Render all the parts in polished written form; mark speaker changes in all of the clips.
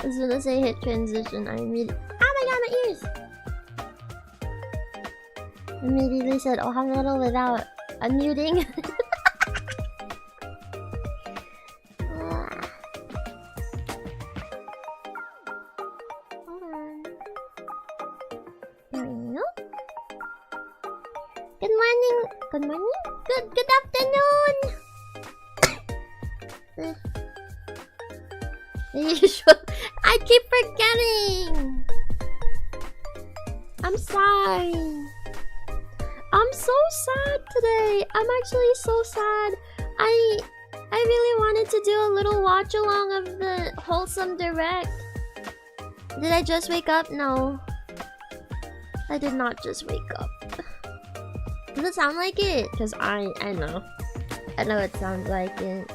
Speaker 1: As soon as I hit transition, I immediately— oh my god, my ears! Immediately said, oh, I'm little without unmuting. Hold on. There we go. Good morning. Good morning? Good afternoon! The usual— I keep forgetting! I'm sorry. I'm so sad today. I'm actually so sad. I really wanted to do a little watch along of the wholesome direct. Did I just wake up? No. I did not just wake up. Does it sound like it? Because I know. I know it sounds like it.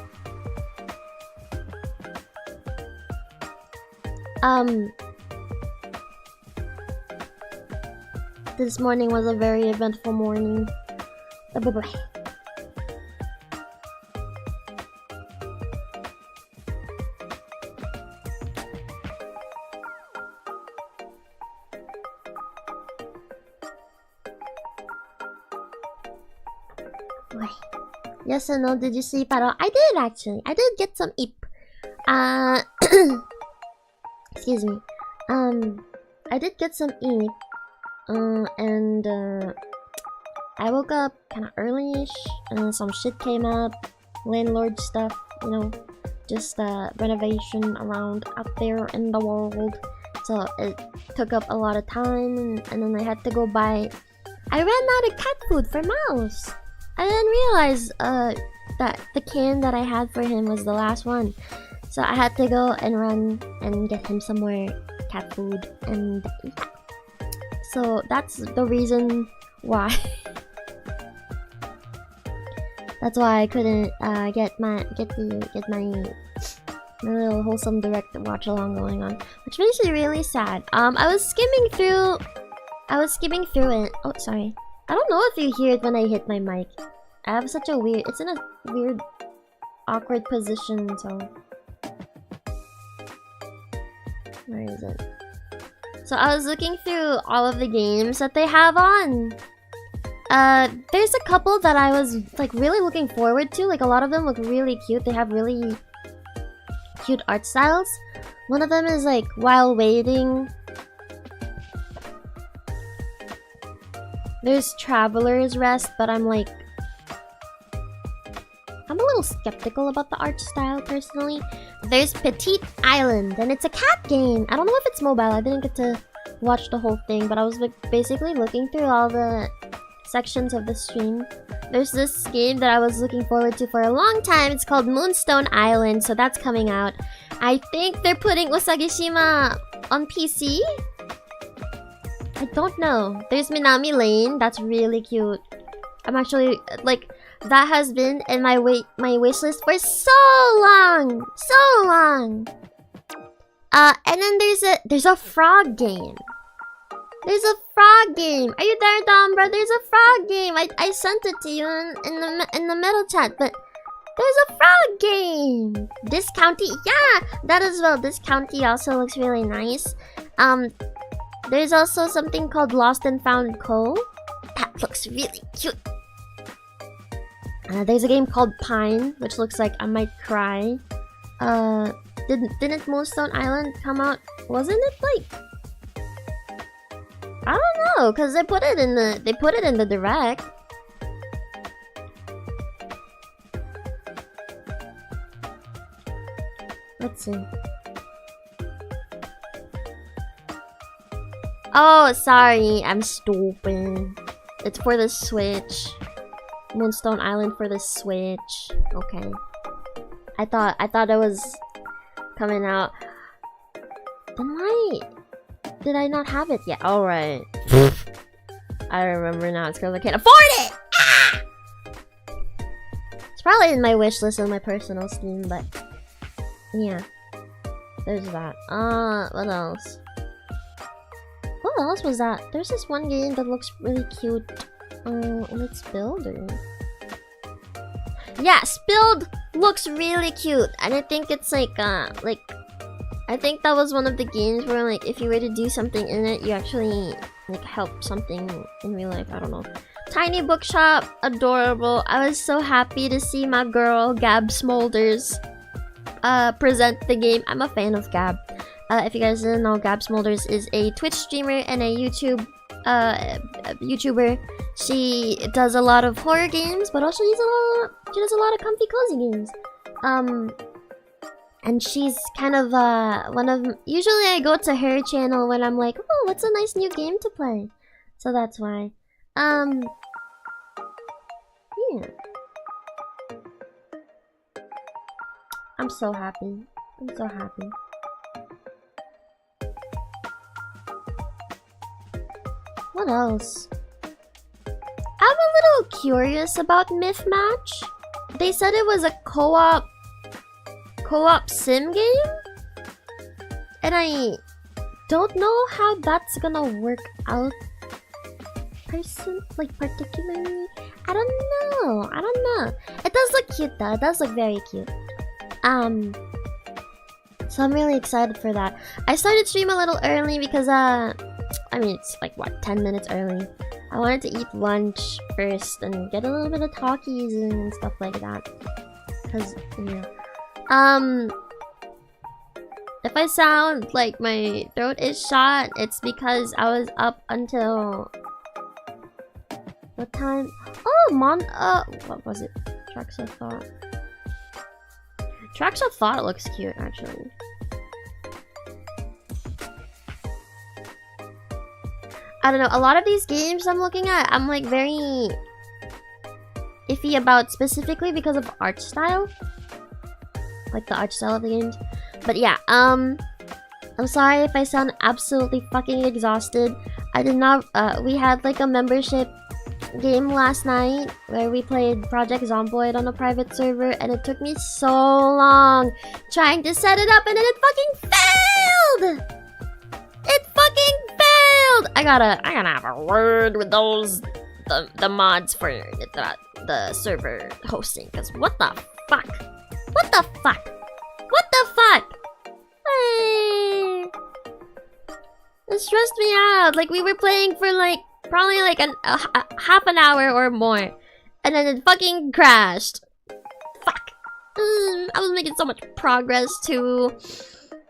Speaker 1: This morning was a very eventful morning. Bye-bye. Yes or no? Did you sleep at all? I did actually. I did get some eep. Excuse me. I did get some eep. And I woke up kind of early-ish, and then some shit came up, landlord stuff, you know, just renovation around out there in the world. So it took up a lot of time, and then I had to go buy— I ran out of cat food for Mouse. I didn't realize that the can that I had for him was the last one. So I had to go and run and get him some more cat food, and yeah. So that's the reason why. That's why I couldn't get my little wholesome direct watch along going on, which makes me really sad. I was skimming through it. Oh, sorry. I don't know if you hear it when I hit my mic. I have such a weird— it's in a weird, awkward position, so Where is it? So I was looking through all of the games that they have on. There's a couple that I was like really looking forward to. Like a lot of them look really cute. They have really cute art styles. One of them is like While Waiting. There's Traveler's Rest, but I'm a little skeptical about the art style personally. There's Petite Island, and it's a cat game. I don't know if it's mobile. I didn't get to watch the whole thing, but I was like basically looking through all the sections of the stream. There's this game that I was looking forward to for a long time. It's called Moonstone Island, so that's coming out. I think they're putting Usagishima on PC? I don't know. There's Minami Lane. That's really cute. I'm actually like that has been in my wish list for so long, so long. And then there's a frog game. There's a frog game. Are you there, Dom, bro? There's a frog game. I sent it to you in the middle chat, but there's a frog game. This county, yeah, that as well. This county also looks really nice. There's also something called Lost and Found Co. That looks really cute. There's a game called Pine, which looks like I might cry. Didn't Moonstone Island come out? Wasn't it like? I don't know, cause they put it in the direct. Let's see. Oh, sorry, I'm stupid. It's for the Switch. Moonstone Island for the Switch. Okay. I thought it was coming out. Then why did I not have it yet? Alright. I remember now. It's because I can't afford it! Ah! It's probably in my wish list on my personal Steam, but yeah. There's that. What else? What else was that? There's this one game that looks really cute. Let's build it. Yeah, Spilled looks really cute, and I think it's like I think that was one of the games where like if you were to do something in it, you actually like help something in real life. I don't know. Tiny bookshop, adorable. I was so happy to see my girl Gab Smolders present the game. I'm a fan of Gab. If you guys didn't know, Gab Smolders is a Twitch streamer and a YouTuber. She does a lot of horror games, but also she does a lot of comfy cozy games. And she's kind of one of usually I go to her channel when I'm like, oh, what's a nice new game to play? So that's why. Yeah. I'm so happy. I'm so happy. What else? I'm a little curious about Myth Match. They said it was a co-op sim game? And I don't know how that's gonna work out particularly. I don't know. It does look cute though. It does look very cute. So I'm really excited for that. I started stream a little early because I mean it's like what, 10 minutes early. I wanted to eat lunch first and get a little bit of talkies and stuff like that. Cause yeah. If I sound like my throat is shot, it's because I was up until what time? Oh, what was it? Tracks of Thought. Tracks of Thought looks cute, actually. I don't know, a lot of these games I'm looking at, I'm like very iffy about specifically because of art style. Like the art style of the games. But yeah, I'm sorry if I sound absolutely fucking exhausted. I did not, we had like a membership game last night where we played Project Zomboid on a private server, and it took me so long trying to set it up, and then it fucking failed! It fucking failed! I gotta have a word with the mods for the server hosting, because what the fuck? What the fuck? What the fuck? Hey. It stressed me out. Like, we were playing for like probably like half an hour or more, and then it fucking crashed. Fuck. I was making so much progress too.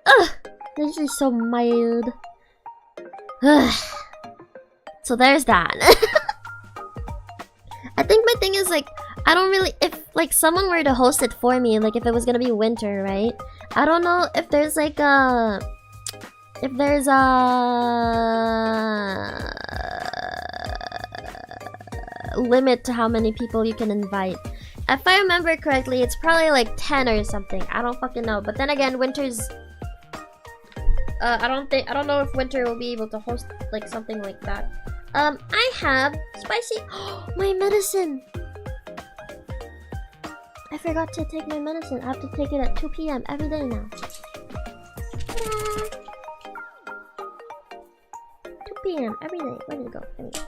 Speaker 1: Ugh, this is so mild. So there's that. I think my thing is like, I don't really, if like someone were to host it for me, like if it was gonna be winter, right? I don't know if there's like a, limit to how many people you can invite. If I remember correctly, it's probably like 10 or something. I don't fucking know. But then again, winter's I don't know if winter will be able to host like something like that. I have spicy my medicine. I forgot to take my medicine. I have to take it at 2 p.m. every day now. 2 p.m. every day. Where did it go? There we go.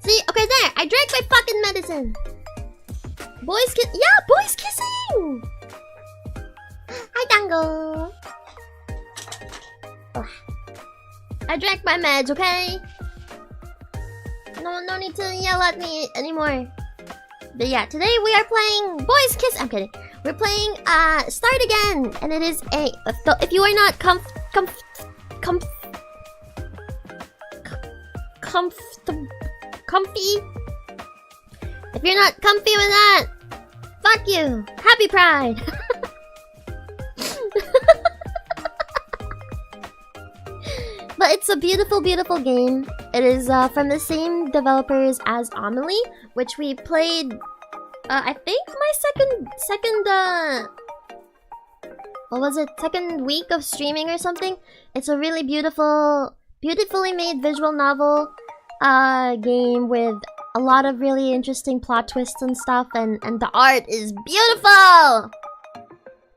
Speaker 1: See? Okay, there! I drank my fucking medicine! Boys kiss- yeah! Boys kissing! Hi, Dango! Ugh. I drank my meds, okay? No need to yell at me anymore. But yeah, today we are playing Boys Kiss- I'm kidding. We're playing, Start Again! And it is a- if you are not comfy. If you're not comfy with that, fuck you. Happy Pride. But it's a beautiful, beautiful game. It is from the same developers as Amelie, which we played. I think my second what was it? Second week of streaming or something. It's a really beautifully made visual novel game with a lot of really interesting plot twists and stuff, and the art is beautiful.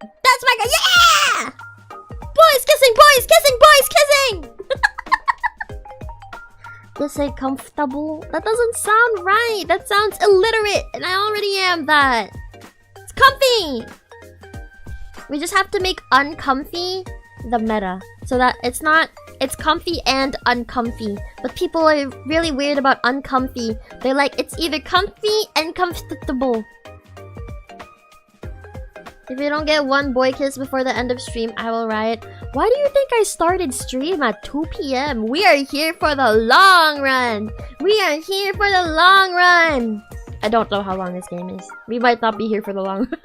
Speaker 1: That's my guy. Yeah! Boys kissing, boys kissing, boys kissing. Just say comfortable. That doesn't sound right. That sounds illiterate, and I already am that. It's comfy. We just have to make uncomfy the meta, so that it's not. It's comfy and uncomfy. But people are really weird about uncomfy. They're like, it's either comfy and comfortable. If you don't get one boy kiss before the end of stream, I will riot. Why do you think I started stream at 2 p.m? We are here for the long run. We are here for the long run. I don't know how long this game is. We might not be here for the long run.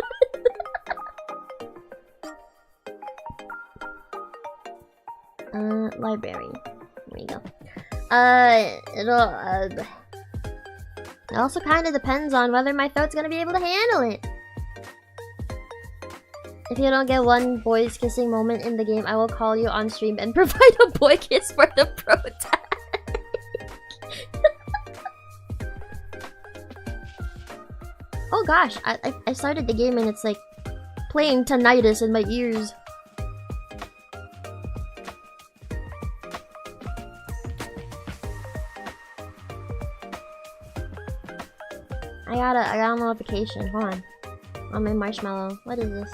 Speaker 1: Library. There we go. It also kind of depends on whether my throat's gonna be able to handle it. If you don't get one boys kissing moment in the game, I will call you on stream and provide a boy kiss for the pro tag. Oh gosh, I started the game and it's like playing tinnitus in my ears. I got a notification. Hold on. On my marshmallow. What is this?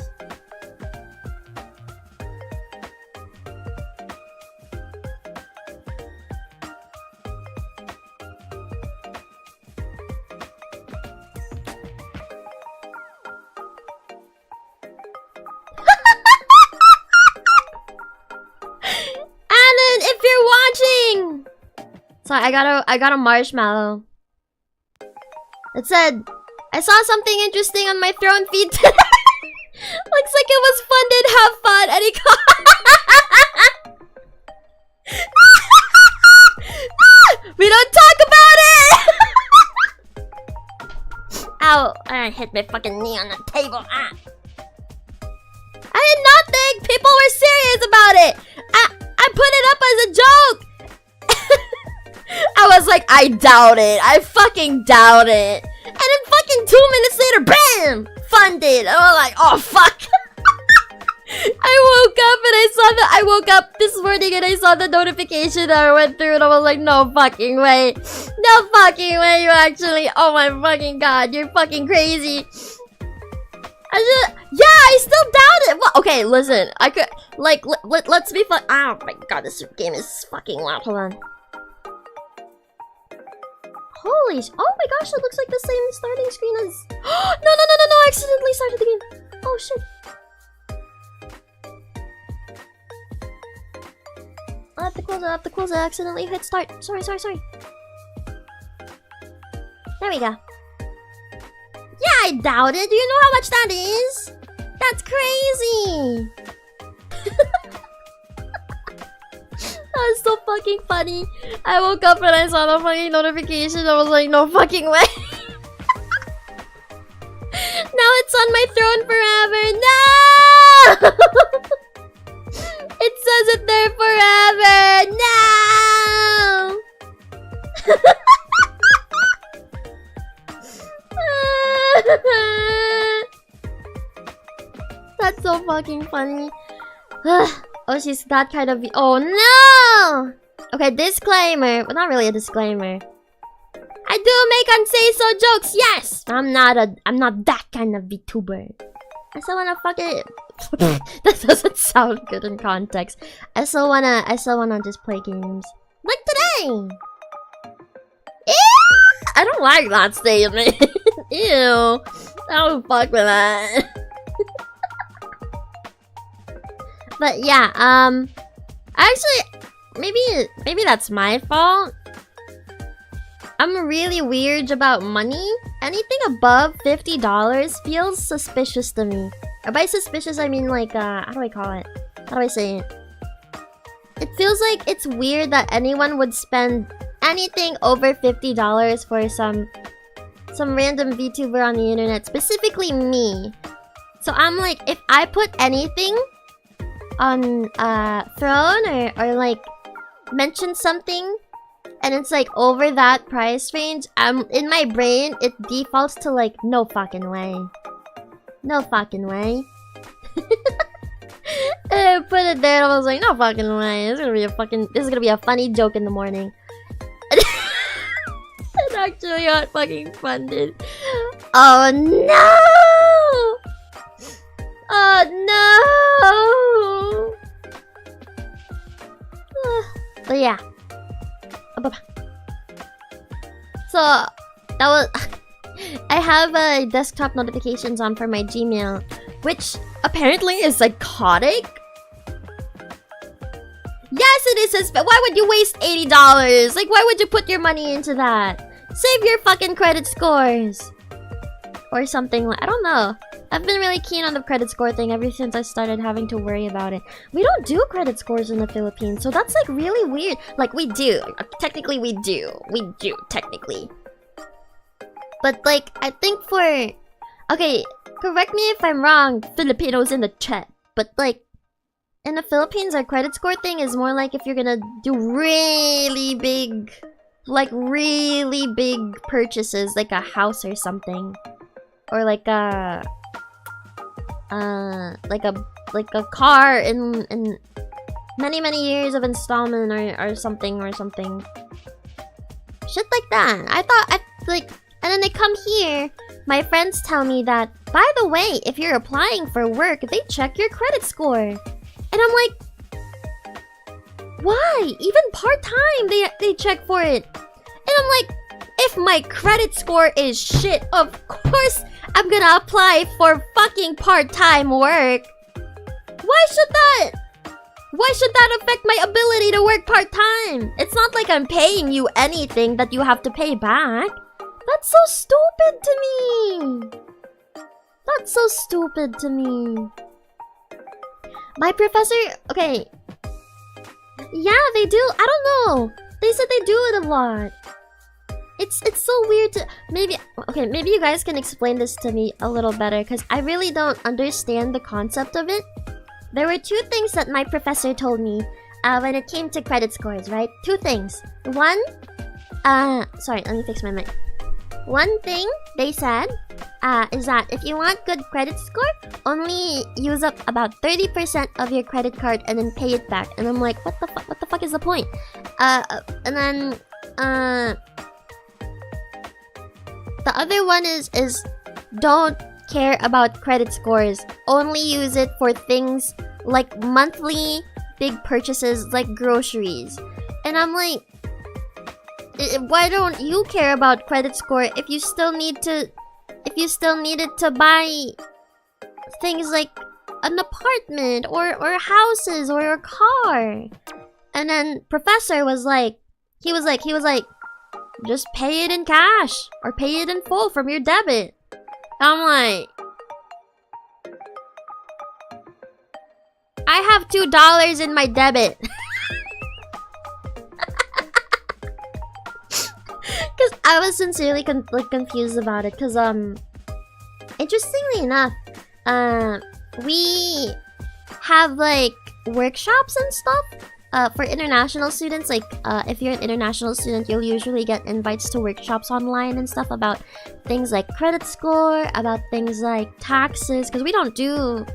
Speaker 1: Alan, if you're watching! Sorry, I got a marshmallow. It said, I saw something interesting on my throne feed today. Looks like it was funded. Have fun. Any we don't talk about it. Ow! I hit my fucking knee on the table. Ah. I did not think people were serious about it. I put it up as a joke. I was like, I doubt it. I fucking doubt it. And then fucking 2 minutes later, BAM! Funded. I was like, oh fuck. I woke up and I woke up this morning and I saw the notification that I went through and I was like, no fucking way. No fucking way you actually, oh my fucking god, you're fucking crazy. I still doubt it. Well, okay, listen, I could, like, let's be fun. Oh my god, this game is fucking loud. Hold on. Holy oh my gosh, it looks like the same starting screen as no, I accidentally started the game. Oh shit. I have to close it, I accidentally hit start. Sorry. There we go. Yeah, I doubt it. Do you know how much that is? That's crazy. That was so fucking funny. I woke up and I saw the fucking notification. I was like, no fucking way. Now it's on my throne forever. No! It says it there forever. No! That's so fucking funny. Oh, she's that kind of. Oh no! Okay, disclaimer. Well, not really a disclaimer. I do make unsay-so jokes. Yes, I'm not that kind of VTuber. I still wanna fuck it. That doesn't sound good in context. I still wanna just play games like today. Ew! I don't like that statement. Ew! I don't fuck with that. But yeah, actually, maybe that's my fault. I'm really weird about money. Anything above $50 feels suspicious to me. Or by suspicious, I mean like, how do I call it? How do I say it? It feels like it's weird that anyone would spend anything over $50 for some random VTuber on the internet, specifically me. So I'm like, if I put anything on Throne or like mention something and it's like over that price range, in my brain it defaults to like no fucking way. No fucking way. And I put it there and I was like, no fucking way. This is gonna be a funny joke in the morning. It actually got fucking funded. Oh no! Oh no! But yeah. So that was. I have desktop notifications on for my Gmail, which apparently is psychotic. Yes, it is. Why would you waste $80? Like, why would you put your money into that? Save your fucking credit scores or something. I don't know. I've been really keen on the credit score thing ever since I started having to worry about it. We don't do credit scores in the Philippines, so that's like really weird. Like, we do. Technically, we do. We do, technically. But like, I think for... Okay, correct me if I'm wrong, Filipinos in the chat. But like, in the Philippines, our credit score thing is more like if you're gonna do really big... Like, really big purchases, like a house or something. Or like a... like a car in many years of installment or something. Shit like that. I thought, like... And then they come here, my friends tell me that, by the way, if you're applying for work, they check your credit score. And I'm like, why? Even part-time, they check for it. And I'm like, if my credit score is shit, of course I'm gonna apply for fucking part-time work. Why should that affect my ability to work part-time? It's not like I'm paying you anything that you have to pay back. That's so stupid to me. That's so stupid to me. My professor... Okay. Yeah, they do. I don't know. They said they do it a lot. It's so weird to... Maybe... Okay, maybe you guys can explain this to me a little better, because I really don't understand the concept of it. There were two things that my professor told me when it came to credit scores, right? Two things. One... Sorry, let me fix my mic. One thing they said is that if you want good credit score, only use up about 30% of your credit card and then pay it back. And I'm like, what the fuck? What the fuck is the point? And then the other one is don't care about credit scores. Only use it for things like monthly big purchases like groceries. And I'm like, why don't you care about credit score if you still need it to buy things like an apartment or houses or a car? And then professor was like, he was like, just pay it in cash or pay it in full from your debit. I'm like, I have $2 in my debit. Cause I was sincerely confused about it. Cause interestingly enough, we have like workshops and stuff for international students. Like if you're an international student, you'll usually get invites to workshops online and stuff about things like credit score, about things like taxes. Cause we don't do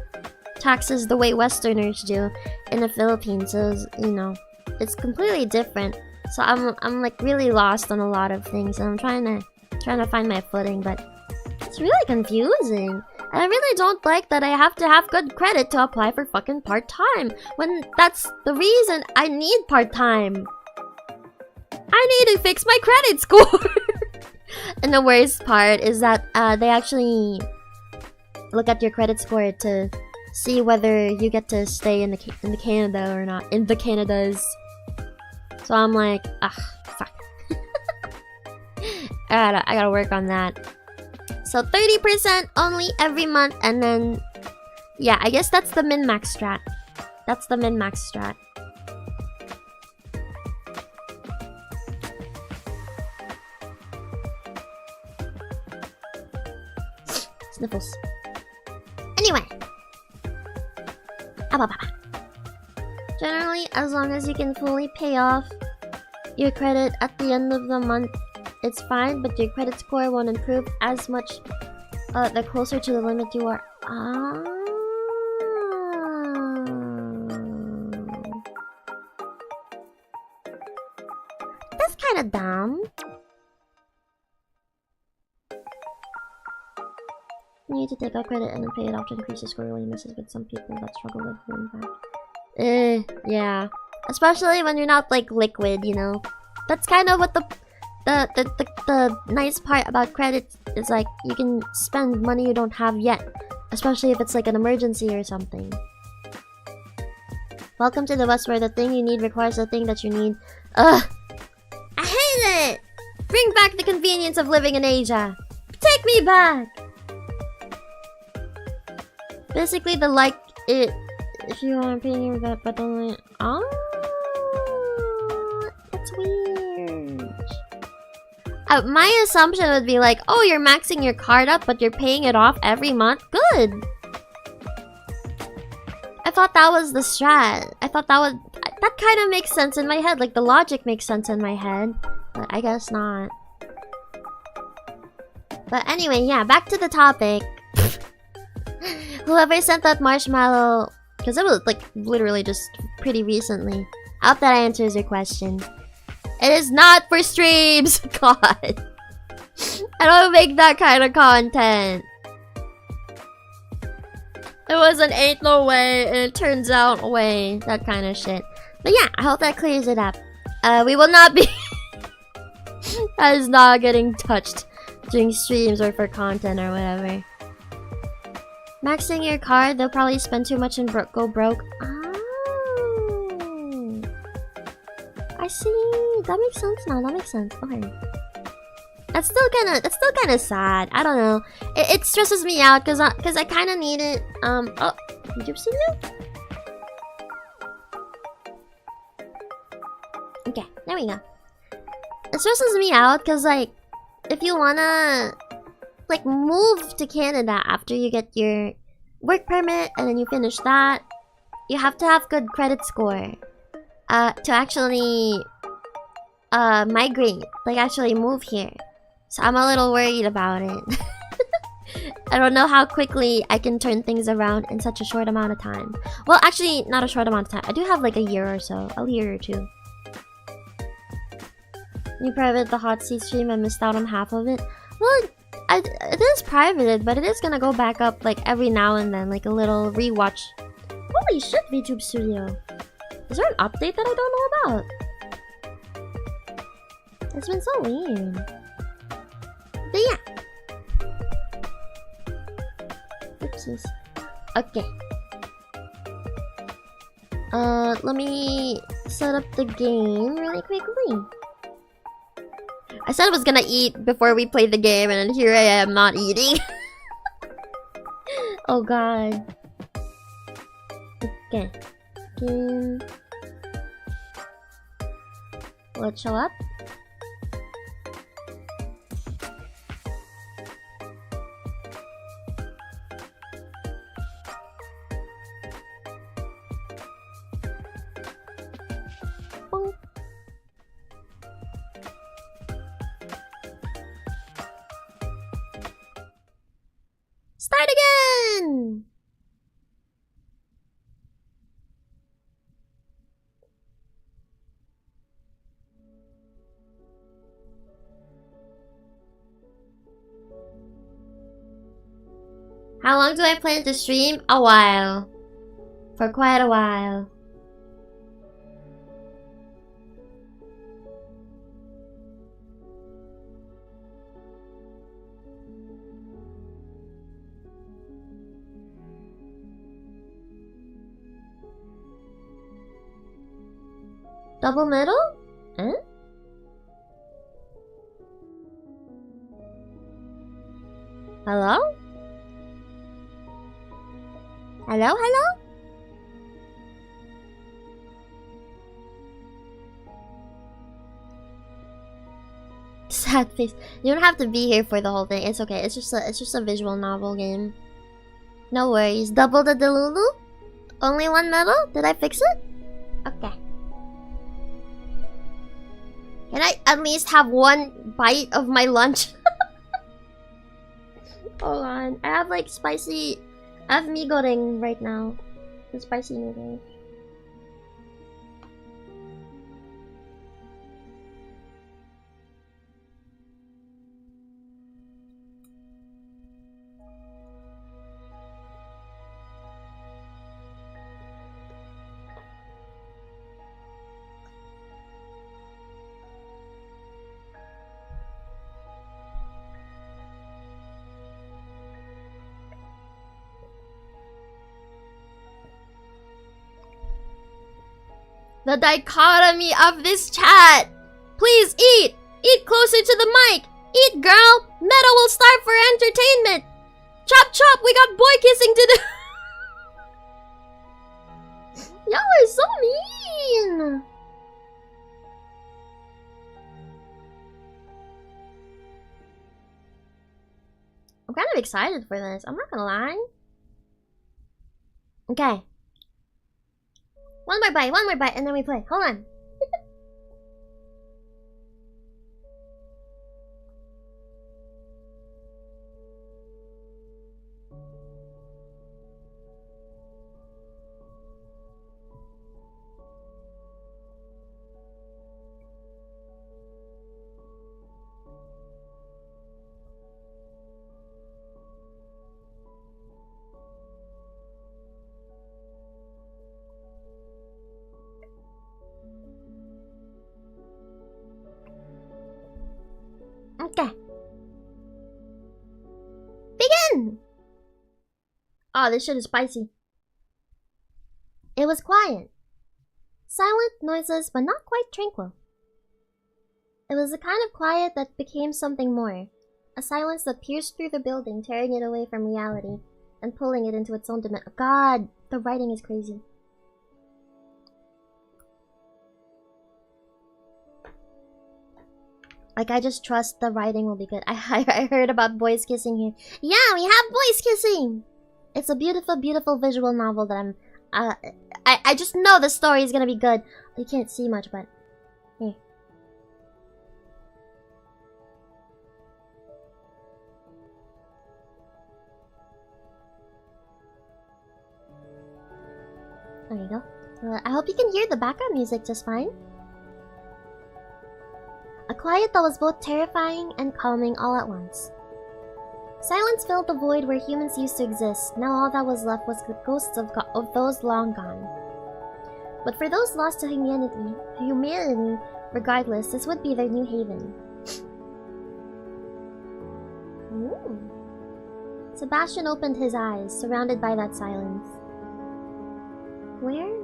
Speaker 1: taxes the way Westerners do in the Philippines. So you know, it's completely different. So I'm like really lost on a lot of things, and I'm trying to find my footing, but it's really confusing. And I really don't like that I have to have good credit to apply for fucking part-time, when that's the reason I need part-time. I need to fix my credit score. And the worst part is that they actually look at your credit score to see whether you get to stay in the Canada or not, in the Canadas. So I'm like, fuck. I gotta work on that. So 30% only every month, and then yeah, I guess that's the min-max strat. That's the min-max strat. Sniffles. Anyway. Generally, as long as you can fully pay off your credit at the end of the month, it's fine, but your credit score won't improve as much the closer to the limit you are. That's kind of dumb. You need to take out credit and then pay it off to increase the score really misses with some people that struggle with going back. Yeah. Especially when you're not like liquid, you know. That's kind of what the nice part about credit is, like you can spend money you don't have yet. Especially if it's like an emergency or something. Welcome to the West where the thing you need requires the thing that you need. Ugh! I hate it! Bring back the convenience of living in Asia! Take me back! Basically the like it if you want to pay you that, but only that's weird. My assumption would be like, oh, you're maxing your card up, but you're paying it off every month. Good. I thought that was the strat. I thought that kind of makes sense in my head. Like the logic makes sense in my head, but I guess not. But anyway, yeah, back to the topic. Whoever sent that marshmallow, because it was like literally just pretty recently. I hope that answers your question. It is not for streams! God. I don't make that kind of content. It was an ain't no way, and it turns out way. That kind of shit. But yeah, I hope that clears it up. We will not be... That is not getting touched during streams or for content or whatever. Maxing your card, they'll probably spend too much and go broke. Oh, I see. That makes sense now. That makes sense. Okay. That's still kind of sad. I don't know. It stresses me out because I kind of need it. Oh, did you see that? Okay, there we go. It stresses me out because like, if you wanna like move to Canada after you get your work permit and then you finish that, you have to have good credit score to actually migrate, like actually move here. So I'm a little worried about it. I don't know how quickly I can turn things around in such a short amount of time. Well, actually, not a short amount of time. I do have like a year or so. A year or two. You private the hot seat stream. I missed out on half of it. Well, it is privated, but it is gonna go back up like every now and then, like a little rewatch. Holy shit, VTube Studio. Is there an update that I don't know about? It's been so weird. But yeah. Oopsies. Okay. Let me set up the game really quickly. I said I was gonna eat before we played the game, and here I am not eating. Oh god. Okay. Game. Will it show up? Start again! How long do I plan to stream? A while. For quite a while. Double middle? Huh? Hello? Hello, hello? Sad face. You don't have to be here for the whole thing. It's okay. It's just a visual novel game. No worries. Double the Delulu? Only one middle? Did I fix it? Okay. Can I at least have one bite of my lunch? Hold on. I have like spicy... I have mee goreng right now. The spicy noodles. The dichotomy of this chat! Please eat! Eat closer to the mic! Eat, girl! Meta will starve for entertainment! Chop chop! We got boy kissing to do! Y'all are so mean! I'm kind of excited for this. I'm not gonna lie. Okay. One more bite, and then we play. Hold on. Okay. Begin! Oh, this shit is spicy. It was quiet. Silent, noiseless, but not quite tranquil. It was the kind of quiet that became something more. A silence that pierced through the building, tearing it away from reality, and pulling it into its own dimension. God, the writing is crazy. Like, I just trust the writing will be good. I heard about boys kissing here. Yeah, we have boys kissing! It's a beautiful, beautiful visual novel that I'm... I just know the story is gonna be good. You can't see much, but... Here. I hope you can hear the background music just fine. A quiet that was both terrifying and calming all at once. Silence filled the void where humans used to exist. Now all that was left was the ghosts of those long gone. But for those lost to humanity, regardless, this would be their new haven. Ooh. Sebastian opened his eyes, surrounded by that silence. Where?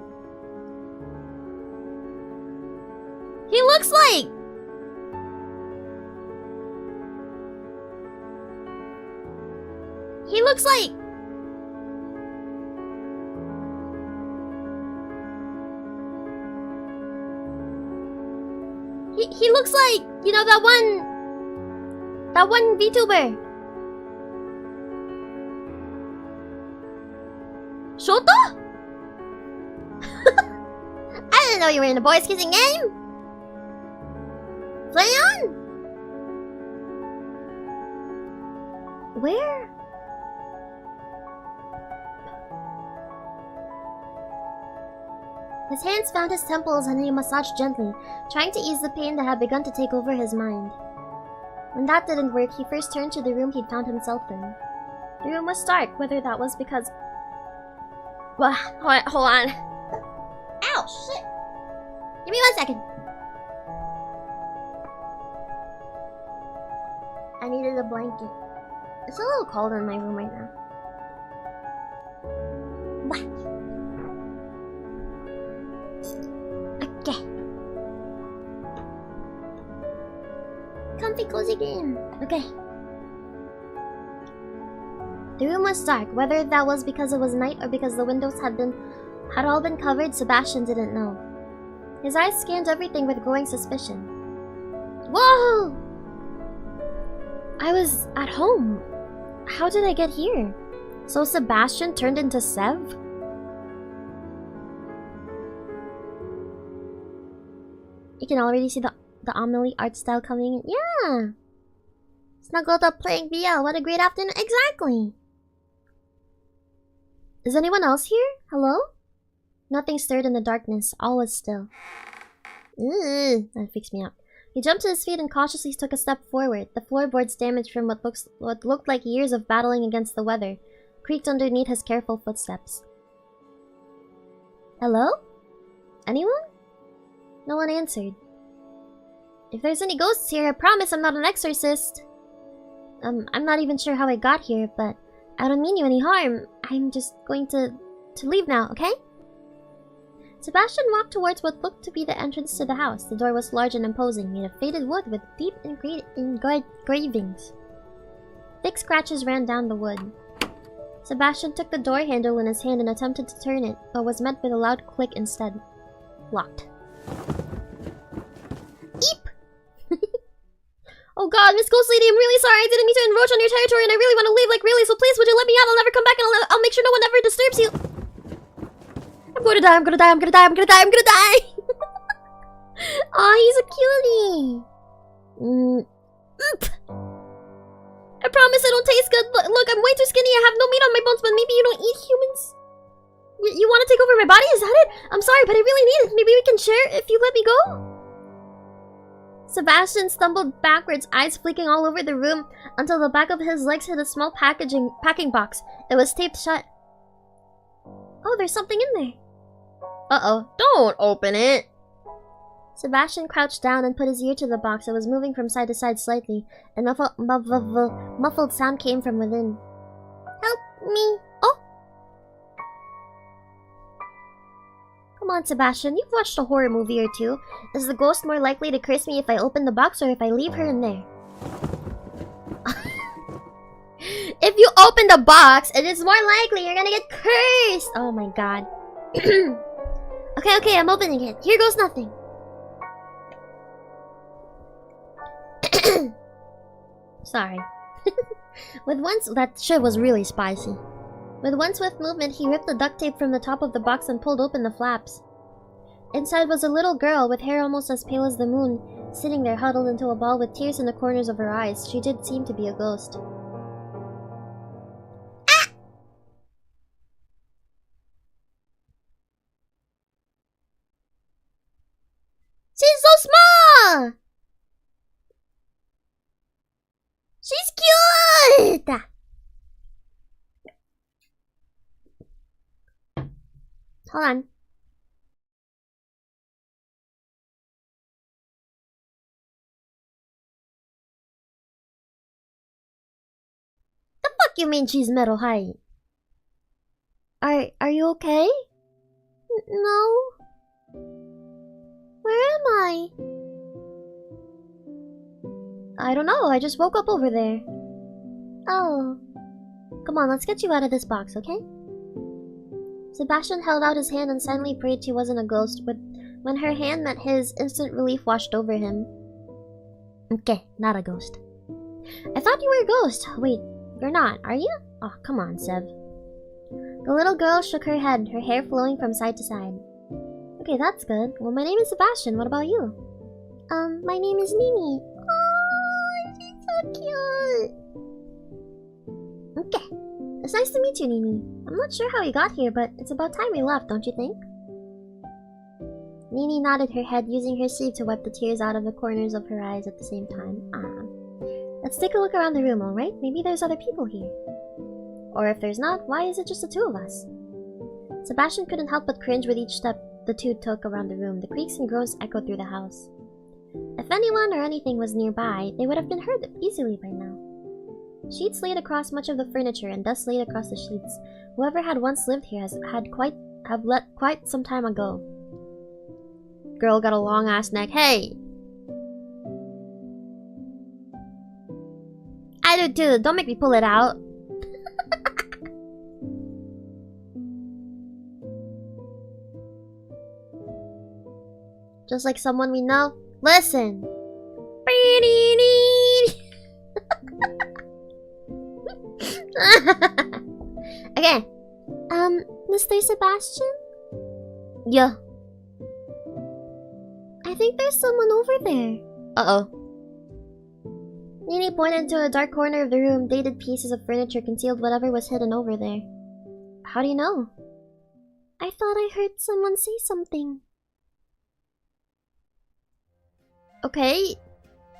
Speaker 1: He looks like... He looks like... He looks like, you know, that one VTuber. Shoto? I didn't know you were in a boys kissing game. Play on. Where? His hands found his temples and he massaged gently, trying to ease the pain that had begun to take over his mind. When that didn't work, he first turned to the room he'd found himself in. The room was dark, whether that was because... Well, hold on. Ow, shit! Give me 1 second. I needed a blanket. It's a little cold in my room right now. What? Okay. Comfy cozy game. Okay. The room was dark. Whether that was because it was night or because the windows had all been covered, Sebastian didn't know. His eyes scanned everything with growing suspicion. Whoa! I was at home. How did I get here? So Sebastian turned into Sev? You can already see the Amelie art style coming in. Yeah! Snuggled up playing BL. What a great afternoon. Exactly! Is anyone else here? Hello? Nothing stirred in the darkness. All was still. Ugh, that freaks me out. He jumped to his feet and cautiously took a step forward. The floorboards, damaged from what looked like years of battling against the weather, creaked underneath his careful footsteps. Hello? Anyone? No one answered. If there's any ghosts here, I promise I'm not an exorcist. I'm not even sure how I got here, but I don't mean you any harm. I'm just going to leave now, okay? Sebastian walked towards what looked to be the entrance to the house. The door was large and imposing, made of faded wood with deep engravings. Thick scratches ran down the wood. Sebastian took the door handle in his hand and attempted to turn it, but was met with a loud click instead. Locked. Eep! Oh god, Miss Ghost Lady, I'm really sorry. I didn't mean to encroach on your territory and I really want to leave, like really, so please would you let me out? I'll never come back and I'll make sure no one ever disturbs you. I'm gonna die, I'm gonna die, I'm gonna die, I'm gonna die, I'm gonna die! Aw, he's a cutie! I promise I don't taste good. Look, I'm way too skinny, I have no meat on my bones, but maybe you don't eat humans? You want to take over my body? Is that it? I'm sorry, but I really need it. Maybe we can share if you let me go? Sebastian stumbled backwards, eyes flicking all over the room, until the back of his legs hit a small packing box. It was taped shut. Oh, there's something in there. Uh-oh, don't open it! Sebastian crouched down and put his ear to the box. It was moving from side to side slightly. A muffled sound came from within. Help me! Oh! Come on, Sebastian, you've watched a horror movie or two. Is the ghost more likely to curse me if I open the box or if I leave her in there? If you open the box, it is more likely you're gonna get cursed! Oh my god. Okay, I'm opening it. Here goes nothing. Sorry. That shit was really spicy. With one swift movement, he ripped the duct tape from the top of the box and pulled open the flaps. Inside was a little girl with hair almost as pale as the moon, sitting there huddled into a ball with tears in the corners of her eyes. She did seem to be a ghost. Hold on. The fuck you mean she's metal height? Are you okay? No. Where am I? I don't know, I just woke up over there. Oh. Come on, let's get you out of this box, okay? Sebastian held out his hand and silently prayed she wasn't a ghost, but when her hand met his, instant relief washed over him. Okay, not a ghost. I thought you were a ghost. Wait, you're not, are you? Oh, come on, Seb. The little girl shook her head, her hair flowing from side to side. Okay, that's good. Well, my name is Sebastian. What about you? My name is Nini. Oh, she's so cute. Okay. It's nice to meet you, Nini. I'm not sure how you got here, but it's about time we left, don't you think? Nini nodded her head, using her sleeve to wipe the tears out of the corners of her eyes at the same time. Let's take a look around the room, alright? Maybe there's other people here. Or if there's not, why is it just the two of us? Sebastian couldn't help but cringe with each step the two took around the room. The creaks and groans echoed through the house. If anyone or anything was nearby, they would have been heard easily by now. Sheets laid across much of the furniture and dust laid across the sheets. Whoever had once lived here have left quite some time ago. Girl got a long ass neck. Hey! I do too. Don't make me pull it out. Just like someone we know. Listen! Okay. Mr. Sebastian? Yeah. I think there's someone over there. Uh-oh. Nini pointed to a dark corner of the room. Dated pieces of furniture concealed whatever was hidden over there. How do you know? I thought I heard someone say something. Okay.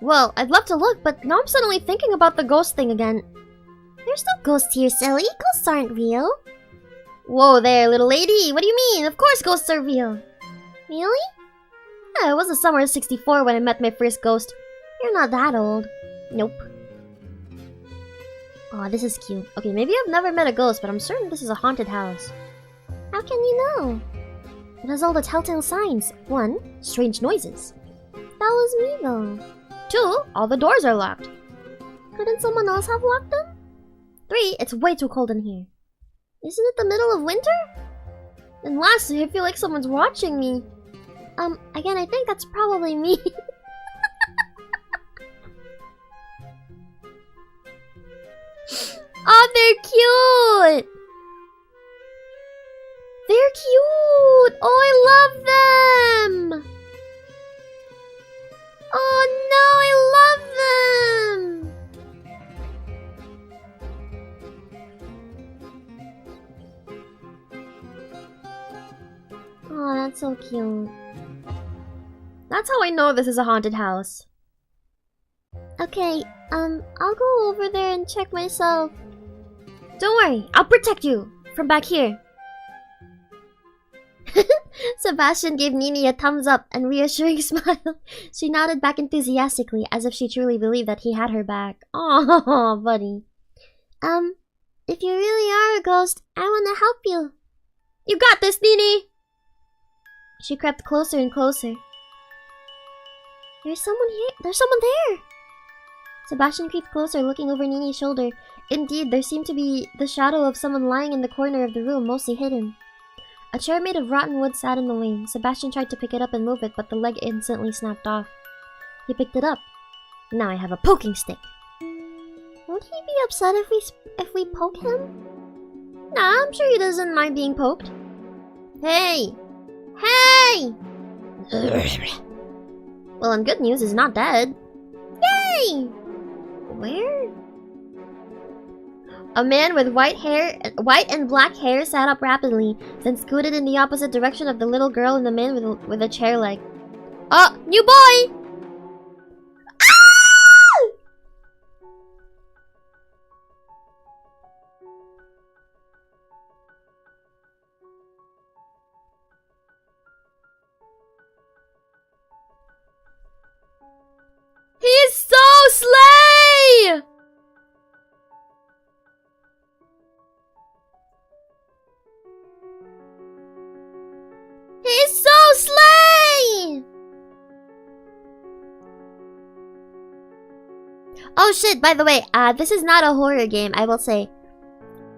Speaker 1: Well, I'd love to look, but now I'm suddenly thinking about the ghost thing again. There's no ghosts here, silly. Ghosts aren't real. Whoa there, little lady. What do you mean? Of course ghosts are real. Really? Yeah, it was the summer of '64 when I met my first ghost. You're not that old. Nope. Aw, this is cute. Okay, maybe I've never met a ghost, but I'm certain this is a haunted house. How can you know? It has all the telltale signs. 1. Strange noises. That was me, though. 2. All the doors are locked. Couldn't someone else have locked them? 3. It's way too cold in here. Isn't it the middle of winter? And lastly, I feel like someone's watching me. Again, I think that's probably me. Oh, they're cute! They're cute! Oh, I love them! Oh no, I love them! Oh, that's so cute. That's how I know this is a haunted house. Okay, I'll go over there and check myself. Don't worry, I'll protect you from back here. Sebastian gave Nini a thumbs up and reassuring smile. She nodded back enthusiastically, as if she truly believed that he had her back. Oh, buddy. If you really are a ghost, I wanna help you. You got this, Nini! She crept closer and closer. There's someone here. There's someone there! Sebastian creeped closer, looking over Nini's shoulder. Indeed, there seemed to be the shadow of someone lying in the corner of the room, mostly hidden. A chair made of rotten wood sat in the way. Sebastian tried to pick it up and move it, but the leg instantly snapped off. He picked it up. Now I have a poking stick. Won't he be upset if we poke him? Nah, I'm sure he doesn't mind being poked. Hey! Hey! Well, and good news, he's not dead. Yay! Where? A man with white and black hair sat up rapidly, then scooted in the opposite direction of the little girl and the man with a chair leg. Oh, new boy! Ah! He's so slay! Oh shit, by the way, this is not a horror game, I will say.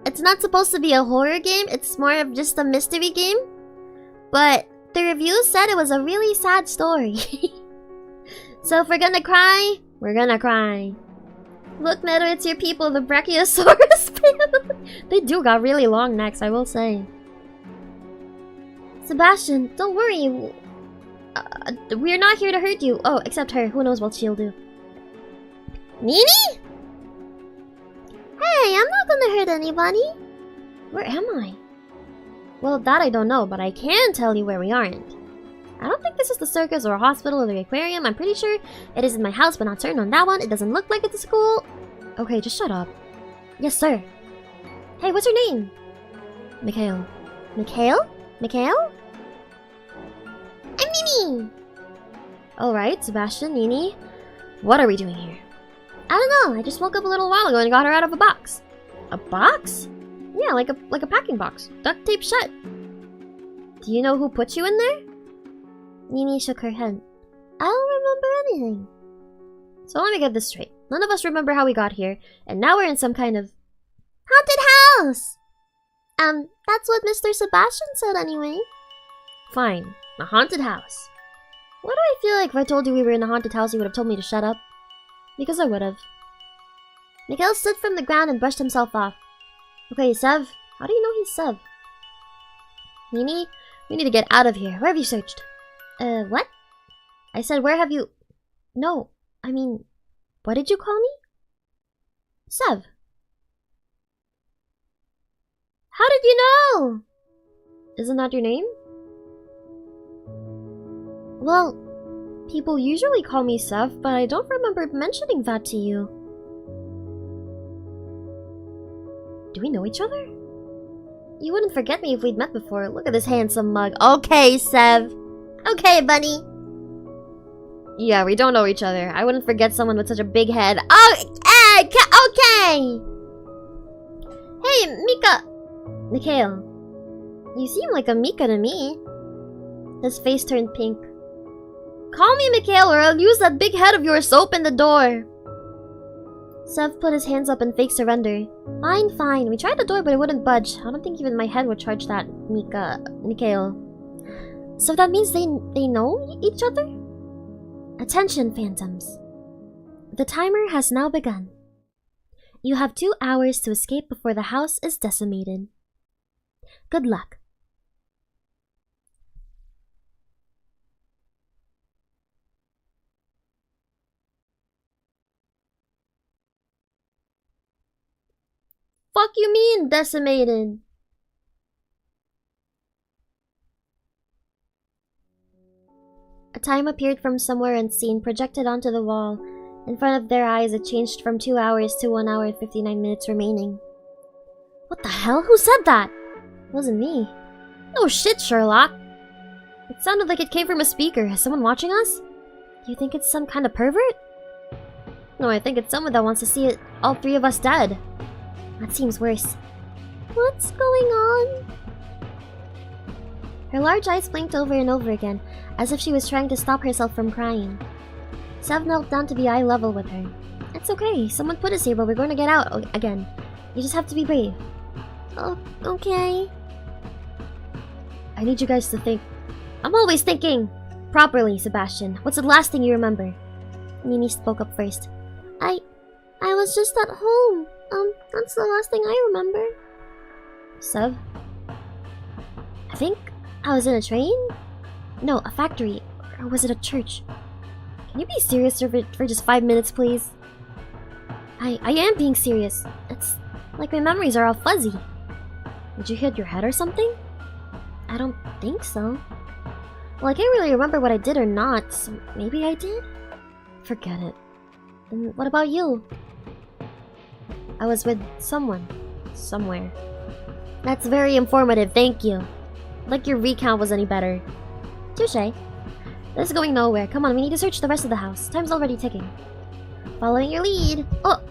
Speaker 1: It's not supposed to be a horror game, it's more of just a mystery game. But the reviews said it was a really sad story. So if we're gonna cry, we're gonna cry. Look, Mero, it's your people, the Brachiosaurus family. They do got really long necks, I will say. Sebastian, don't worry. We're not here to hurt you. Oh, except her. Who knows what she'll do. Nini? Hey, I'm not gonna hurt anybody. Where am I? Well, that I don't know, but I can tell you where we aren't. I don't think this is the circus or a hospital or the aquarium. I'm pretty sure it is in my house, but not certain on that one. It doesn't look like it's a school. Okay, just shut up. Yes, sir. Hey, what's your name? Mikhail. Mikhail? Mikhail? I'm Nini! Alright, Sebastian, Nini. What are we doing here? I don't know. I just woke up a little while ago and got her out of a box. A box? Yeah, like a packing box. Duct tape shut. Do you know who put you in there? Nini shook her head. I don't remember anything. So let me get this straight. None of us remember how we got here, and now we're in some kind of haunted house! That's what Mr. Sebastian said anyway. Fine. A haunted house. Why do I feel like if I told you we were in a haunted house, you would have told me to shut up? Because I would have. Mikhail stood from the ground and brushed himself off. Okay, Sev. How do you know he's Sev? Nini, we need to get out of here. Where have you searched? What? I said, where have you... No, I mean... What did you call me? Sev. How did you know? Isn't that your name? Well, people usually call me Sev, but I don't remember mentioning that to you. Do we know each other? You wouldn't forget me if we'd met before. Look at this handsome mug. Okay, Sev. Okay, bunny. Yeah, we don't know each other. I wouldn't forget someone with such a big head. Oh, okay. Hey, Mika. Mikhail. You seem like a Mika to me. His face turned pink. Call me Mikhail or I'll use that big head of yours to open the door. Sev put his hands up in fake surrender. Fine. We tried the door, but it wouldn't budge. I don't think even my head would charge that, Mikhail. So that means they know each other? Attention, phantoms. The timer has now begun. You have 2 hours to escape before the house is decimated. Good luck. Fuck you mean, decimated? A time appeared from somewhere unseen, projected onto the wall. In front of their eyes, it changed from 2 hours to 1 hour and 59 minutes remaining. What the hell? Who said that? It wasn't me. No shit, Sherlock. It sounded like it came from a speaker. Is someone watching us? Do you think it's some kind of pervert? No, I think it's someone that wants to see all 3 of us dead. That seems worse. What's going on? Her large eyes blinked over and over again, as if she was trying to stop herself from crying. Sev knelt down to be eye level with her. It's okay, someone put us here, but we're going to get out again. You just have to be brave. Oh, okay. I need you guys to think. I'm always thinking! Properly, Sebastian. What's the last thing you remember? Nini spoke up first. I was just at home. That's the last thing I remember. Sev? I think I was in a train? No, a factory. Or was it a church? Can you be serious for just 5 minutes, please? I am being serious. It's like my memories are all fuzzy. Did you hit your head or something? I don't think so. Well, I can't really remember what I did or not, so maybe I did? Forget it. And what about you? I was with someone. Somewhere. That's very informative, thank you. Like your recount was any better. Touché. This is going nowhere. Come on, we need to search the rest of the house. Time's already ticking. Following your lead. Oh!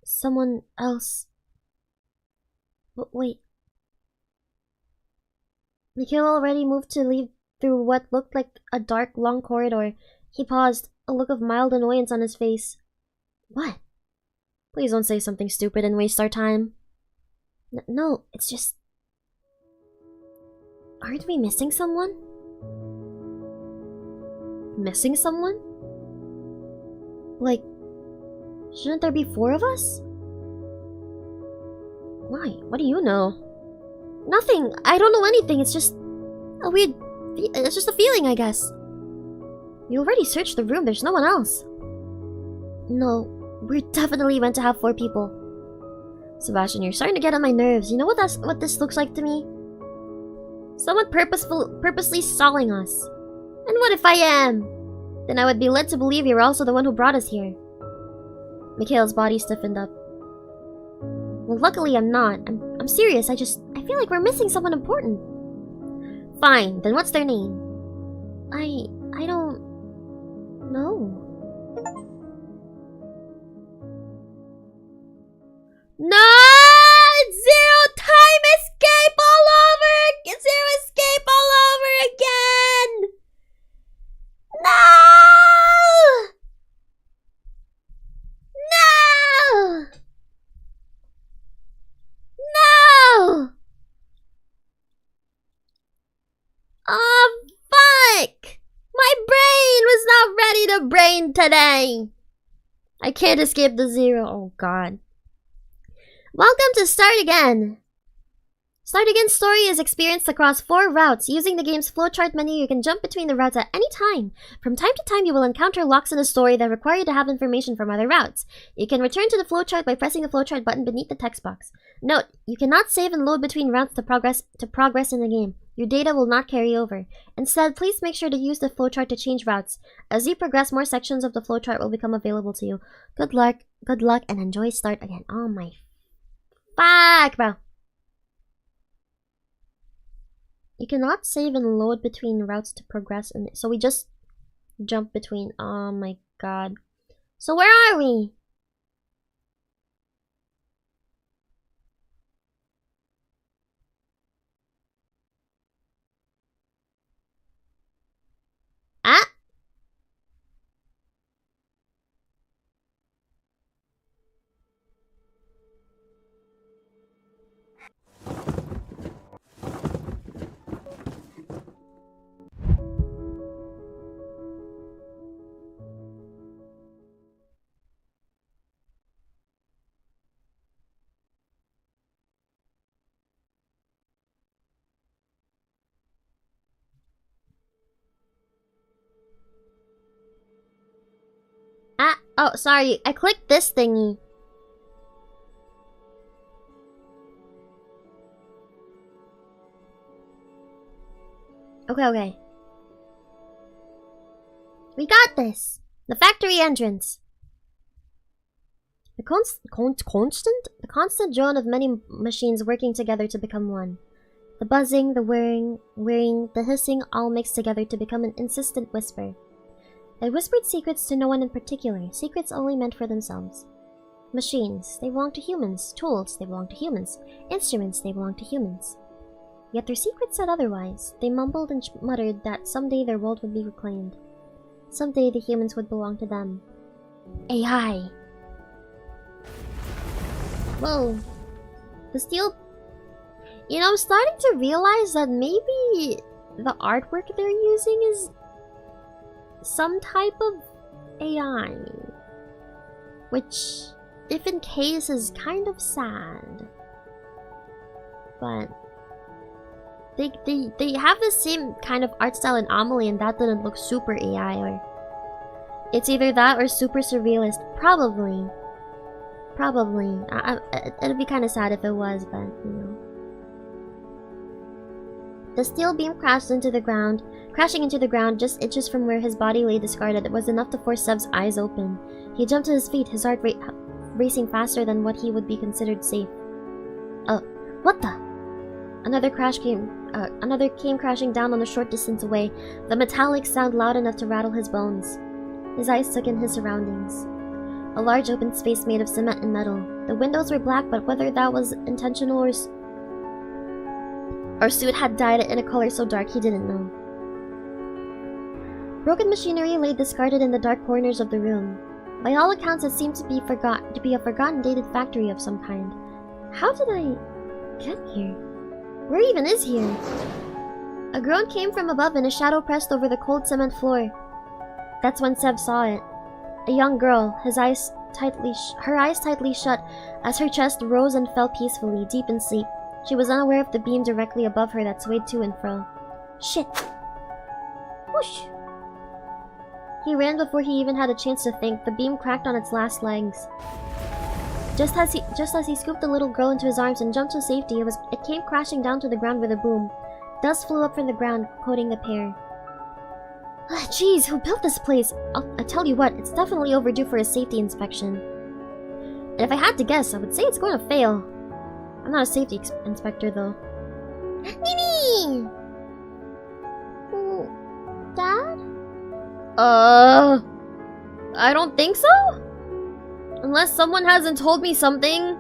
Speaker 1: Someone else But wait. Mikhail already moved to leave through what looked like a dark, long corridor. He paused, a look of mild annoyance on his face. What? Please don't say something stupid and waste our time. No, it's just... Aren't we missing someone? Missing someone? Like, shouldn't there be 4 of us? Why? What do you know? Nothing. I don't know anything. It's just a weird... It's just a feeling, I guess. You already searched the room. There's no one else. No, we're definitely meant to have 4 people. Sebastian, you're starting to get on my nerves. You know what this looks like to me? Someone purposely stalling us. And what if I am? Then I would be led to believe you're also the one who brought us here. Mikhail's body stiffened up. Well, luckily I'm not. I'm serious. I feel like we're missing someone important. Fine, then what's their name? I don't know. No! It's zero time escape all over! It's zero escape all over again! No! No! No! Oh, fuck! My brain was not ready to brain today! I can't escape the zero. Oh, God. Welcome to Start Again! Start Again's story is experienced across 4 routes. Using the game's flowchart menu, you can jump between the routes at any time. From time to time, you will encounter locks in the story that require you to have information from other routes. You can return to the flowchart by pressing the flowchart button beneath the text box. Note, you cannot save and load between routes to progress in the game. Your data will not carry over. Instead, please make sure to use the flowchart to change routes. As you progress, more sections of the flowchart will become available to you. Good luck, and enjoy Start Again. Oh my fuck, bro. You cannot save and load between routes to progress, and so we just jump between. Oh my god. So where are we? Ah? Ah, oh, sorry. I clicked this thingy. Okay. We got this. The factory entrance. The constant drone of many machines working together to become one. The buzzing, the whirring, the hissing all mixed together to become an insistent whisper. They whispered secrets to no one in particular, secrets only meant for themselves. Machines, they belong to humans. Tools, they belong to humans. Instruments, they belong to humans. Yet their secrets said otherwise. They mumbled and muttered that someday their world would be reclaimed. Someday the humans would belong to them. AI. Whoa. The steel... You know, I'm starting to realize that maybe the artwork they're using is some type of AI. Which, if in case, is kind of sad. But they have the same kind of art style in Amelie, and that didn't look super AI. Or it's either that or super surrealist. Probably. It'd be kind of sad if it was, but you know. The steel beam crashing into the ground just inches from where his body lay discarded. It was enough to force Seb's eyes open. He jumped to his feet, his heart racing faster than what he would be considered safe. What the? Another came crashing down on a short distance away, the metallic sound loud enough to rattle his bones. His eyes took in his surroundings. A large open space made of cement and metal. The windows were black, but whether that was intentional or suit had dyed it in a color so dark he didn't know. Broken machinery lay discarded in the dark corners of the room. By all accounts, it seemed to be a forgotten dated factory of some kind. How did I get here? Where even is here? A groan came from above and a shadow pressed over the cold cement floor. That's when Seb saw it. A young girl, her eyes tightly shut as her chest rose and fell peacefully, deep in sleep. She was unaware of the beam directly above her that swayed to and fro. Shit! Whoosh! He ran before he even had a chance to think. The beam cracked on its last legs. Just as he scooped the little girl into his arms and jumped to safety, it came crashing down to the ground with a boom. Dust flew up from the ground, coating the pair. Jeez, who built this place? I tell you what, it's definitely overdue for a safety inspection. And if I had to guess, I would say it's going to fail. I'm not a safety inspector, though. Nini! Dad? I don't think so? Unless someone hasn't told me something.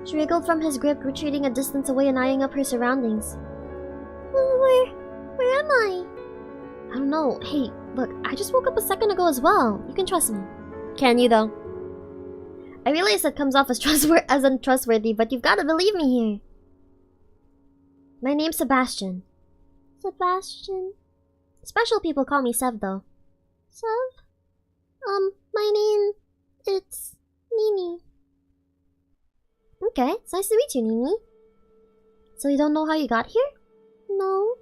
Speaker 1: She wriggled from his grip, retreating a distance away and eyeing up her surroundings. Where am I? I don't know. Hey, look, I just woke up a second ago as well. You can trust me. Can you, though? I realize that comes off as untrustworthy, but you've got to believe me here. My name's Sebastian. Sebastian? Special people call me Sev, though. Sev? My name... it's... Nini. Okay, it's nice to meet you, Nini. So you don't know how you got here? No.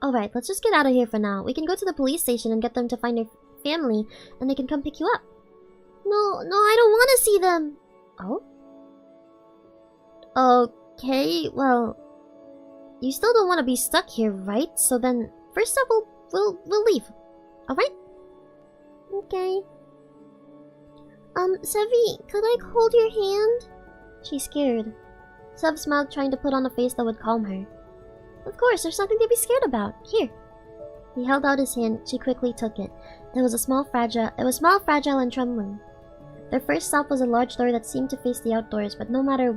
Speaker 1: Alright, let's just get out of here for now. We can go to the police station and get them to find your family, and they can come pick you up. No, I don't want to see them. Oh? Okay, well... You still don't want to be stuck here, right? So then, first up, we'll leave. Alright? Okay. Sevi, could I hold your hand? She's scared. Sev smiled, trying to put on a face that would calm her. Of course, there's nothing to be scared about. Here. He held out his hand. She quickly took it. It was small, fragile, and trembling. Their first stop was a large door that seemed to face the outdoors, but no matter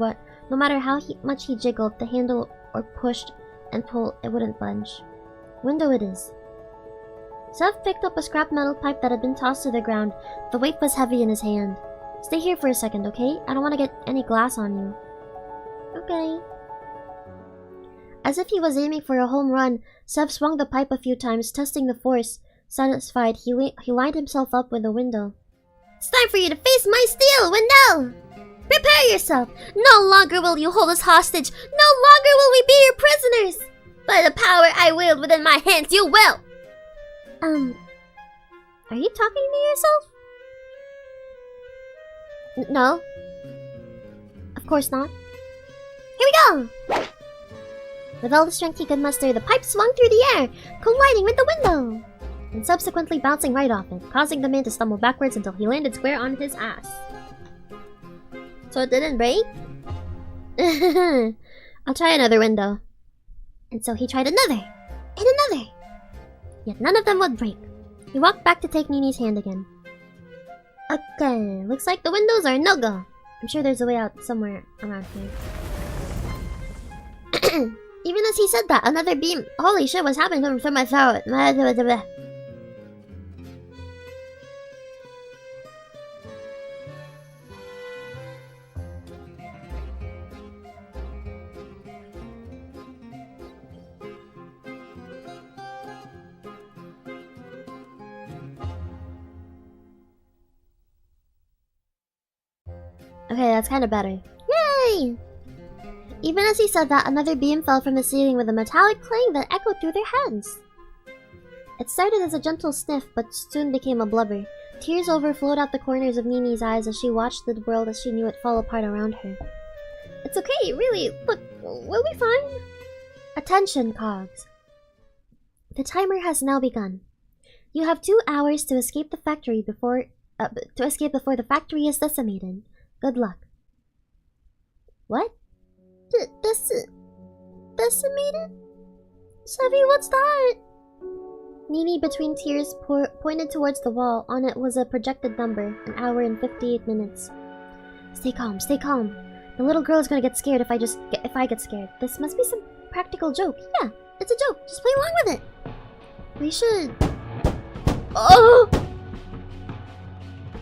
Speaker 1: how much he jiggled, the handle or pushed and pulled, it wouldn't budge. Window it is. Sev picked up a scrap metal pipe that had been tossed to the ground. The weight was heavy in his hand. Stay here for a second, okay? I don't want to get any glass on you. Okay. As if he was aiming for a home run, Sev swung the pipe a few times, testing the force. Satisfied, he lined himself up with the window. It's time for you to face my steel, Wendell! Prepare yourself! No longer will you hold us hostage! No longer will we be your prisoners! By the power I wield within my hands, you will! Are you talking to yourself? No. Of course not. Here we go! With all the strength he could muster, the pipe swung through the air, colliding with the window, and subsequently bouncing right off it, causing the man to stumble backwards until he landed square on his ass. So it didn't break? I'll try another window. And so he tried another, and another. Yet none of them would break. He walked back to take Nini's hand again. Okay, looks like the windows are no-go. I'm sure there's a way out somewhere around here. Even as he said that, another beam... Holy shit, what's happening through my throat? Okay, that's kind of better. Yay! Even as he said that, another beam fell from the ceiling with a metallic clang that echoed through their heads. It started as a gentle sniff, but soon became a blubber. Tears overflowed out the corners of Nini's eyes as she watched the world as she knew it fall apart around her. It's okay, really. Look, we'll be fine. Attention, Cogs. The timer has now begun. You have 2 hours to escape the factory before the factory is decimated. Good luck. What? Decimated? Sevi, what's that? Nini, between tears, pointed towards the wall. On it was a projected number, 1 hour and 58 minutes. Stay calm, stay calm. The little girl is gonna get scared if I get scared. This must be some practical joke. Yeah, it's a joke. Just play along with it. We should... Oh!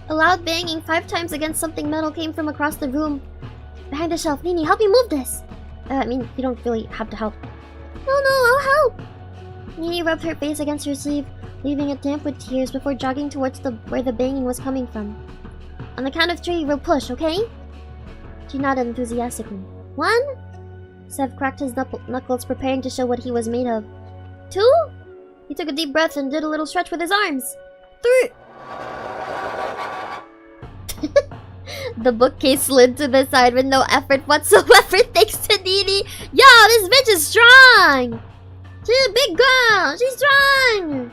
Speaker 1: A loud banging 5 times against something metal came from across the room. Behind the shelf. Nini, help me move this! I mean, you don't really have to help. No, I'll help! Nini rubbed her face against her sleeve, leaving it damp with tears before jogging towards where the banging was coming from. On the count of 3, we'll push, okay? She nodded enthusiastically. 1? Sev cracked his knuckles, preparing to show what he was made of. 2? He took a deep breath and did a little stretch with his arms. 3! The bookcase slid to the side with no effort whatsoever thanks to Nini. Yo, this bitch is strong! She's a big girl! She's strong!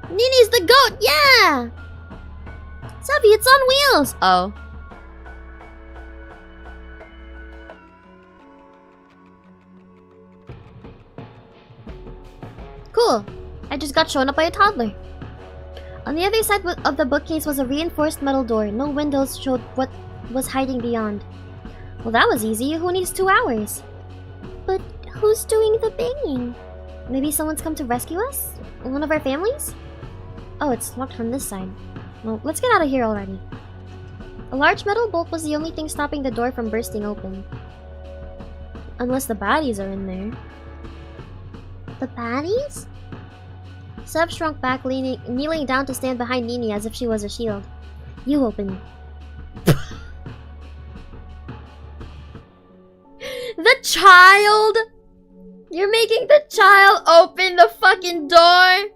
Speaker 1: Nini's the goat, yeah! Savvy, it's on wheels! Oh. Cool. I just got shown up by a toddler. On the other side of the bookcase was a reinforced metal door. No windows showed what was hiding beyond. Well, that was easy. Who needs 2 hours? But who's doing the banging? Maybe someone's come to rescue us? One of our families? Oh, it's locked from this side. Well, let's get out of here already. A large metal bolt was the only thing stopping the door from bursting open. Unless the baddies are in there. The baddies? Sev shrunk back, kneeling down to stand behind Nini as if she was a shield. You open it. The child? You're making the child open the fucking door?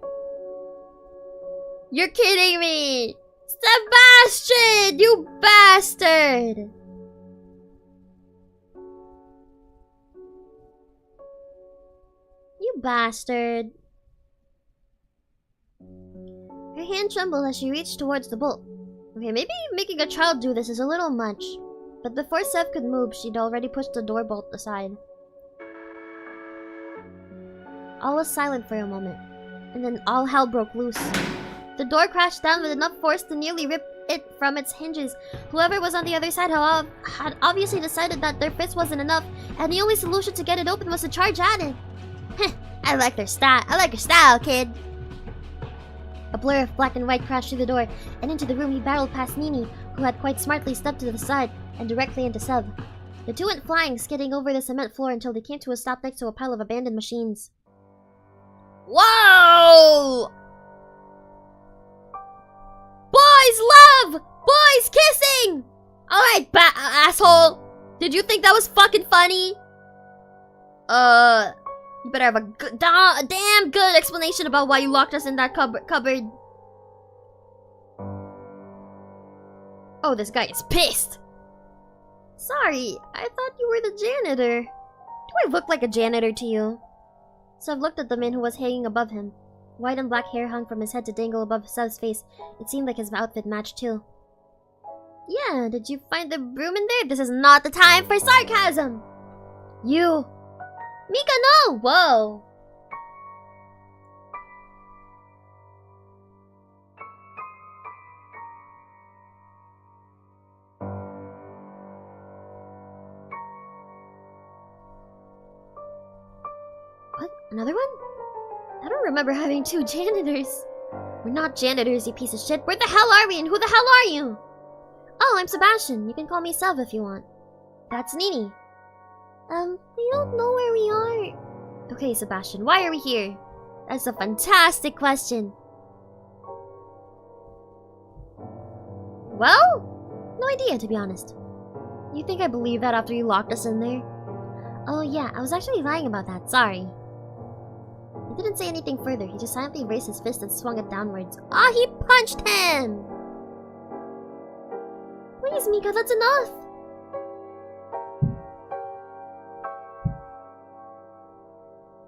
Speaker 1: You're kidding me! Sebastian! You bastard! You bastard. Her hand trembled as she reached towards the bolt. Okay, maybe making a child do this is a little much. But before Sev could move, she'd already pushed the door bolt aside. All was silent for a moment, and then all hell broke loose. The door crashed down with enough force to nearly rip it from its hinges. Whoever was on the other side had obviously decided that their fist wasn't enough, and the only solution to get it open was to charge at it. Heh, I like their style. I like your style, kid. A blur of black and white crashed through the door, and into the room he barreled past Nini, who had quite smartly stepped to the side, and directly into Sev. The two went flying, skidding over the cement floor until they came to a stop next to a pile of abandoned machines. Whoa! Boys love! Boys kissing! Alright, asshole! Did you think that was fucking funny? You better have a damn good explanation about why you locked us in that cupboard. Oh, this guy is pissed. Sorry, I thought you were the janitor. Do I look like a janitor to you? Sev looked at the man who was hanging above him. White and black hair hung from his head to dangle above Sev's face. It seemed like his outfit matched too. Yeah, did you find the broom in there? This is not the time for sarcasm! You... Mika, no! Whoa! What? Another one? I don't remember having 2 janitors. We're not janitors, you piece of shit. Where the hell are we and who the hell are you? Oh, I'm Sebastian. You can call me Sev if you want. That's Nini. We don't know where we are. Okay, Sebastian, why are we here? That's a fantastic question. Well, no idea, to be honest. You think I believe that after you locked us in there? Oh yeah, I was actually lying about that, sorry. He didn't say anything further, he just silently raised his fist and swung it downwards. Ah, he punched him! Please, Mika, that's enough!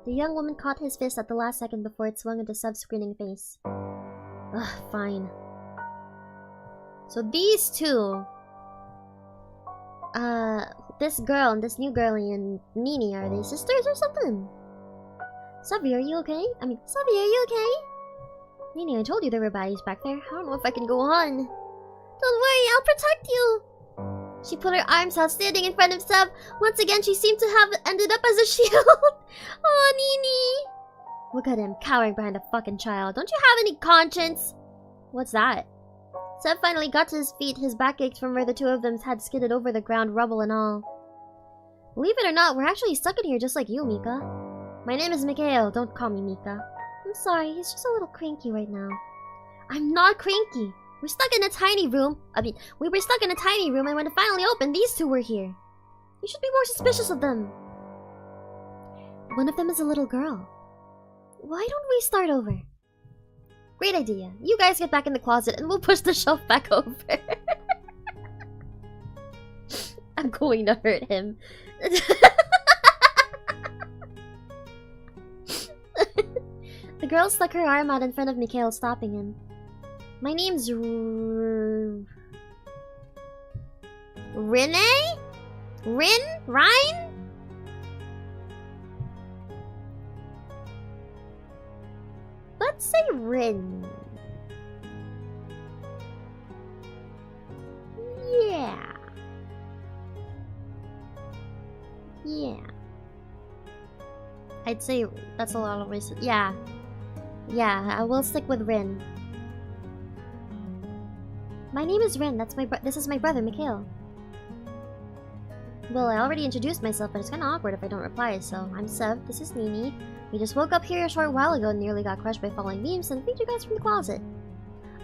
Speaker 1: The young woman caught his fist at the last second before it swung into Sev's grinning face. Ugh, fine. So these two... this girl and this new girlie and Nini, are they sisters or something? Savi, are you okay? Savi, are you okay? Nini, I told you there were baddies back there. I don't know if I can go on. Don't worry, I'll protect you! She put her arms out, standing in front of Sev. Once again, she seemed to have ended up as a shield. Oh, Nini! Look at him, cowering behind a fucking child. Don't you have any conscience? What's that? Sev finally got to his feet. His back ached from where the two of them had skidded over the ground, rubble and all. Believe it or not, we're actually stuck in here just like you, Mika. My name is Mikhail. Don't call me Mika. I'm sorry, he's just a little cranky right now. I'm not cranky. We're stuck in a tiny room. We were stuck in a tiny room, and when it finally opened, these two were here. You should be more suspicious of them. One of them is a little girl. Why don't we start over? Great idea. You guys get back in the closet, and we'll push the shelf back over. I'm going to hurt him. The girl stuck her arm out in front of Mikhail, stopping him. My name's Rene? Ryan? Let's say Rin. Yeah. Yeah. I'd say that's a lot of ways. Yeah. Yeah, I will stick with Rin. My name is Rin. This is my brother, Mikhail. Well, I already introduced myself, but it's kinda awkward if I don't reply, so I'm Sev, this is Nini. We just woke up here a short while ago and nearly got crushed by falling beams and freed you guys from the closet.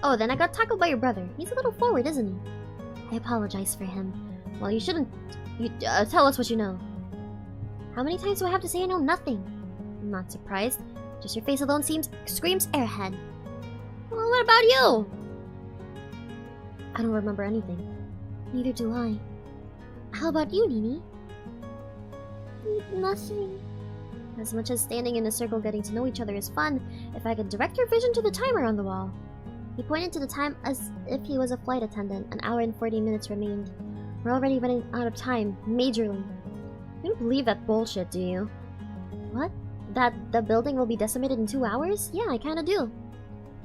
Speaker 1: Oh, then I got tackled by your brother. He's a little forward, isn't he? I apologize for him. Well, you shouldn't... tell us what you know. How many times do I have to say I know nothing? I'm not surprised. Just your face alone screams airhead. Well, what about you? I don't remember anything. Neither do I. How about you, Nini? Nothing. As much as standing in a circle getting to know each other is fun, if I could direct your vision to the timer on the wall. He pointed to the time as if he was a flight attendant. An hour and 40 minutes remained. We're already running out of time, majorly. You don't believe that bullshit, do you? What? That the building will be decimated in 2 hours? Yeah, I kinda do.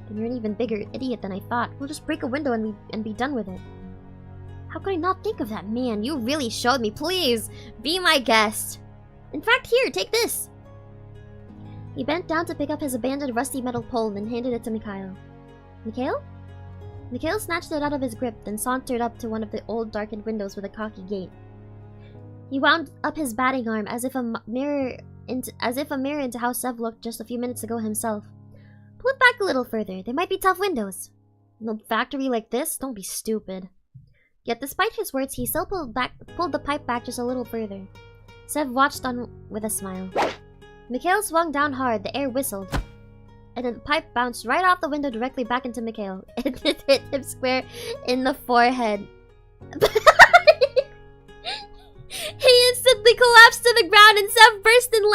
Speaker 1: Then you're an even bigger idiot than I thought. We'll just break a window and be done with it. How could I not think of that? Man, you really showed me. Please, be my guest. In fact, here, take this. He bent down to pick up his abandoned rusty metal pole, then handed it to Mikhail. Mikhail? Mikhail snatched it out of his grip, then sauntered up to one of the old darkened windows with a cocky gait. He wound up his batting arm as if a mirror into how Sev looked just a few minutes ago himself. Pull it back a little further. There might be tough windows. No factory like this? Don't be stupid. Yet despite his words, he still pulled the pipe back just a little further. Sev watched on with a smile. Mikhail swung down hard, the air whistled, and the pipe bounced right off the window directly back into Mikhail. It hit him square in the forehead. He instantly collapsed to the ground and Sev burst into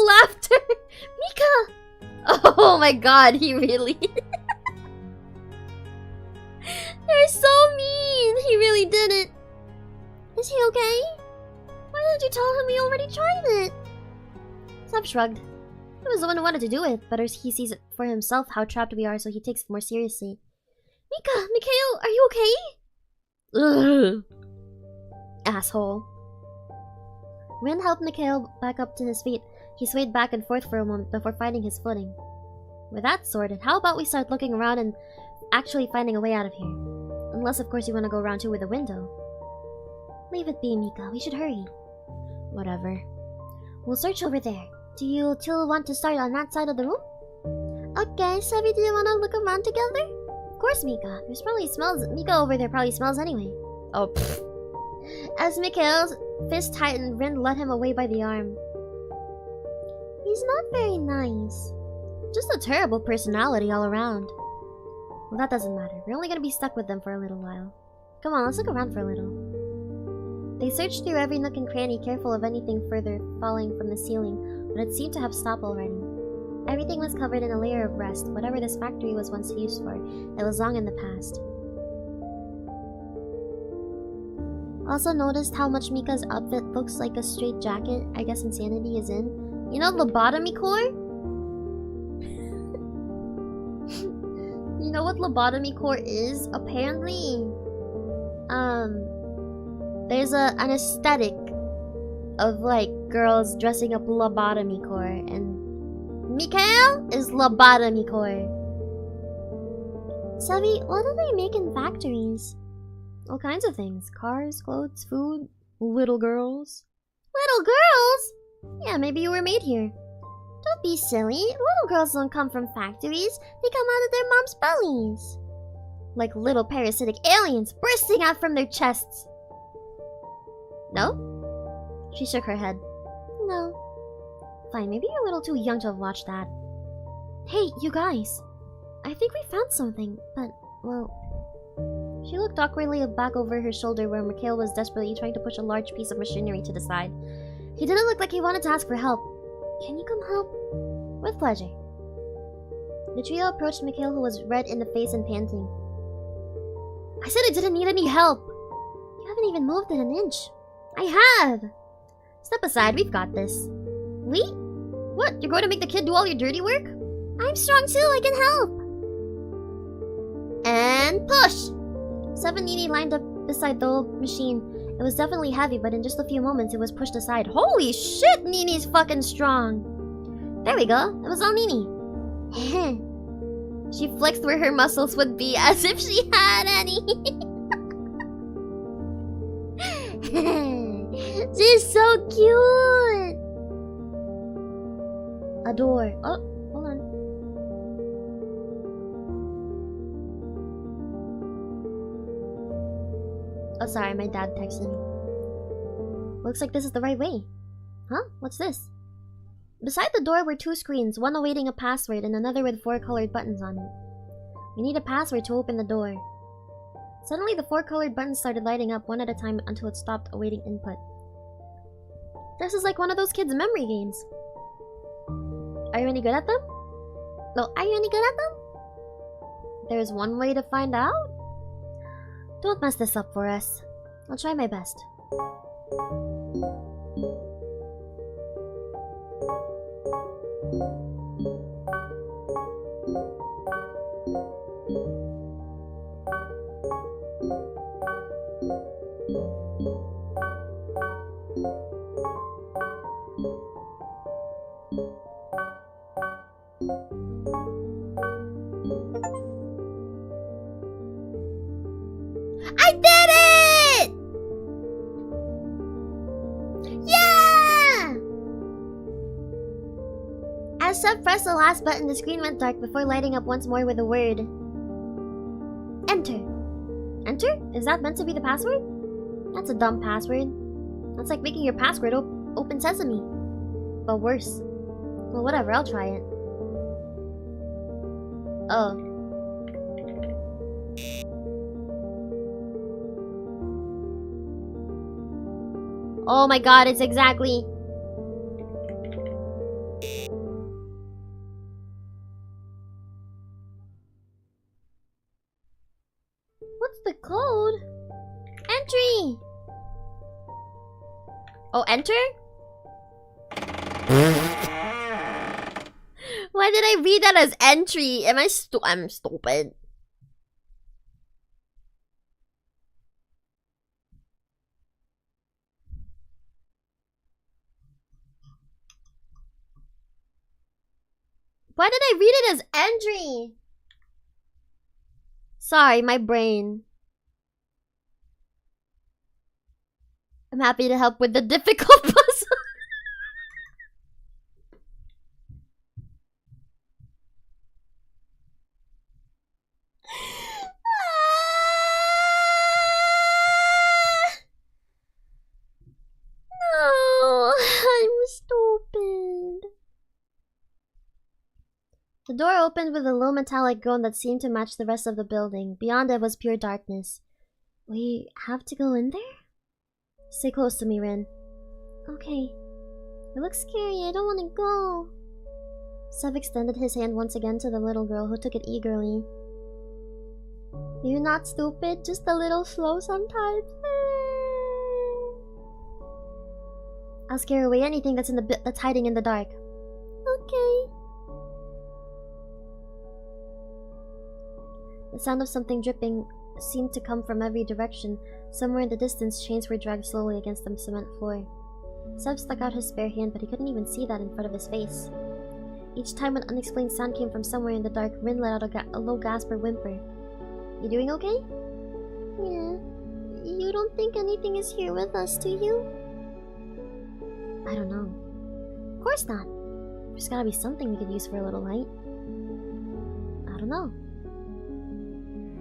Speaker 1: laughter. Mika! Oh my god, he really... They're so mean! He really did it. Is he okay? Why didn't you tell him we already tried it? Sev shrugged. He was the one who wanted to do it, but he sees it for himself how trapped we are, so he takes it more seriously. Mika! Mikhail, are you okay? Ugh. Asshole. Rin helped Mikhail back up to his feet. He swayed back and forth for a moment before finding his footing. With that sorted, how about we start looking around and actually finding a way out of here? Unless, of course, you want to go around too with a window. Leave it be, Mika. We should hurry. Whatever. We'll search over there. Do you two want to start on that side of the room? Okay, Sevi, do you want to look around together? Of course, Mika. There's probably smells. Mika over there probably smells anyway. Oh, pfft. As Mikhail's fist tightened, Rin led him away by the arm. He's not very nice. Just a terrible personality all around. Well, that doesn't matter. We're only gonna be stuck with them for a little while. Come on, let's look around for a little. They searched through every nook and cranny, careful of anything further falling from the ceiling, but it seemed to have stopped already. Everything was covered in a layer of rust, whatever this factory was once used for. It was long in the past. Also noticed how much Mika's outfit looks like a straight jacket. I guess insanity is in. You know lobotomy core? You know what lobotomy core is? Apparently, there's an aesthetic of like girls dressing up lobotomy core, and Mikhail is lobotomy core. Sevi, what do they make in factories? All kinds of things. Cars, clothes, food, little girls. Little girls? Yeah, maybe you were made here. Don't be silly. Little girls don't come from factories. They come out of their moms' bellies. Like little parasitic aliens bursting out from their chests. No? She shook her head. No. Fine, maybe you're a little too young to have watched that. Hey, you guys. I think we found something, but, well... She looked awkwardly back over her shoulder where Mikhail was desperately trying to push a large piece of machinery to the side. He didn't look like he wanted to ask for help. Can you come help? With pleasure. The trio approached Mikhail, who was red in the face and panting. I said I didn't need any help! You haven't even moved it an inch. I have! Step aside, we've got this. We? What, you're going to make the kid do all your dirty work? I'm strong too, I can help! And push! 7 Nini lined up beside the old machine. It was definitely heavy, but in just a few moments it was pushed aside. Holy shit, Nini's fucking strong! There we go, it was all Nini. She flexed where her muscles would be, as if she had any. She's so cute! A door. Oh, hold on. Oh, sorry, my dad texted me. Looks like this is the right way. Huh? What's this? Beside the door were 2 screens, one awaiting a password and another with 4 colored buttons on it. We need a password to open the door. Suddenly, the 4 colored buttons started lighting up one at a time until it stopped awaiting input. This is like one of those kids' memory games. Are you any good at them? No, are you any good at them? There's one way to find out? Don't mess this up for us. I'll try my best. I did it! Yeah! As Sub pressed the last button, the screen went dark before lighting up once more with the word Enter. Enter? Is that meant to be the password? That's a dumb password. That's like making your password open sesame. But worse. Well, whatever, I'll try it. Oh. Oh my god, it's exactly... What's the code? Entry! Oh, enter? Why did I read that as entry? I'm stupid. Why did I read it as entry? Sorry, my brain. I'm happy to help with the difficult puzzle. No, I'm stupid. The door opened with a low metallic groan that seemed to match the rest of the building. Beyond it was pure darkness. We have to go in there? Stay close to me, Rin. Okay. It looks scary, I don't want to go. Sev extended his hand once again to the little girl, who took it eagerly. You're not stupid, just a little slow sometimes. I'll scare away anything that's that's hiding in the dark. Okay. The sound of something dripping seemed to come from every direction. Somewhere in the distance, chains were dragged slowly against the cement floor. Seb stuck out his spare hand, but he couldn't even see that in front of his face. Each time an unexplained sound came from somewhere in the dark, Rin let out a low gasp or whimper. You doing okay? Yeah. You don't think anything is here with us, do you? I don't know. Of course not. There's gotta be something we could use for a little light. I don't know.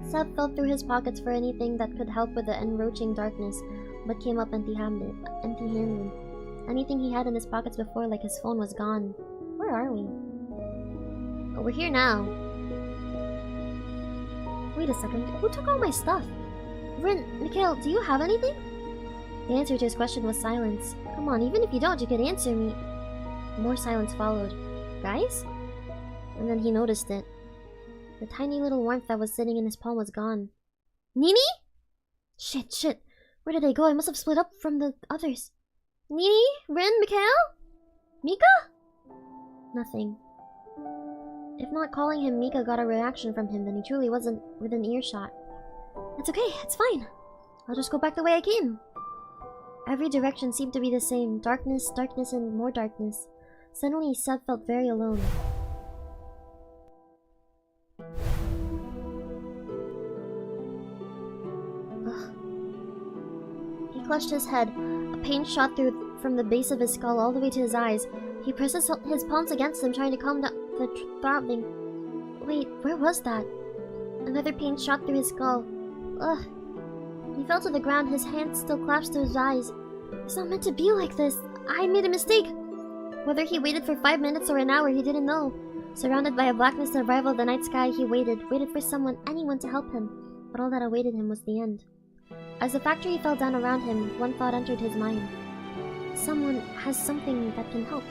Speaker 1: Seb felt through his pockets for anything that could help with the encroaching darkness, but came up empty-handed. Anything he had in his pockets before, like his phone, was gone. Where are we? Oh, we're here now. Wait a second. Who took all my stuff? Rin, Mikhail, do you have anything? The answer to his question was silence. Come on, even if you don't, you could answer me. More silence followed. Guys? And then he noticed it. The tiny little warmth that was sitting in his palm was gone. Nini? Shit. Where did they go? I must have split up from the others. Nini? Rin? Mikhail? Mika? Nothing. If not calling him Mika got a reaction from him, then he truly wasn't within earshot. It's okay, it's fine. I'll just go back the way I came. Every direction seemed to be the same. Darkness, darkness, and more darkness. Suddenly, Seb felt very alone. Ugh. He clutched his head. A pain shot through from the base of his skull all the way to his eyes. He pressed his palms against them, trying to calm down the throbbing. Wait, where was that? Another pain shot through his skull. Ugh. He fell to the ground, his hands still clasped to his eyes. It's not meant to be like this. I made a mistake. Whether he waited for 5 minutes or an hour, he didn't know. Surrounded by a blackness that rivaled the night sky, he waited for someone, anyone to help him. But all that awaited him was the end. As the factory fell down around him, one thought entered his mind. Someone has something that can help.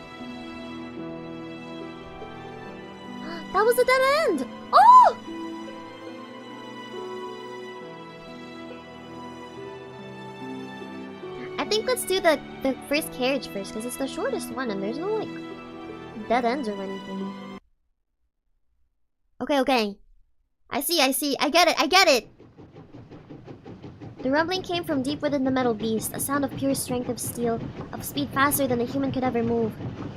Speaker 1: That was a dead end! Oh! I think let's do the first carriage first, because it's the shortest one and there's no, like, dead ends or anything. Okay. I see. I get it! The rumbling came from deep within the metal beast, a sound of pure strength of steel, of speed faster than a human could ever move.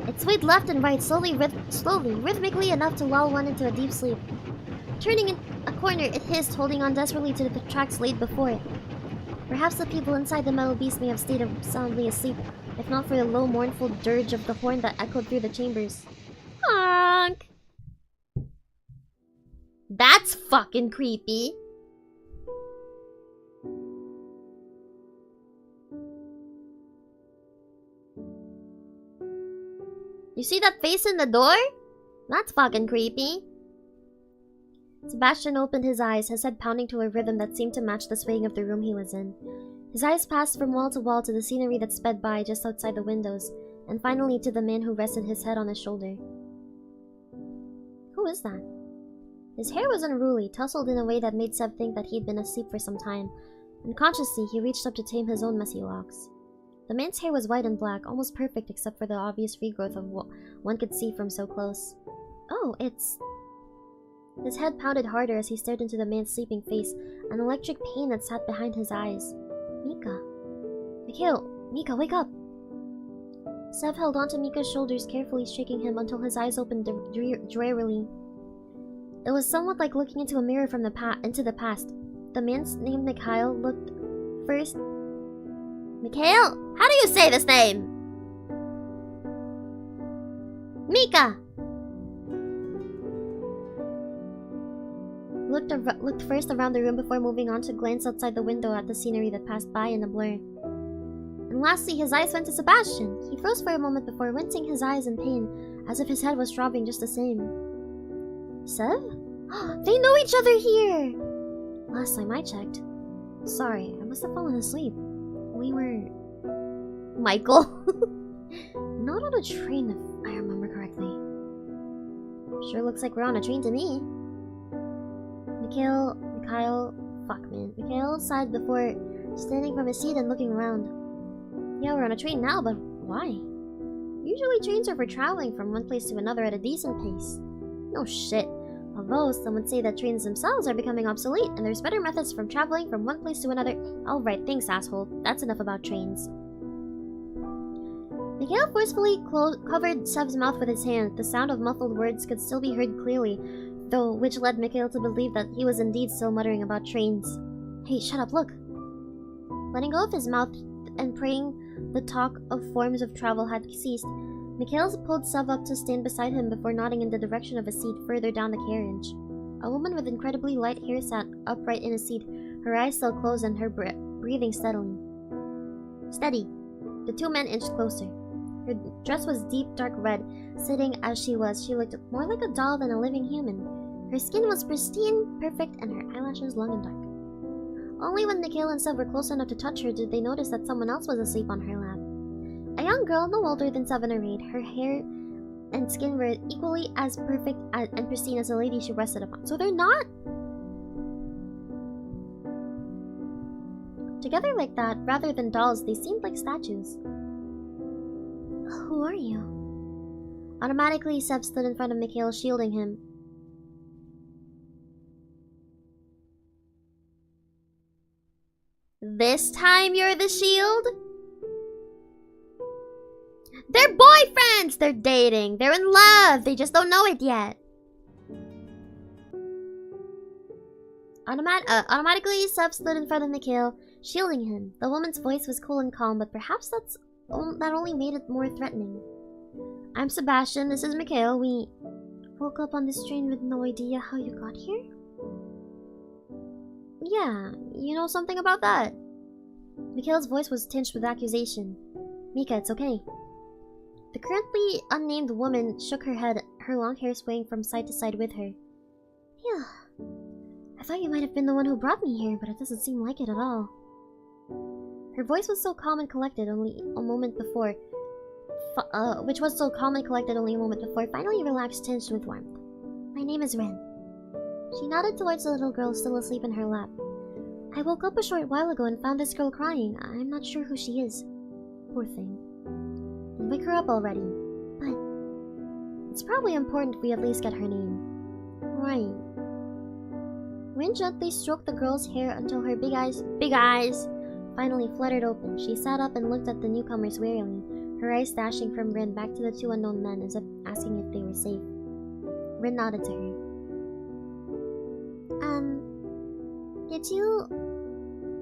Speaker 1: It swayed left and right, slowly, rhythmically enough to lull one into a deep sleep. Turning in a corner, it hissed, holding on desperately to the tracks laid before it. Perhaps the people inside the metal beast may have stayed soundly asleep, if not for the low, mournful dirge of the horn that echoed through the chambers. Honk! That's fucking creepy! You see that face in the door? That's fucking creepy. Sebastian opened his eyes, his head pounding to a rhythm that seemed to match the swaying of the room he was in. His eyes passed from wall to wall to the scenery that sped by just outside the windows, and finally to the man who rested his head on his shoulder. Who is that? His hair was unruly, tousled in a way that made Seb think that he'd been asleep for some time. Unconsciously, he reached up to tame his own messy locks. The man's hair was white and black, almost perfect except for the obvious regrowth of what one could see from so close. Oh, it's... His head pounded harder as he stared into the man's sleeping face, an electric pain that sat behind his eyes. Mika. Mikhail! Mika, wake up! Seb held onto Mika's shoulders, carefully shaking him until his eyes opened drearily. It was somewhat like looking into a mirror from into the past. The man's name, Mikhail, looked first... Mikhail? How do you say this name? Mika! Looked first around the room before moving on to glance outside the window at the scenery that passed by in a blur. And lastly, his eyes went to Sebastian. He froze for a moment before wincing his eyes in pain, as if his head was throbbing just the same. Seb? They know each other here! Last time I checked. Sorry, I must have fallen asleep. We were... Michael? Not on a train, if I remember correctly. Sure looks like we're on a train to me. Mikhail sighed before standing from his seat and looking around. Yeah, we're on a train now, but why? Usually trains are for traveling from one place to another at a decent pace. No shit. Although some would say that trains themselves are becoming obsolete and there's better methods from traveling from one place to another. Alright, thanks asshole. That's enough about trains. Mikhail forcefully covered Sev's mouth with his hand. The sound of muffled words could still be heard clearly, though, which led Mikhail to believe that he was indeed still muttering about trains. Hey, shut up, look! Letting go of his mouth and praying the talk of forms of travel had ceased, Mikhail pulled Sev up to stand beside him before nodding in the direction of a seat further down the carriage. A woman with incredibly light hair sat upright in a seat, her eyes still closed and her breathing steadily. Steady. The two men inched closer. Her dress was deep dark red. Sitting as she was, she looked more like a doll than a living human. Her skin was pristine, perfect, and her eyelashes long and dark. Only when Mikhail and Sev were close enough to touch her did they notice that someone else was asleep on her lap. A young girl, no older than 7 or 8, her hair and skin were equally as perfect and pristine as the lady she rested upon. So they're not together like that. Rather than dolls, they seemed like statues. Who are you? Automatically, Sev stood in front of Mikhail, shielding him. This time you're the shield? They're boyfriends! They're dating. They're in love. They just don't know it yet. Automatically, Sev stood in front of Mikhail, shielding him. The woman's voice was cool and calm, but perhaps that only made it more threatening. I'm Sebastian. This is Mikhail. We woke up on this train with no idea how you got here. Yeah, you know something about that? Mikhail's voice was tinged with accusation. Mika, it's okay. The currently unnamed woman shook her head, her long hair swaying from side to side with her. Yeah, I thought you might have been the one who brought me here, but it doesn't seem like it at all. Her voice was so calm and collected only a moment before, finally relaxed, tinged with warmth. My name is Ren. She nodded towards the little girl still asleep in her lap. I woke up a short while ago and found this girl crying. I'm not sure who she is. Poor thing. I'd wake her up already. But it's probably important we at least get her name. Right. Rin gently stroked the girl's hair until her big eyes, finally fluttered open. She sat up and looked at the newcomers warily, her eyes dashing from Rin back to the two unknown men as if asking if they were safe. Rin nodded to her.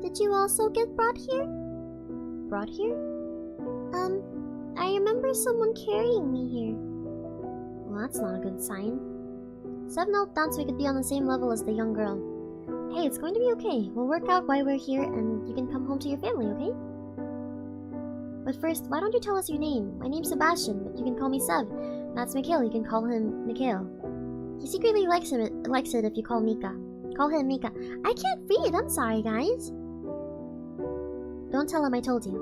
Speaker 1: Did you also get brought here? Brought here? I remember someone carrying me here. Well, that's not a good sign. Sev knelt down so we could be on the same level as the young girl. Hey, it's going to be okay. We'll work out why we're here and you can come home to your family, okay? But first, why don't you tell us your name? My name's Sebastian, but you can call me Sev. That's Mikhail, you can call him Mikhail. He secretly likes it if you call Mika. Call him Mika. I can't read, I'm sorry, guys. Don't tell him I told you.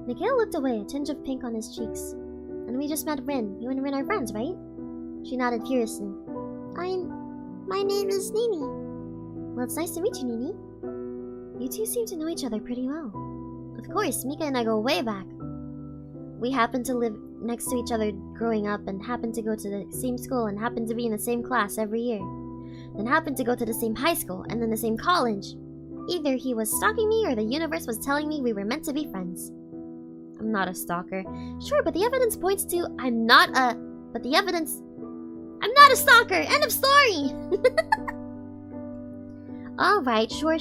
Speaker 1: Mikhail looked away, a tinge of pink on his cheeks. And we just met Rin. You and Rin are friends, right? She nodded furiously. My name is Nini. Well, it's nice to meet you, Nini. You two seem to know each other pretty well. Of course, Mika and I go way back. We happened to live next to each other growing up and happened to go to the same school and happened to be in the same class every year. Then happened to go to the same high school and then the same college. Either he was stalking me or the universe was telling me we were meant to be friends. I'm not a stalker. Sure, but the evidence points to I'm not a stalker! End of story! Alright, sure.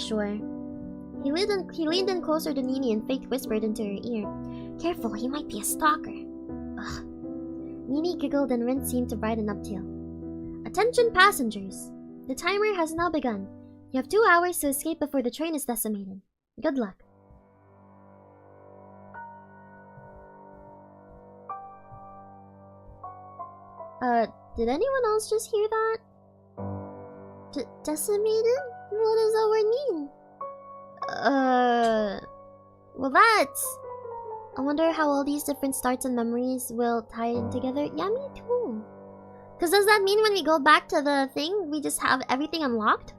Speaker 1: He leaned in closer to Nini and Faith whispered into her ear. Careful, he might be a stalker. Ugh. Nini giggled and Rin seemed to brighten up too. Attention passengers! The timer has now begun. You have 2 hours to escape before the train is decimated. Good luck. Did anyone else just hear that? Decimated? What does that word mean? Well that's... I wonder how all these different starts and memories will tie in together. Yeah, me too. Because does that mean when we go back to the thing, we just have everything unlocked?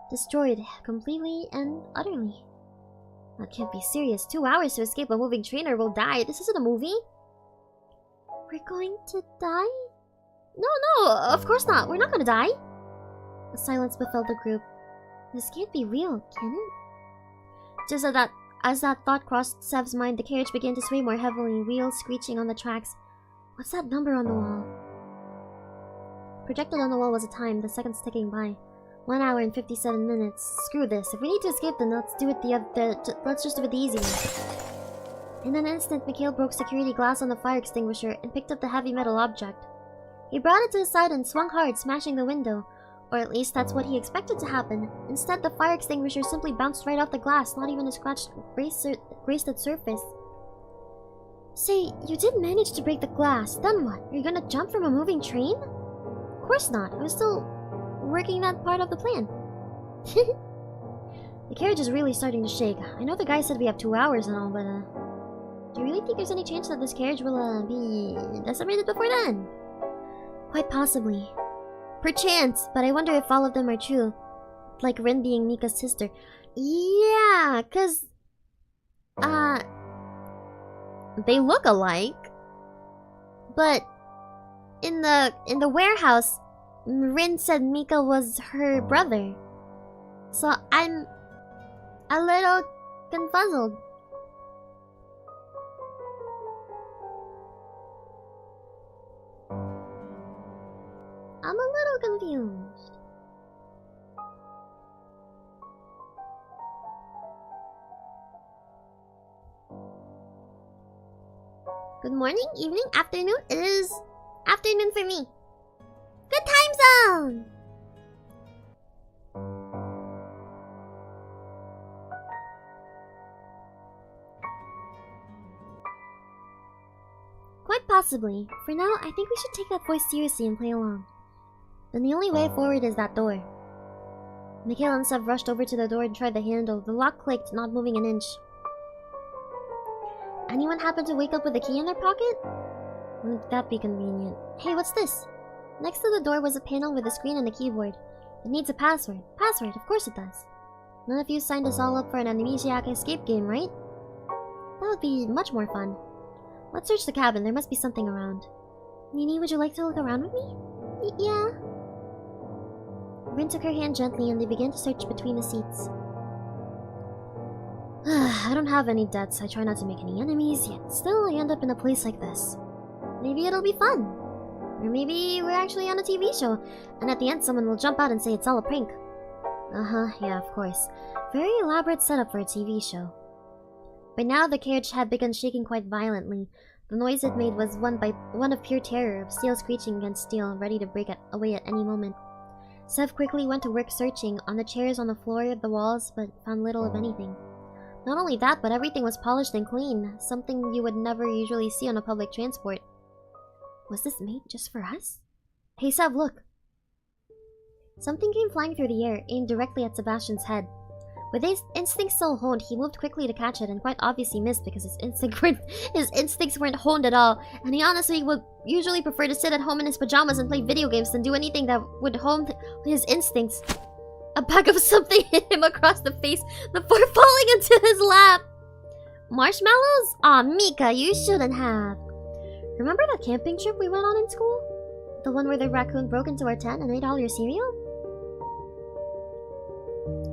Speaker 1: Destroyed completely and utterly. That can't be serious. 2 hours to escape a moving train or we'll die. This isn't a movie. We're going to die? No, of course not. We're not gonna die. A silence befell the group. This can't be real, can it? Just as that thought crossed Sev's mind, the carriage began to sway more heavily, wheels screeching on the tracks. What's that number on the wall? Projected on the wall was a time, the seconds ticking by. 1 hour and 57 minutes. Screw this. If we need to escape, then let's do it let's just do it the easy way. In an instant, Mikhail broke security glass on the fire extinguisher and picked up the heavy metal object. He brought it to his side and swung hard, smashing the window. Or at least that's what he expected to happen. Instead, the fire extinguisher simply bounced right off the glass, not even a scratched, grazed surface. Say, you did manage to break the glass. Then what? Are you gonna jump from a moving train? Of course not. I was still working that part of the plan. The carriage is really starting to shake. I know the guy said we have 2 hours and all, but do you really think there's any chance that this carriage will be decimated before then? Quite possibly. Perchance, but I wonder if all of them are true. Like Rin being Mika's sister. Yeah, cause they look alike. But in the warehouse, Rin said Mika was her brother. So I'm a little confuzzled. I'm a little confused. Good morning, evening, afternoon. It is afternoon for me. Good time zone! Quite possibly. For now, I think we should take that voice seriously and play along. Then the only way forward is that door. Mikhail and Sev rushed over to the door and tried the handle. The lock clicked, not moving an inch. Anyone happen to wake up with a key in their pocket? Wouldn't that be convenient? Hey, what's this? Next to the door was a panel with a screen and a keyboard. It needs a password. Password, of course it does. None of you signed us all up for an amnesiac escape game, right? That would be much more fun. Let's search the cabin. There must be something around. Nini, would you like to look around with me? Yeah. Rin took her hand gently and they began to search between the seats. I don't have any debts. I try not to make any enemies, yet still I end up in a place like this. Maybe it'll be fun. Or maybe we're actually on a TV show, and at the end someone will jump out and say it's all a prank. Yeah, of course. Very elaborate setup for a TV show. By now the carriage had begun shaking quite violently. The noise it made was one of pure terror, of steel screeching against steel, ready to break away at any moment. Sev quickly went to work searching on the chairs, on the floor, the walls, but found little of anything. Not only that, but everything was polished and clean, something you would never usually see on a public transport. Was this made just for us? Hey Sev, look! Something came flying through the air, aimed directly at Sebastian's head. With his instincts so honed, he moved quickly to catch it and quite obviously missed because his instincts weren't honed at all, and he honestly would usually prefer to sit at home in his pajamas and play video games than do anything that would hone his instincts. A bag of something hit him across the face before falling into his lap. Marshmallows? Aw, Mika, you shouldn't have. Remember that camping trip we went on in school? The one where the raccoon broke into our tent and ate all your cereal?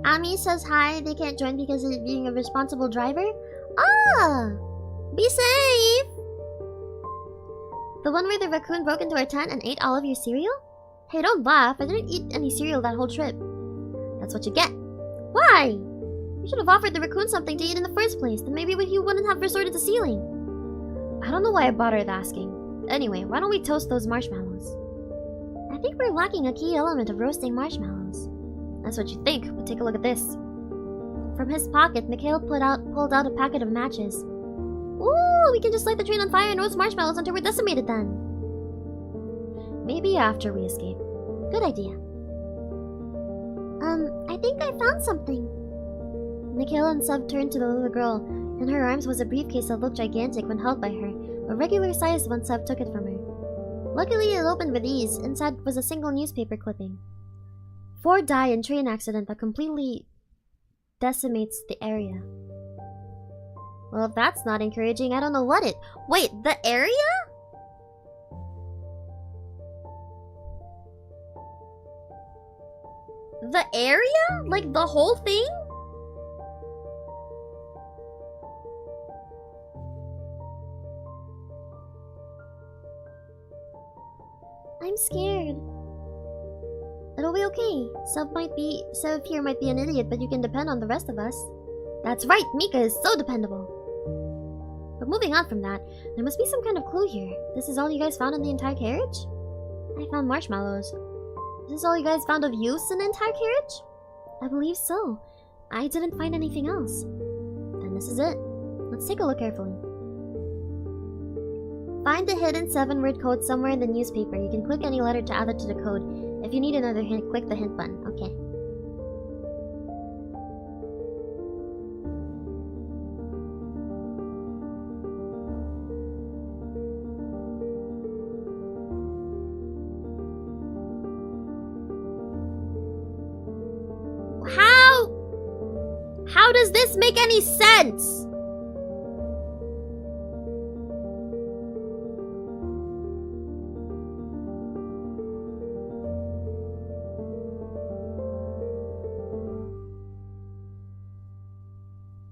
Speaker 1: Ami says hi, they can't join because of being a responsible driver? Ah! Be safe! The one where the raccoon broke into our tent and ate all of your cereal? Hey, don't laugh, I didn't eat any cereal that whole trip. That's what you get. Why? You should have offered the raccoon something to eat in the first place, then maybe he wouldn't have resorted to stealing. I don't know why I bothered asking. Anyway, why don't we toast those marshmallows? I think we're lacking a key element of roasting marshmallows. That's what you think, but take a look at this. From his pocket, Mikhail pulled out a packet of matches. Ooh, we can just light the train on fire and roast marshmallows until we're decimated then. Maybe after we escape. Good idea. I think I found something. Mikhail and Sev turned to the little girl. In her arms was a briefcase that looked gigantic when held by her, a regular-sized one. Sev took it from her. Luckily, it opened with ease. Inside was a single newspaper clipping. 4 die in train accident that completely decimates the area. Well, if that's not encouraging, I don't know what it... Wait, the area? area? Like the whole thing? I'm scared. It'll be okay. Sev here might be an idiot, but you can depend on the rest of us. That's right, Mika is so dependable. But moving on from that, there must be some kind of clue here. This is all you guys found in the entire carriage? I found marshmallows. Is this all you guys found of use in the entire carriage? I believe so. I didn't find anything else. And this is it. Let's take a look carefully. Find the hidden 7-word code somewhere in the newspaper. You can click any letter to add it to the code. If you need another hint, click the hint button. Okay. How does this make any sense?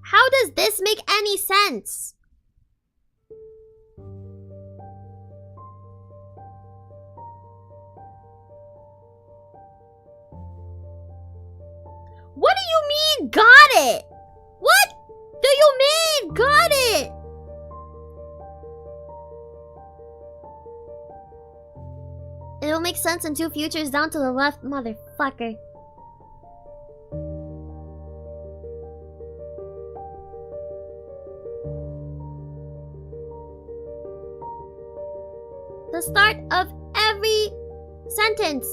Speaker 1: How does this make any sense? What do you mean, got it? What do you mean, got it? It'll make sense in 2 futures down to the left, motherfucker. The start of every sentence.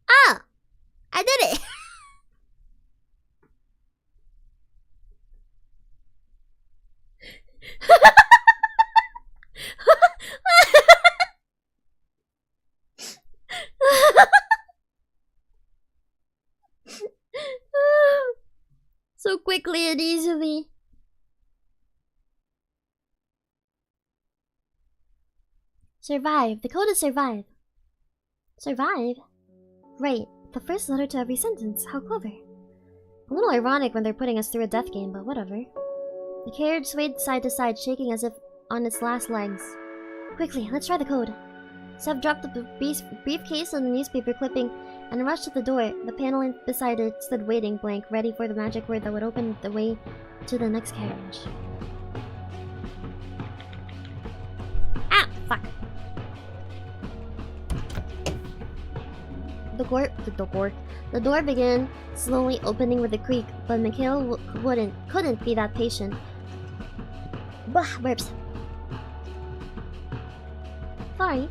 Speaker 1: Ah! I did it! So quickly and easily. Survive. The code is survive. Survive? Right. The first letter to every sentence. How clever. A little ironic when they're putting us through a death game, but whatever. The carriage swayed side to side, shaking as if on its last legs. Quickly, let's try the code. Sev dropped the briefcase and the newspaper clipping and rushed to the door. The panel beside it stood waiting, blank, ready for the magic word that would open the way to the next carriage. Ah! Fuck! The door began slowly opening with a creak, but Mikhail couldn't be that patient. Bah! Burps. Sorry.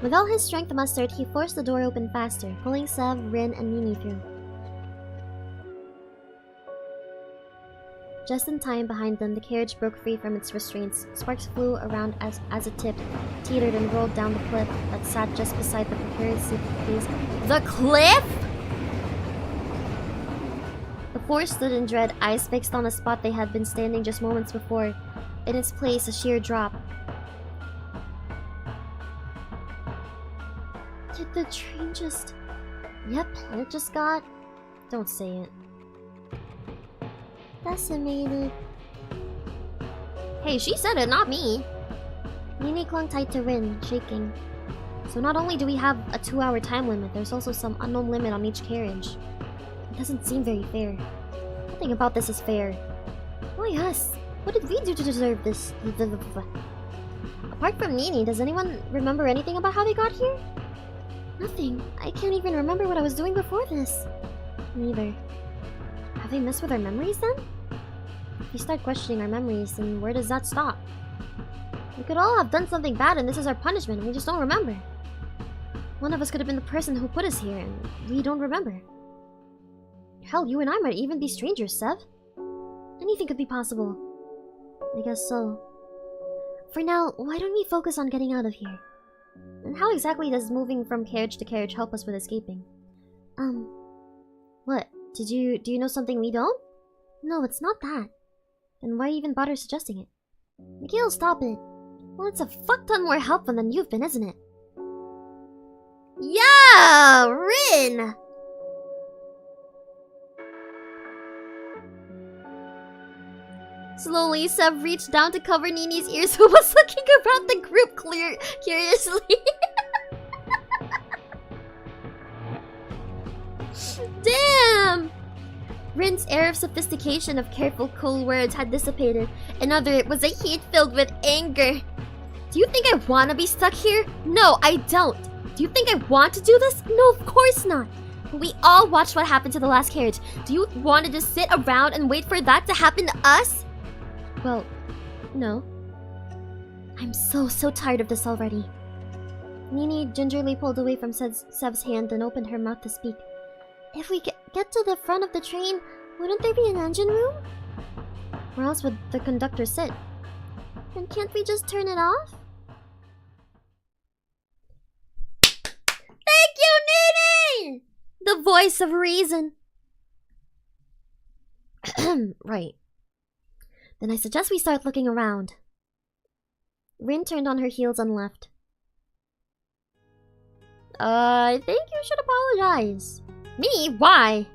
Speaker 1: With all his strength mustered, he forced the door open faster, pulling Sev, Rin, and Mimi through. Just in time, behind them, the carriage broke free from its restraints. Sparks flew around as it tipped, teetered, and rolled down the cliff that sat just beside the precarious suitcase. The cliff?! The four stood in dread, eyes fixed on the spot they had been standing just moments before. In its place, a sheer drop. Did the train just... Yep, it just got... Don't say it. Decimated. Hey, she said it, not me. Mimi clung tight to Rin, shaking. So not only do we have a 2-hour time limit, there's also some unknown limit on each carriage. It doesn't seem very fair. Nothing about this is fair. Why us? What did we do to deserve this? Apart from Nini, does anyone remember anything about how they got here? Nothing. I can't even remember what I was doing before this. Neither. Have they messed with our memories then? If we start questioning our memories, then where does that stop? We could all have done something bad and this is our punishment and we just don't remember. One of us could have been the person who put us here and we don't remember. Hell, you and I might even be strangers, Sev. Anything could be possible. I guess so. For now, why don't we focus on getting out of here? And how exactly does moving from carriage to carriage help us with escaping? What? Do you know something we don't? No, it's not that. Then why even bother suggesting it? Mikhail, stop it. Well, it's a fuck ton more helpful than you've been, isn't it? Yeah, Rin! Slowly, Sev reached down to cover Nini's ears, who was looking around the group curiously. Damn! Rin's air of sophistication of careful, cool words had dissipated. Another, it was a heat filled with anger. Do you think I want to be stuck here? No, I don't. Do you think I want to do this? No, of course not. We all watched what happened to the last carriage. Do you want to just sit around and wait for that to happen to us? Well, no. I'm so tired of this already. Nini gingerly pulled away from Sev's hand and opened her mouth to speak. If we get to the front of the train, wouldn't there be an engine room? Where else would the conductor sit? Then can't we just turn it off? Thank you, Nini! The voice of reason. Right. Then I suggest we start looking around. Rin turned on her heels and left. I think you should apologize. Me? Why?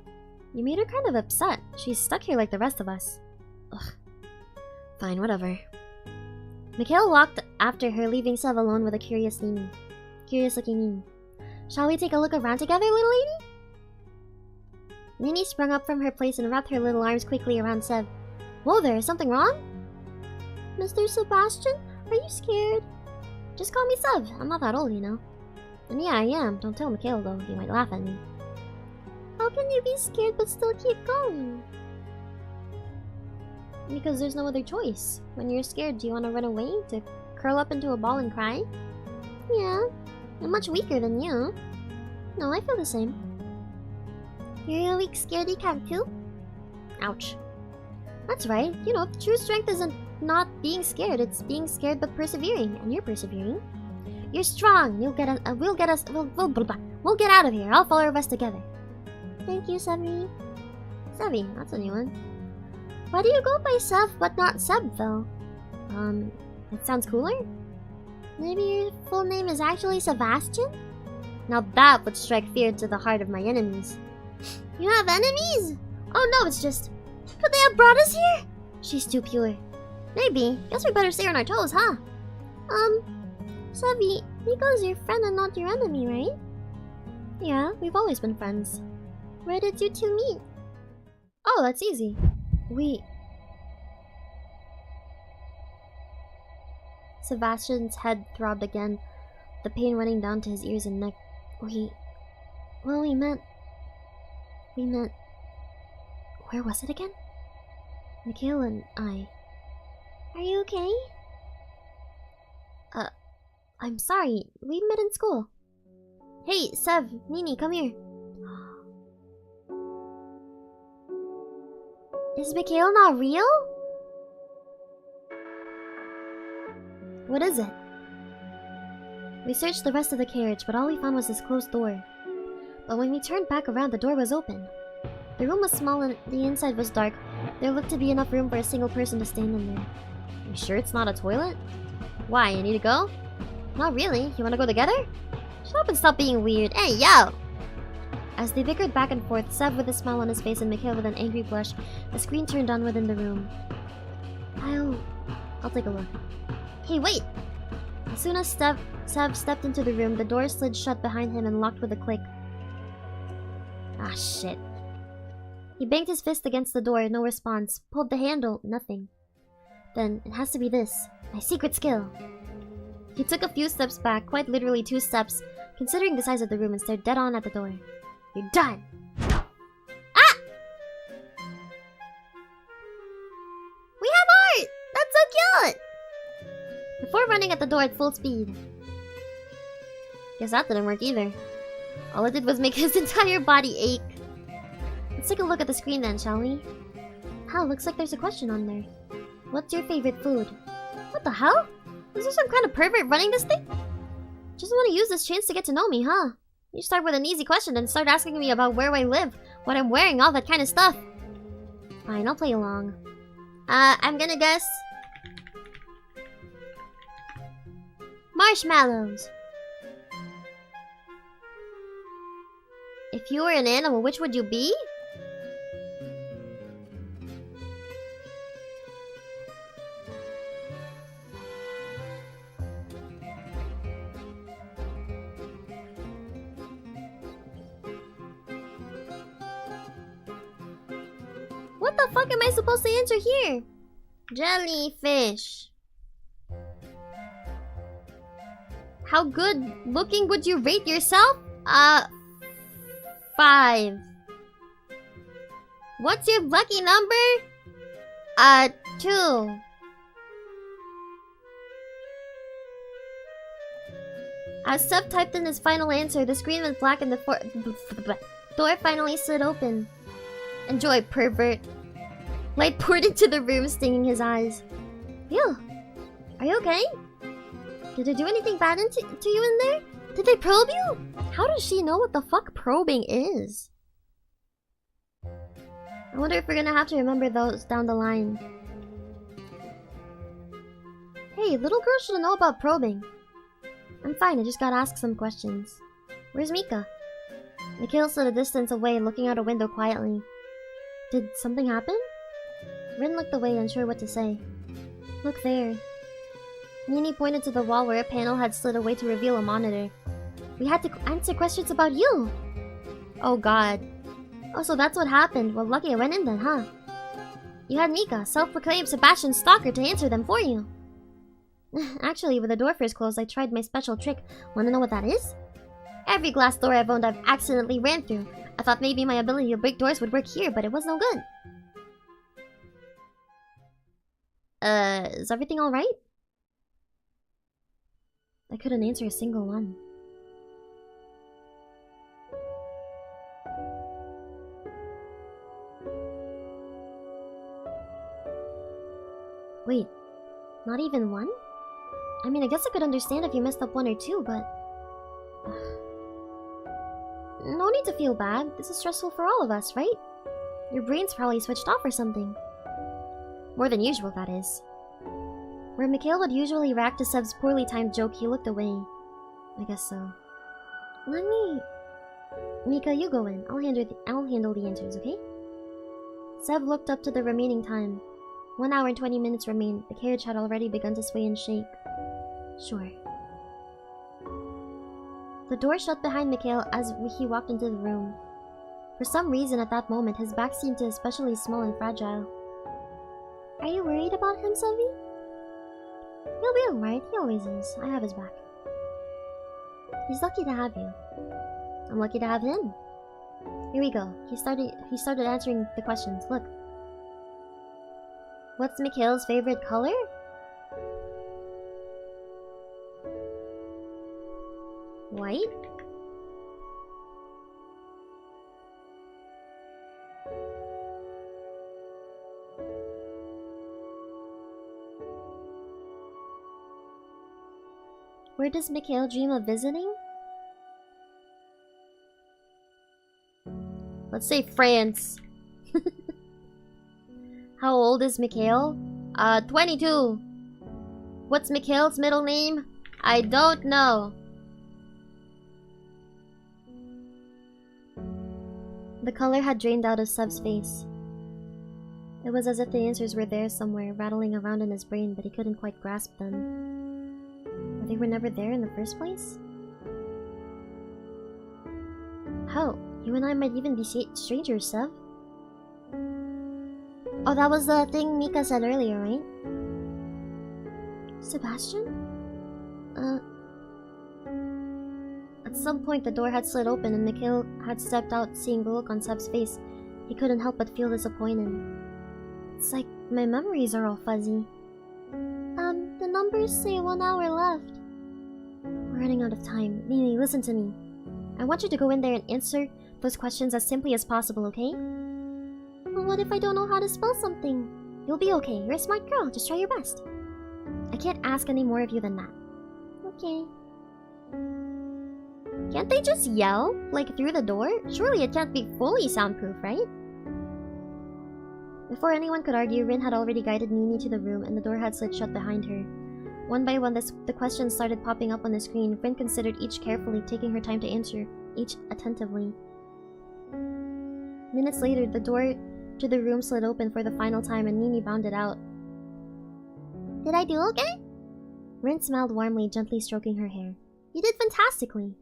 Speaker 1: You made her kind of upset. She's stuck here like the rest of us. Ugh. Fine, whatever. Mikhail walked after her, leaving Sev alone with a curious-looking Nini. Shall we take a look around together, little lady? Nini sprung up from her place and wrapped her little arms quickly around Sev. Whoa there, is something wrong? Mr. Sebastian, are you scared? Just call me Sev. I'm not that old, you know. And yeah, I am. Don't tell Mikhail, though. He might laugh at me. How can you be scared but still keep going? Because there's no other choice. When you're scared, do you want to run away? To curl up into a ball and cry? Yeah, I'm much weaker than you. No, I feel the same. You're a weak, scaredy cat too? Ouch. That's right. You know, true strength isn't not being scared. It's being scared but persevering. And you're persevering. You're strong. We'll get out of here. All 4 of us together. Thank you, Sevi. Sevi, that's a new one. Why do you go by Sev but not Seb, though? It sounds cooler? Maybe your full name is actually Sebastian? Now that would strike fear to the heart of my enemies. You have enemies? Oh no, it's just... Could they have brought us here? She's too pure. Maybe. Guess we better stay on our toes, huh? Sevi, Nico's your friend and not your enemy, right? Yeah, we've always been friends. Where did you two meet? Oh, that's easy. Sebastian's head throbbed again, the pain running down to his ears and neck. We met... Where was it again? Mikhail and I. Are you okay? I'm sorry. We met in school. Hey, Sev, Nini, come here. Is Mikhail not real? What is it? We searched the rest of the carriage, but all we found was this closed door. But when we turned back around, the door was open. The room was small and the inside was dark. There looked to be enough room for a single person to stand in there. You sure it's not a toilet? Why, you need to go? Not really. You wanna go together? Shut up and stop being weird. Hey, yo! As they bickered back and forth, Sev with a smile on his face and Mikhail with an angry blush, the screen turned on within the room. I'll take a look. Hey, wait! As soon as Sev stepped into the room, the door slid shut behind him and locked with a click. Ah, shit. He banged his fist against the door, no response. Pulled the handle, nothing. Then, it has to be this. My secret skill. He took a few steps back, quite literally 2 steps, considering the size of the room, and stared dead on at the door. You're done! Ah! We have art! That's so cute! Before running at the door at full speed. Guess that didn't work either. All it did was make his entire body ache. Let's take a look at the screen then, shall we? Looks like there's a question on there. What's your favorite food? What the hell? Is there some kind of pervert running this thing? Just want to use this chance to get to know me, huh? You start with an easy question and start asking me about where I live, what I'm wearing, all that kind of stuff. Fine, I'll play along. I'm gonna guess... marshmallows! If you were an animal, which would you be? What the fuck am I supposed to answer here? Jellyfish. How good looking would you rate yourself? 5. What's your lucky number? 2. As Seb typed in his final answer, the screen went black and the door finally slid open. Enjoy, pervert. Light poured into the room, stinging his eyes. Phew. Are you okay? Did they do anything bad to you in there? Did they probe you? How does she know what the fuck probing is? I wonder if we're gonna have to remember those down the line. Hey, little girls should know about probing. I'm fine, I just gotta ask some questions. Where's Mika? Mikhail stood a distance away, looking out a window quietly. Did something happen? Rin looked away, unsure what to say. Look there. Nini pointed to the wall where a panel had slid away to reveal a monitor. We had to answer questions about you! Oh god. Oh, so that's what happened. Well, lucky I went in then, huh? You had Mika, self-proclaimed Sebastian's stalker, to answer them for you. Actually, when the door first closed, I tried my special trick. Wanna know what that is? Every glass door I've owned, I've accidentally ran through. I thought maybe my ability to break doors would work here, but it was no good. Is everything alright? I couldn't answer a single one. Wait, not even one? I mean, I guess I could understand if you messed up 1 or 2, but... No need to feel bad. This is stressful for all of us, right? Your brain's probably switched off or something. More than usual, that is. Where Mikhail would usually react to Seb's poorly timed joke, he looked away. I guess so. Let me... Mika, you go in. I'll handle the answers, okay? Seb looked up to the remaining time. 1 hour and 20 minutes remained. The carriage had already begun to sway and shake. Sure. The door shut behind Mikhail as he walked into the room. For some reason at that moment, his back seemed especially small and fragile. Are you worried about him, Sevi? He'll be alright, he always is. I have his back. He's lucky to have you. I'm lucky to have him. Here we go. He started answering the questions. Look. What's Mikhail's favorite color? White? Where does Mikhail dream of visiting? Let's say France. How old is Mikhail? 22. What's Mikhail's middle name? I don't know. The color had drained out of Seb's face. It was as if the answers were there somewhere, rattling around in his brain, but he couldn't quite grasp them. Or they were never there in the first place? Hell, you and I might even be strangers, Seb. Oh, that was the thing Mika said earlier, right? Sebastian? At some point, the door had slid open and Mikhail had stepped out, seeing the look on Seb's face. He couldn't help but feel disappointed. It's like my memories are all fuzzy. The numbers say 1 hour left. We're running out of time. Mimi, listen to me. I want you to go in there and answer those questions as simply as possible, okay? But what if I don't know how to spell something? You'll be okay. You're a smart girl. Just try your best. I can't ask any more of you than that. Okay. Can't they just yell? Like through the door? Surely it can't be fully soundproof, right? Before anyone could argue, Rin had already guided Nini to the room and the door had slid shut behind her. One by one, the questions started popping up on the screen. Rin considered each carefully, taking her time to answer each attentively. Minutes later, the door to the room slid open for the final time and Nini bounded out. Did I do okay? Rin smiled warmly, gently stroking her hair. You did fantastically.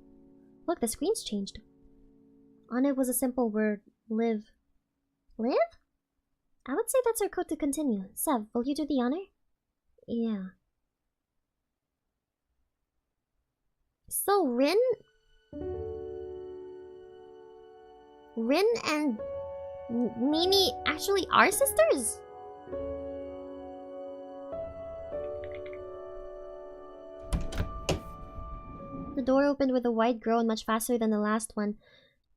Speaker 1: Look, the screen's changed. On it was a simple word, live. Live? I would say that's our code to continue. Sev, will you do the honor? Yeah. So Rin and Nini actually are sisters? The door opened with a wide groan much faster than the last one.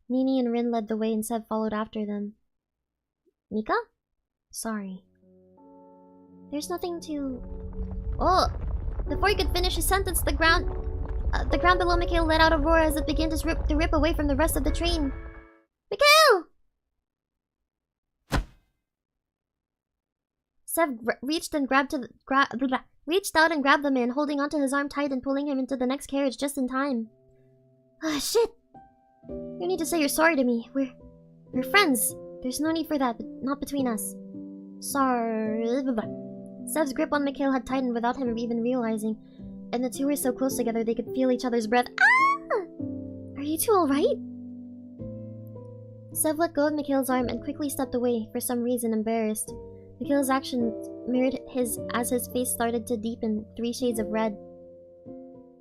Speaker 1: Nini and Rin led the way and Sev followed after them. Mika? Sorry. There's nothing to... Oh! Before he could finish his sentence, the ground below Mikhail let out a roar as it began to rip away from the rest of the train. Mikhail! Sev reached out and grabbed the man, holding onto his arm tight and pulling him into the next carriage just in time. Ah, shit! You need to say you're sorry to me. We're friends. There's no need for that, but not between us. Sorry. Sev's grip on Mikhail had tightened without him even realizing, and the two were so close together they could feel each other's breath. Ah! Are you two alright? Sev let go of Mikhail's arm and quickly stepped away, for some reason embarrassed. Mikhail's actions mirrored his as his face started to deepen 3 shades of red.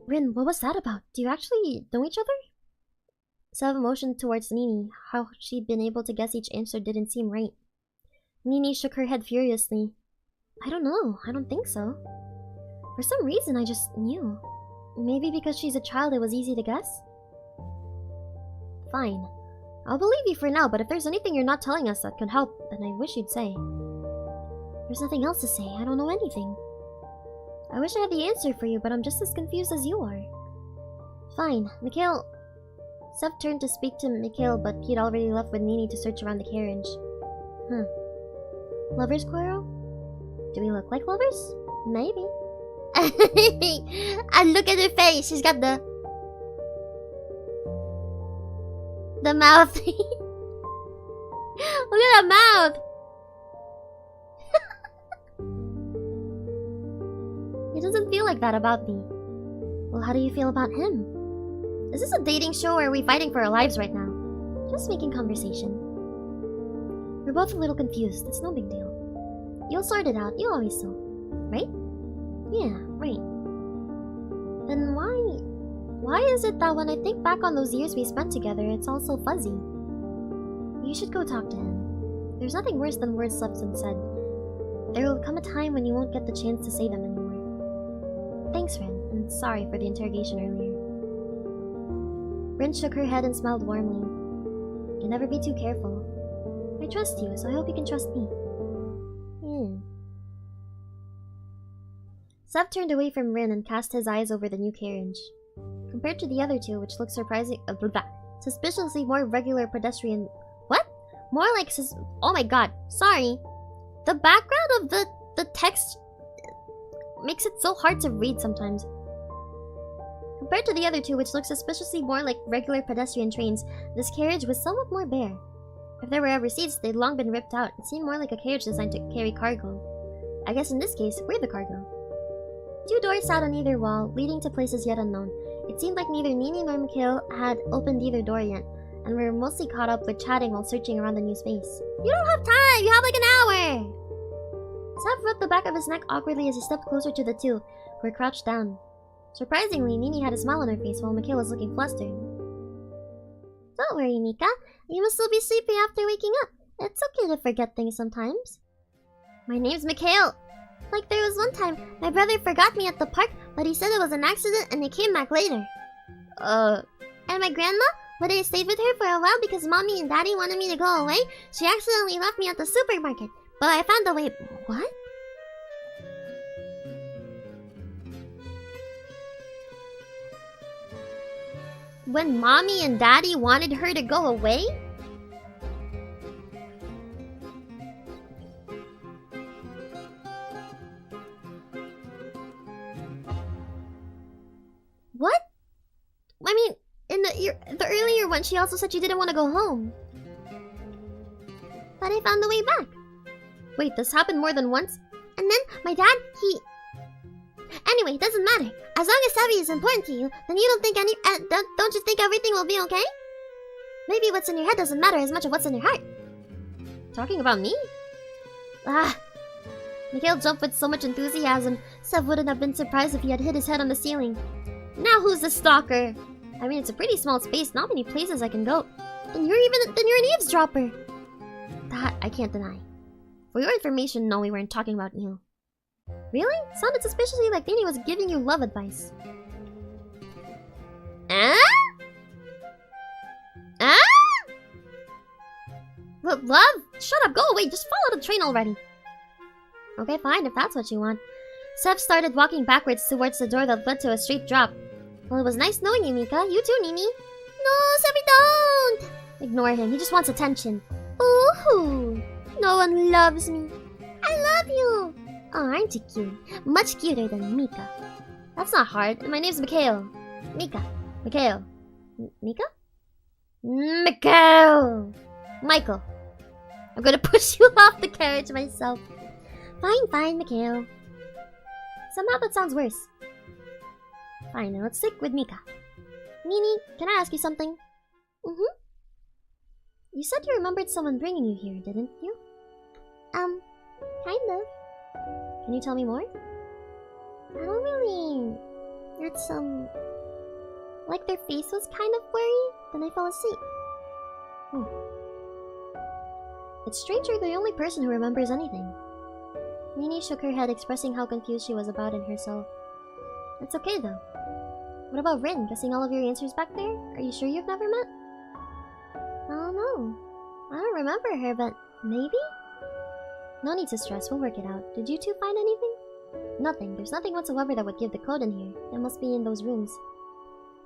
Speaker 1: Rin, what was that about? Do you actually know each other? Sev motioned towards Nini. How she'd been able to guess each answer didn't seem right. Nini shook her head furiously. I don't know. I don't think so. For some reason, I just knew. Maybe because she's a child, it was easy to guess? Fine. I'll believe you for now, but if there's anything you're not telling us that could help, then I wish you'd say. There's nothing else to say. I don't know anything. I wish I had the answer for you, but I'm just as confused as you are. Fine. Mikhail... Sev turned to speak to Mikhail, but he'd already left with Nini to search around the carriage. Lovers quarrel? Do we look like lovers? Maybe. And look at her face. She's got the mouth. Look at that mouth. He doesn't feel like that about me. Well, how do you feel about him? Is this a dating show or are we fighting for our lives right now? Just making conversation. We're both a little confused. It's no big deal. You'll sort it out. You always do. Right? Yeah, right. Then why is it that when I think back on those years we spent together, it's all so fuzzy? You should go talk to him. There's nothing worse than words left unsaid. There will come a time when you won't get the chance to say them anymore. Thanks, Rin, and sorry for the interrogation earlier. Rin shook her head and smiled warmly. You'll never be too careful. I trust you, so I hope you can trust me. Sev turned away from Rin and cast his eyes over the new carriage. Compared to the other two, which looked suspiciously more regular pedestrian... What? More like oh my god, sorry. The background of the text makes it so hard to read sometimes. Compared to the other two, which looked suspiciously more like regular pedestrian trains, this carriage was somewhat more bare. If there were ever seats, they'd long been ripped out. It seemed more like a carriage designed to carry cargo. I guess in this case, we're the cargo. 2 doors sat on either wall, leading to places yet unknown. It seemed like neither Nini nor Mikhail had opened either door yet, and were mostly caught up with chatting while searching around the new space. You don't have time! You have like an hour! Sev rubbed the back of his neck awkwardly as he stepped closer to the two, who were crouched down. Surprisingly, Nini had a smile on her face while Mikhail was looking flustered. Don't worry, Mika. You must still be sleeping after waking up. It's okay to forget things sometimes. My name's Mikhail. Like there was one time, my brother forgot me at the park, but he said it was an accident and he came back later. And my grandma? When I stayed with her for a while because mommy and daddy wanted me to go away, she accidentally left me at the supermarket. But I found a way... What? When mommy and daddy wanted her to go away? I mean, in the earlier one, she also said she didn't want to go home. But I found the way back. Wait, this happened more than once? And then my dad, he... Anyway, it doesn't matter. As long as Savvy is important to you, then you don't you think everything will be okay? Maybe what's in your head doesn't matter as much as what's in your heart. Talking about me? Ah. Mikhail jumped with so much enthusiasm, Sev wouldn't have been surprised if he had hit his head on the ceiling. Now who's the stalker? I mean, it's a pretty small space, not many places I can go. Then you're an eavesdropper. That I can't deny. For your information, no, we weren't talking about you. Really? Sounded suspiciously like Nini was giving you love advice. Ah? Ah? Love? Shut up, go away, just follow the train already. Okay, fine, if that's what you want. Sev started walking backwards towards the door that led to a straight drop. Well, it was nice knowing you, Mika. You too, Nini. No, Sevy, don't! Ignore him, he just wants attention. Ooh, no one loves me. I love you. Oh, aren't you cute? Much cuter than Mika. That's not hard. My name's Mikhail. Mika. Mikhail. Mika? Mikhail! Michael. I'm gonna push you off the carriage myself. Fine, Mikhail. Somehow that sounds worse. Fine, now let's stick with Mika. Nini, can I ask you something? Mm-hmm. You said you remembered someone bringing you here, didn't you? Kind of. Can you tell me more? I don't really... It's, like their face was kind of blurry, then I fell asleep. It's strange you're the only person who remembers anything. Nini shook her head, expressing how confused she was about it herself. It's okay, though. What about Rin? Guessing all of your answers back there? Are you sure you've never met? I don't know. I don't remember her, but maybe? No need to stress, we'll work it out. Did you two find anything? Nothing. There's nothing whatsoever that would give the code in here. It must be in those rooms.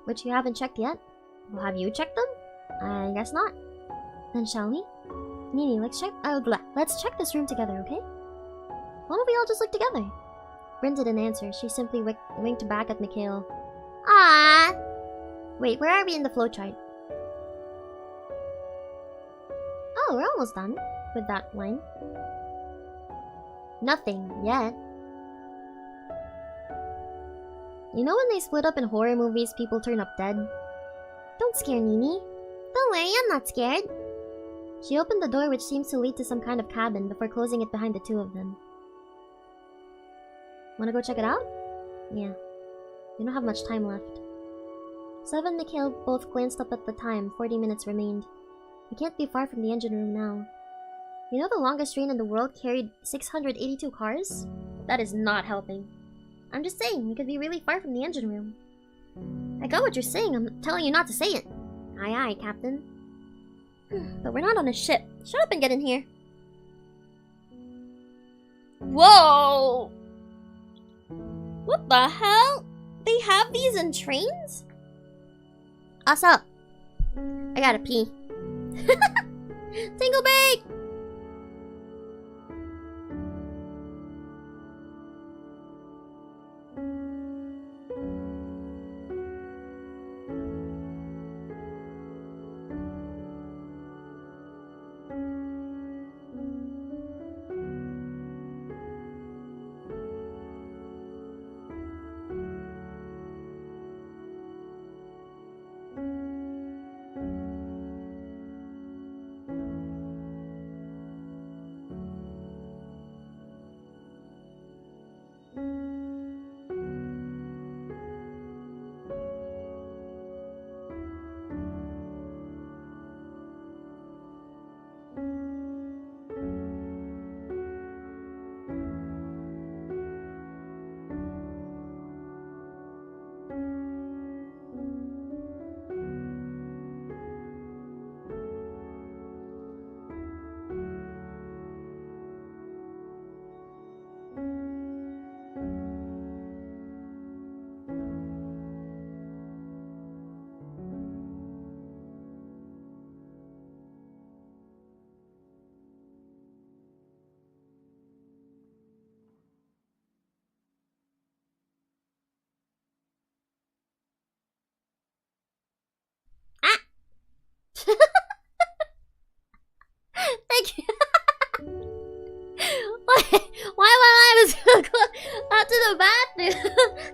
Speaker 1: Which you haven't checked yet? Well, have you checked them? I guess not. Then shall we? Nini, let's check this room together, okay? Why don't we all just look together? Rin didn't answer. She simply winked back at Mikhail. Ah! Wait, where are we in the flowchart? Oh, we're almost done with that line. Nothing yet. You know when they split up in horror movies, people turn up dead? Don't scare Nini. Don't worry, I'm not scared. She opened the door, which seems to lead to some kind of cabin, before closing it behind the two of them. Wanna go check it out? Yeah. We don't have much time left. Sev and Mikhail both glanced up at the time. 40 minutes remained. We can't be far from the engine room now. You know the longest train in the world carried 682 cars? That is not helping. I'm just saying, we could be really far from the engine room. I got what you're saying, I'm telling you not to say it. Aye aye, Captain. But we're not on a ship. Shut up and get in here. Whoa! What the hell? They have these in trains? Us up. I gotta pee. Tingle break!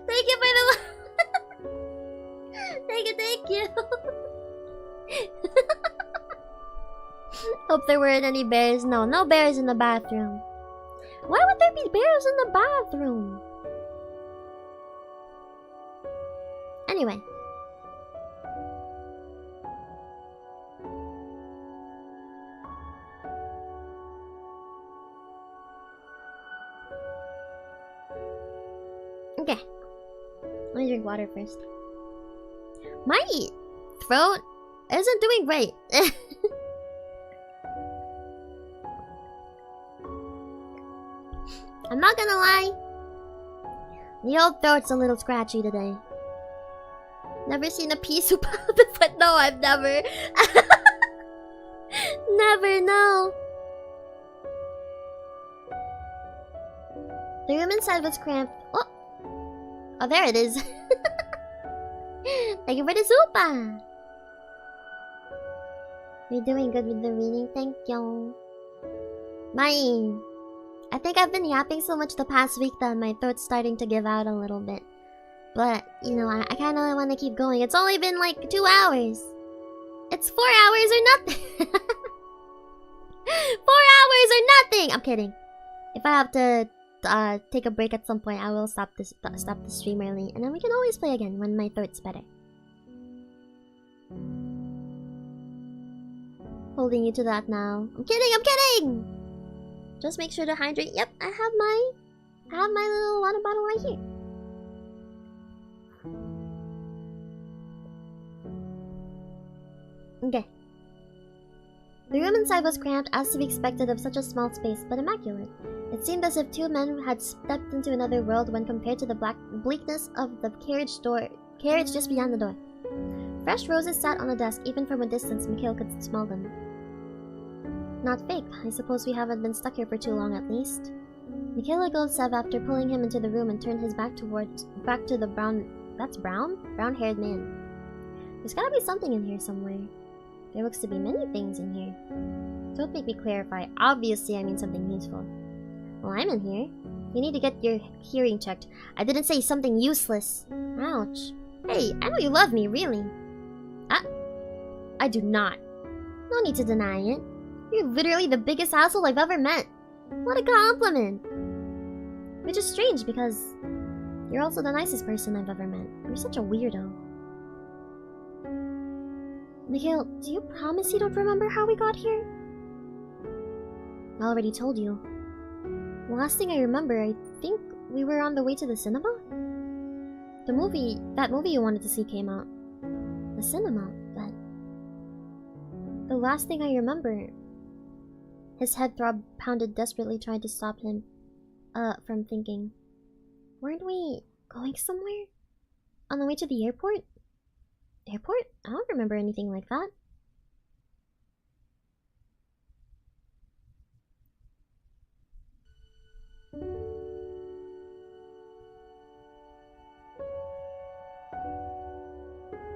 Speaker 1: Thank you for the thank you. Hope there weren't any bears. No bears in the bathroom. Why would there be bears in the bathroom? Anyway. Okay. Let me drink water first. My throat isn't doing great. I'm not gonna lie. The old throat's a little scratchy today. Never seen a pea soup out of it, but no, I've never. Never, no. The room inside was cramped. Oh, there it is. Thank you for the soup. You're doing good with the reading, thank you. Bye. I think I've been yapping so much the past week that my throat's starting to give out a little bit. But, you know, I kind of want to keep going. It's only been like 2 hours. It's 4 hours or nothing. 4 hours or nothing! I'm kidding. If I have to take a break at some point, I will stop the stream early. And then we can always play again when my throat's better. Holding you to that now. I'm kidding, I'm kidding! Just make sure to hydrate. Yep, I have my little water bottle right here. Okay. The room inside was cramped, as to be expected of such a small space, but immaculate. It seemed as if 2 men had stepped into another world when compared to the bleakness of the carriage just beyond the door. Fresh roses sat on the desk. Even from a distance, Mikhail could smell them. Not fake. I suppose we haven't been stuck here for too long at least. Mikhail let go of Sev after pulling him into the room and turned his back to the brown-haired man. There's gotta be something in here somewhere. There looks to be many things in here. Don't make me clarify. Obviously, I mean something useful. Well, I'm in here. You need to get your hearing checked. I didn't say something useless. Ouch. Hey, I know you love me, really. I do not. No need to deny it. You're literally the biggest asshole I've ever met. What a compliment. Which is strange because you're also the nicest person I've ever met. You're such a weirdo. Mikhail, do you promise you don't remember how we got here? I already told you. The last thing I remember, I think we were on the way to the cinema? That movie you wanted to see came out. The cinema, but... The last thing I remember... His head throb pounded desperately, trying to stop him from thinking. Weren't we going somewhere? On the way to the airport? Airport? I don't remember anything like that.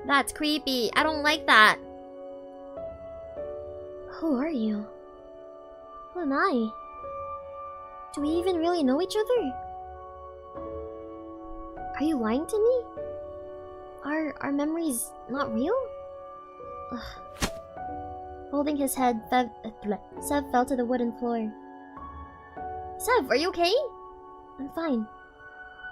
Speaker 1: That's creepy. I don't like that. Who are you? Who am I? Do we even really know each other? Are you lying to me? Are our memories not real? Ugh. Holding his head, Sev fell to the wooden floor. Sev, are you okay? I'm fine.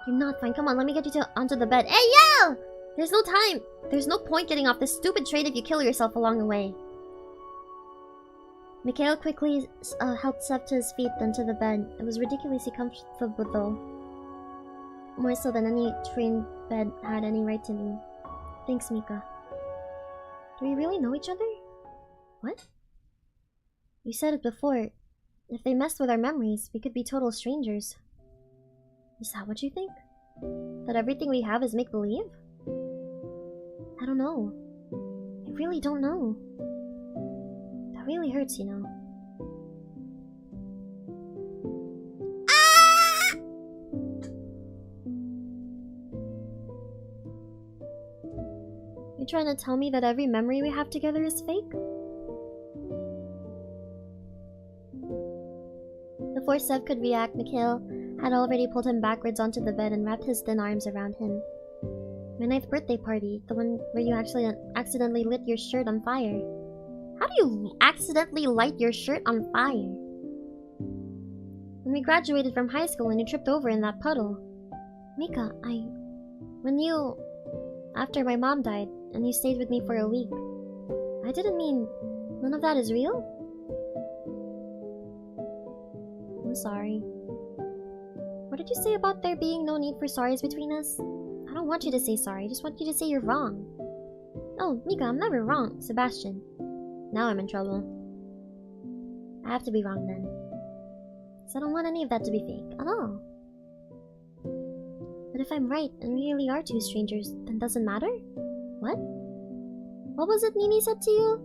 Speaker 1: You're not fine. Come on, let me get you onto the bed. Hey, yo! There's no time. There's no point getting off this stupid train if you kill yourself along the way. Mikhail quickly helped Sev to his feet, then to the bed. It was ridiculously comfortable though. More so than any train bed had any right to be. Thanks, Mika. Do we really know each other? What? You said it before. If they messed with our memories, we could be total strangers. Is that what you think? That everything we have is make-believe? I don't know. I really don't know. That really hurts, you know. You're trying to tell me that every memory we have together is fake? Before Sev could react, Mikhail had already pulled him backwards onto the bed and wrapped his thin arms around him. My 9th birthday party, the one where you actually accidentally lit your shirt on fire. How do you accidentally light your shirt on fire? When we graduated from high school and you tripped over in that puddle. Mika, after my mom died and you stayed with me for a week, I didn't mean none of that is real? I'm sorry. What did you say about there being no need for sorries between us? I don't want you to say sorry, I just want you to say you're wrong. Oh, Mika, I'm never wrong, Sebastian. Now I'm in trouble. I have to be wrong then. Because I don't want any of that to be fake, at all. But if I'm right and we really are two strangers, then doesn't matter? What? What was it Nini said to you?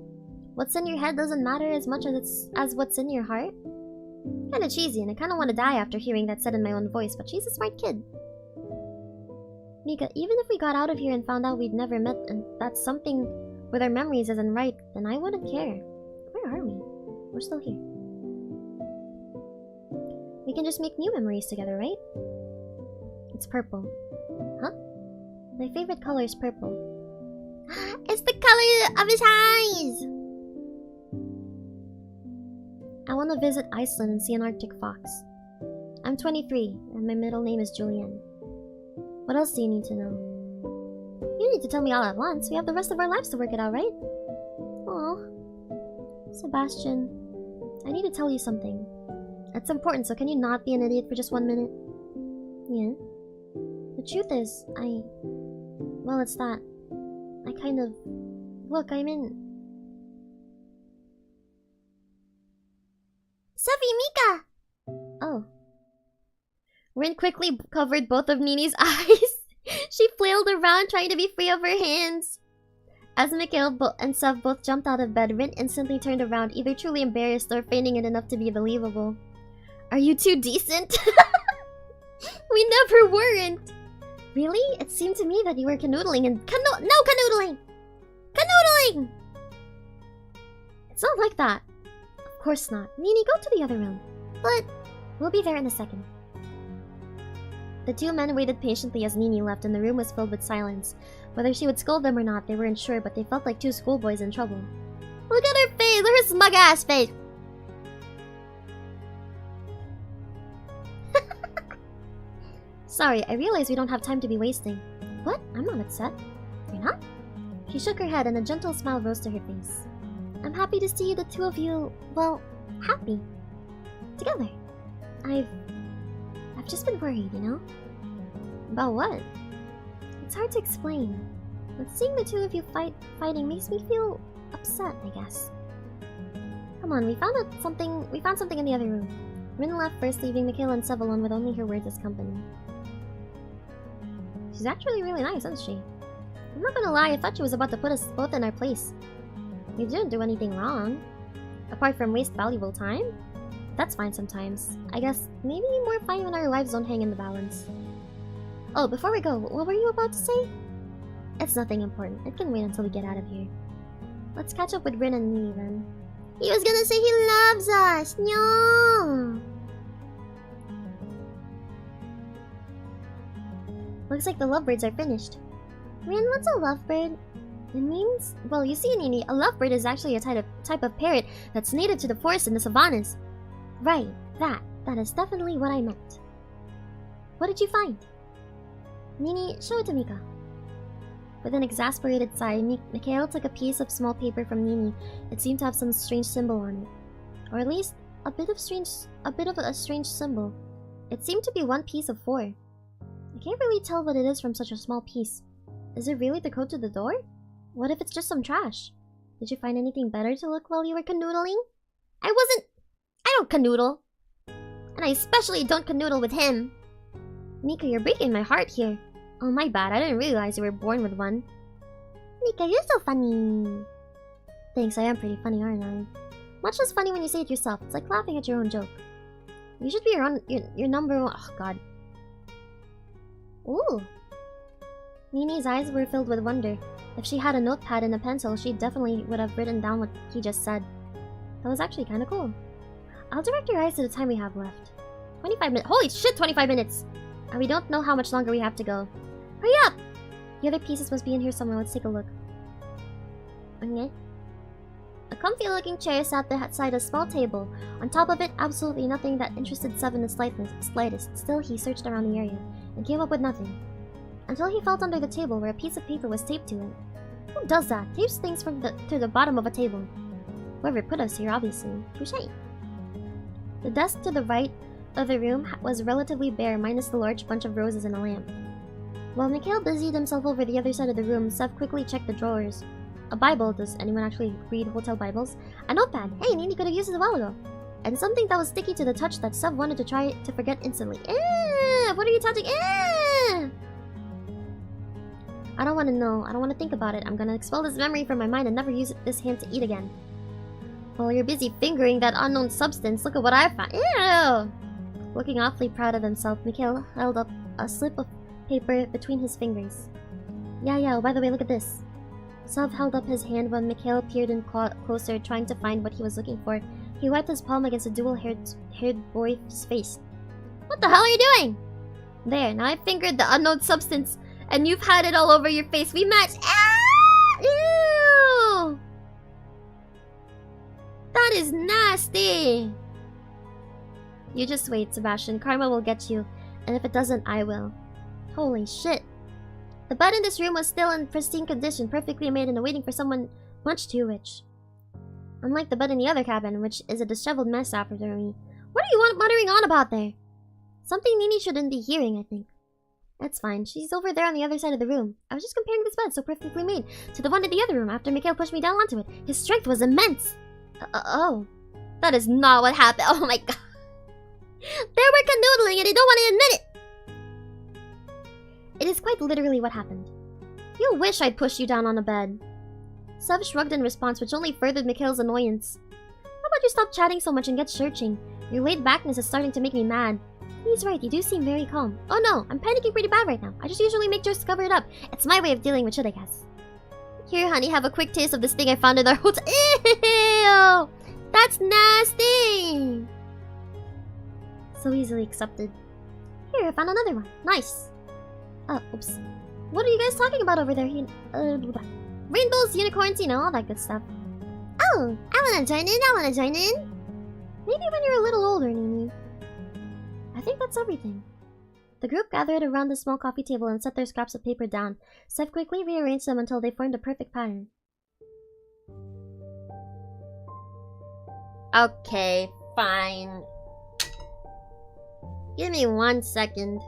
Speaker 1: What's in your head doesn't matter as much as what's in your heart? Kinda cheesy, and I kinda want to die after hearing that said in my own voice, but she's a smart kid. Mika, even if we got out of here and found out we'd never met and that something with our memories isn't right, then I wouldn't care. Where are we? We're still here. We can just make new memories together, right? It's purple. Huh? My favorite color is purple. It's the color of his eyes! I want to visit Iceland and see an Arctic fox. I'm 23, and my middle name is Julian. What else do you need to know? You need to tell me all at once. We have the rest of our lives to work it out, right? Aww. Sebastian, I need to tell you something. It's important, so can you not be an idiot for just 1 minute? Yeah? The truth is, well, it's that. I kind of... Look, I'm in... Sophie, Mika! Oh. Rin quickly covered both of Nini's eyes. She flailed around trying to be free of her hands. As Mikhail and Sev both jumped out of bed, Rin instantly turned around, either truly embarrassed or feigning it enough to be believable. Are you two decent? We never weren't. Really? It seemed to me that you were canoodling and no canoodling! Canoodling! It's not like that. Of course not. Nini, go to the other room. But we'll be there in a second. The two men waited patiently as Nini left, and the room was filled with silence. Whether she would scold them or not, they weren't sure, but they felt like two schoolboys in trouble. Look at her face! Look at her smug-ass face! Sorry, I realize we don't have time to be wasting. What? I'm not upset. You're not? She shook her head and a gentle smile rose to her face. I'm happy to see the two of you, well, happy. Together. I've just been worried, you know? About what? It's hard to explain. But seeing the two of you fighting makes me feel upset, I guess. Come on, we found something in the other room. Rin left first, leaving Mikhail and Sev alone with only her words as company. She's actually really nice, isn't she? I'm not gonna lie, I thought she was about to put us both in our place. We didn't do anything wrong. Apart from waste valuable time? That's fine sometimes. I guess maybe more fine when our lives don't hang in the balance. Oh, before we go, what were you about to say? It's nothing important. It can wait until we get out of here. Let's catch up with Rin and Nini then. He was gonna say he loves us! No! Looks like the lovebirds are finished. Rin, what's a lovebird? It means... Well, you see, Nini, a lovebird is actually a type of parrot that's native to the forest and the savannas. Right, that is definitely what I meant. What did you find? Nini, show it to Mika. With an exasperated sigh, Mikhail took a piece of small paper from Nini. It seemed to have some strange symbol on it. Or at least, a bit of a strange symbol. It seemed to be 1 piece of 4. I can't really tell what it is from such a small piece. Is it really the code to the door? What if it's just some trash? Did you find anything better to look while you were canoodling? I don't canoodle. And I especially don't canoodle with him. Mika, you're breaking my heart here. Oh, my bad. I didn't realize you were born with one. Mika, you're so funny. Thanks, I am pretty funny, aren't I? Much less funny when you say it yourself. It's like laughing at your own joke. You should be your number one. Oh, God. Ooh. Nini's eyes were filled with wonder. If she had a notepad and a pencil, she definitely would have written down what he just said. That was actually kind of cool. I'll direct your eyes to the time we have left. 25 minutes. Holy shit, 25 minutes! And we don't know how much longer we have to go. Hurry up! The other pieces must be in here somewhere. Let's take a look. Okay. A comfy-looking chair sat beside a small table. On top of it, absolutely nothing that interested Sev in the slightest. Still, he searched around the area and came up with nothing. Until he felt under the table where a piece of paper was taped to it. Who does that? Tapes things to the bottom of a table. Whoever put us here, obviously. Touché. The desk to the right of the room was relatively bare, minus the large bunch of roses and a lamp. While Mikhail busied himself over the other side of the room, Sev quickly checked the drawers. A Bible. Does anyone actually read hotel Bibles? A notepad. Hey, Nini could have used it a while ago. And something that was sticky to the touch that Sev wanted to try to forget instantly. What are you touching? I don't want to know. I don't want to think about it. I'm gonna expel this memory from my mind and never use this hand to eat again. While you're busy fingering that unknown substance, look at what I found. Ew! Looking awfully proud of himself, Mikhail held up a slip of paper between his fingers. Yeah, oh, by the way, look at this. Sev held up his hand when Mikhail peered in closer, trying to find what he was looking for. He wiped his palm against the dual-haired boy's face. What the hell are you doing? There, now I fingered the unknown substance, and you've had it all over your face. We match. Ew! That is nasty! You just wait, Sebastian. Karma will get you, and if it doesn't, I will. Holy shit. The bed in this room was still in pristine condition, perfectly made and awaiting for someone much too rich. Unlike the bed in the other cabin, which is a disheveled mess after me. What are you muttering on about there? Something Nini shouldn't be hearing, I think. That's fine. She's over there on the other side of the room. I was just comparing this bed, so perfectly made, to the one in the other room after Mikhail pushed me down onto it. His strength was immense. Oh. That is not what happened. Oh my god. They were canoodling and they don't want to admit it. It is quite literally what happened. You wish I'd pushed you down on a bed. Sev shrugged in response, which only furthered Mikhail's annoyance. How about you stop chatting so much and get searching? Your laid-backness is starting to make me mad. He's right, you do seem very calm. Oh no, I'm panicking pretty bad right now. I just usually make sure to cover it up. It's my way of dealing with shit, I guess. Here, honey, have a quick taste of this thing I found in our hotel. Ew! That's nasty! So easily accepted. Here, I found another one. Nice. Oh, oops. What are you guys talking about over there? Rainbows, unicorns, you know, all that good stuff. Oh, I wanna join in. Maybe when you're a little older, Nini. I think that's everything. The group gathered around the small coffee table and set their scraps of paper down. Sev quickly rearranged them until they formed a perfect pattern. Okay, fine. Give me 1 second.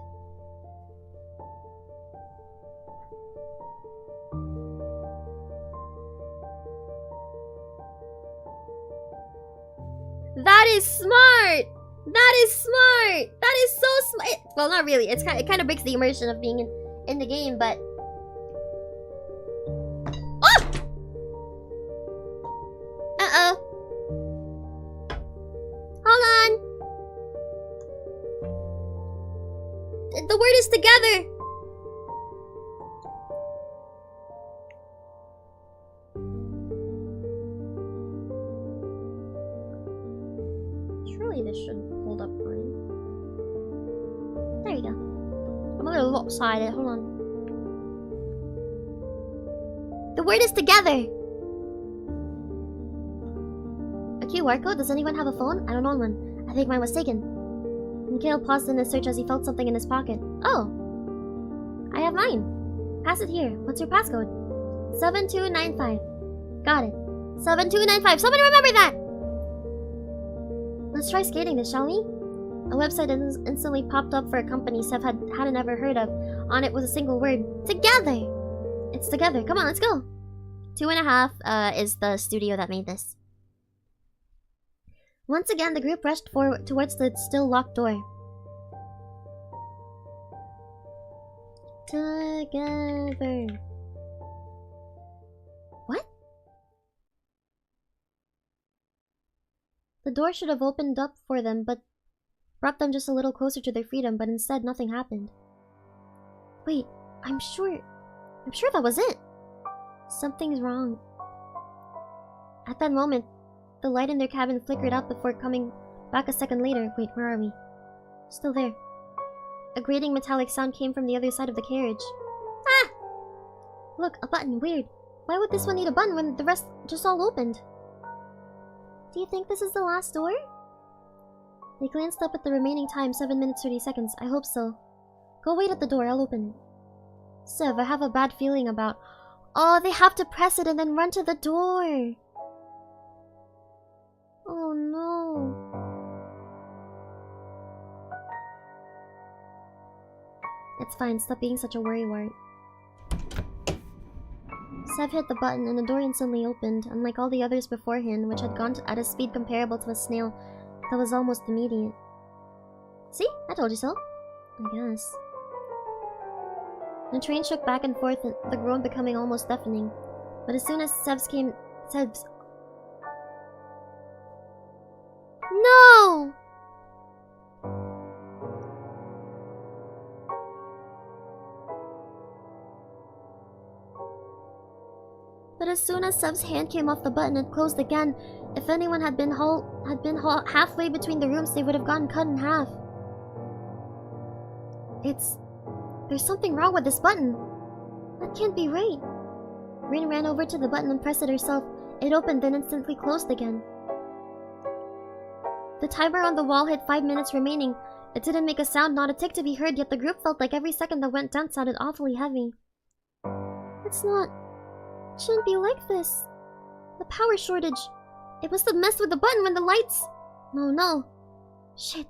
Speaker 1: That is smart! That is smart! That is so smart! Well, not really. It kind of breaks the immersion of being in the game, but... Oh! Uh-oh. Hold on. The word is together. Surely this should hold up fine. There you go. I'm a little lopsided. Hold on. The word is together. A QR code? Does anyone have a phone? I don't own one. I think mine was taken. Mikhail paused in his search as he felt something in his pocket. Oh! I have mine. Pass it here. What's your passcode? 7295. Got it. 7295. Somebody remember that! Let's try skating this, shall we? A website instantly popped up for a company Sev hadn't ever heard of. On it was a single word. Together! It's together. Come on, let's go. 2.5 is the studio that made this. Once again, the group rushed forward towards the still locked door. Together. What? The door should have opened up for them, but brought them just a little closer to their freedom, but instead nothing happened. Wait, I'm sure that was it. Something's wrong. At that moment, the light in their cabin flickered out before coming back a second later. Wait, where are we? Still there. A grating metallic sound came from the other side of the carriage. Ah! Look, a button. Weird. Why would this one need a button when the rest just all opened? Do you think this is the last door? They glanced up at the remaining time, 7 minutes 30 seconds. I hope so. Go wait at the door, I'll open it. Sev, I have a bad feeling about... Oh, they have to press it and then run to the door. Oh no. It's fine, stop being such a worrywart. Sev hit the button and the door instantly opened, unlike all the others beforehand, which had gone at a speed comparable to a snail that was almost immediate. See? I told you so. I guess. The train shook back and forth, the groan becoming almost deafening. But as soon as Sev's... No! But as soon as Sev's hand came off the button, it closed again. If anyone had been halfway between the rooms, they would have gotten cut in half. There's something wrong with this button. That can't be right. Rin ran over to the button and pressed it herself. It opened, then instantly closed again. The timer on the wall had 5 minutes remaining. It didn't make a sound, not a tick to be heard, yet the group felt like every second that went down sounded awfully heavy. It shouldn't be like this. The power shortage. It must have messed with the button when the lights... Oh no. Shit.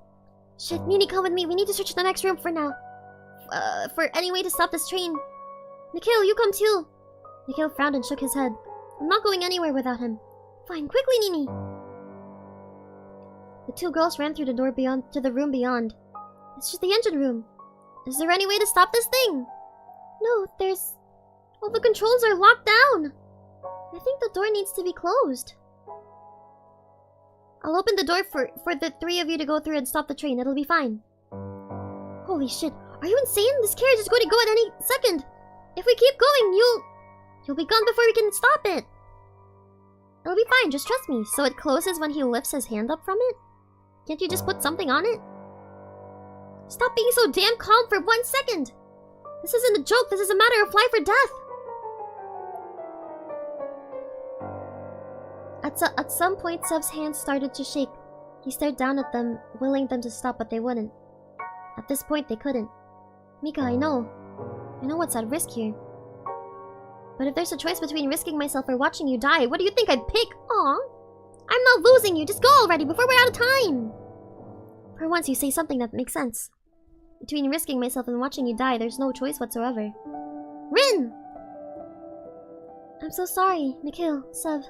Speaker 1: Nini, come with me. We need to search the next room for now. For any way to stop this train. Nikhil, you come too. Nikhil frowned and shook his head. I'm not going anywhere without him. Fine, quickly, Nini. The two girls ran through the door to the room beyond. It's just the engine room. Is there any way to stop this thing? No, there's... All the controls are locked down. I think the door needs to be closed. I'll open the door for the three of you to go through and stop the train. It'll be fine. Holy shit. Are you insane? This carriage is going to go at any second. If we keep going, you'll be gone before we can stop it. It'll be fine, just trust me. So it closes when he lifts his hand up from it? Can't you just put something on it? Stop being so damn calm for 1 second. This isn't a joke. This is a matter of life or death. At some point, Sev's hands started to shake. He stared down at them, willing them to stop, but they wouldn't. At this point, they couldn't. Mika, I know what's at risk here. But if there's a choice between risking myself or watching you die, what do you think I'd pick? Aw. I'm not losing you. Just go already before we're out of time. For once, you say something that makes sense. Between risking myself and watching you die, there's no choice whatsoever. Rin! I'm so sorry, Nikhil, Sev.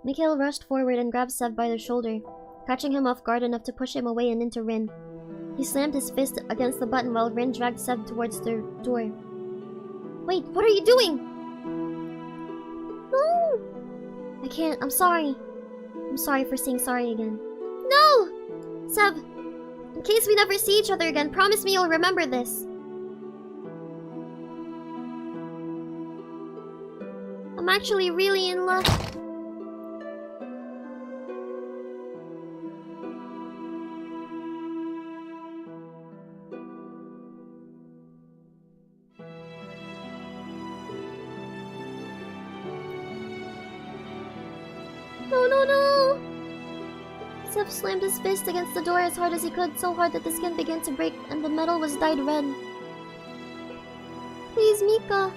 Speaker 1: Nikhil rushed forward and grabbed Sev by the shoulder, catching him off guard enough to push him away and into Rin. He slammed his fist against the button while Rin dragged Sev towards the door. Wait, what are you doing? No! I can't, I'm sorry. I'm sorry for saying sorry again. No! Sev, in case we never see each other again, promise me you'll remember this. I'm actually really in love. No! Sev slammed his fist against the door as hard as he could, so hard that the skin began to break and the metal was dyed red. Please, Mika.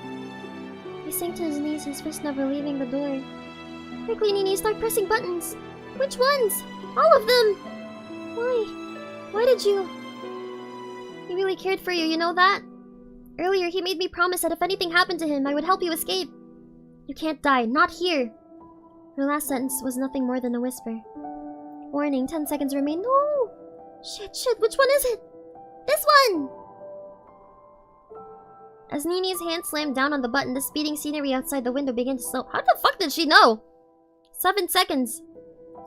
Speaker 1: He sank to his knees, his fist never leaving the door. Quickly, Nini, start pressing buttons. Which ones? All of them! Why? Why did you? He really cared for you, you know that? Earlier, he made me promise that if anything happened to him, I would help you escape. You can't die, not here. Her last sentence was nothing more than a whisper. Warning, 10 seconds remain. No! Shit, which one is it? This one! As Nini's hand slammed down on the button, the speeding scenery outside the window began to slow. How the fuck did she know? 7 seconds.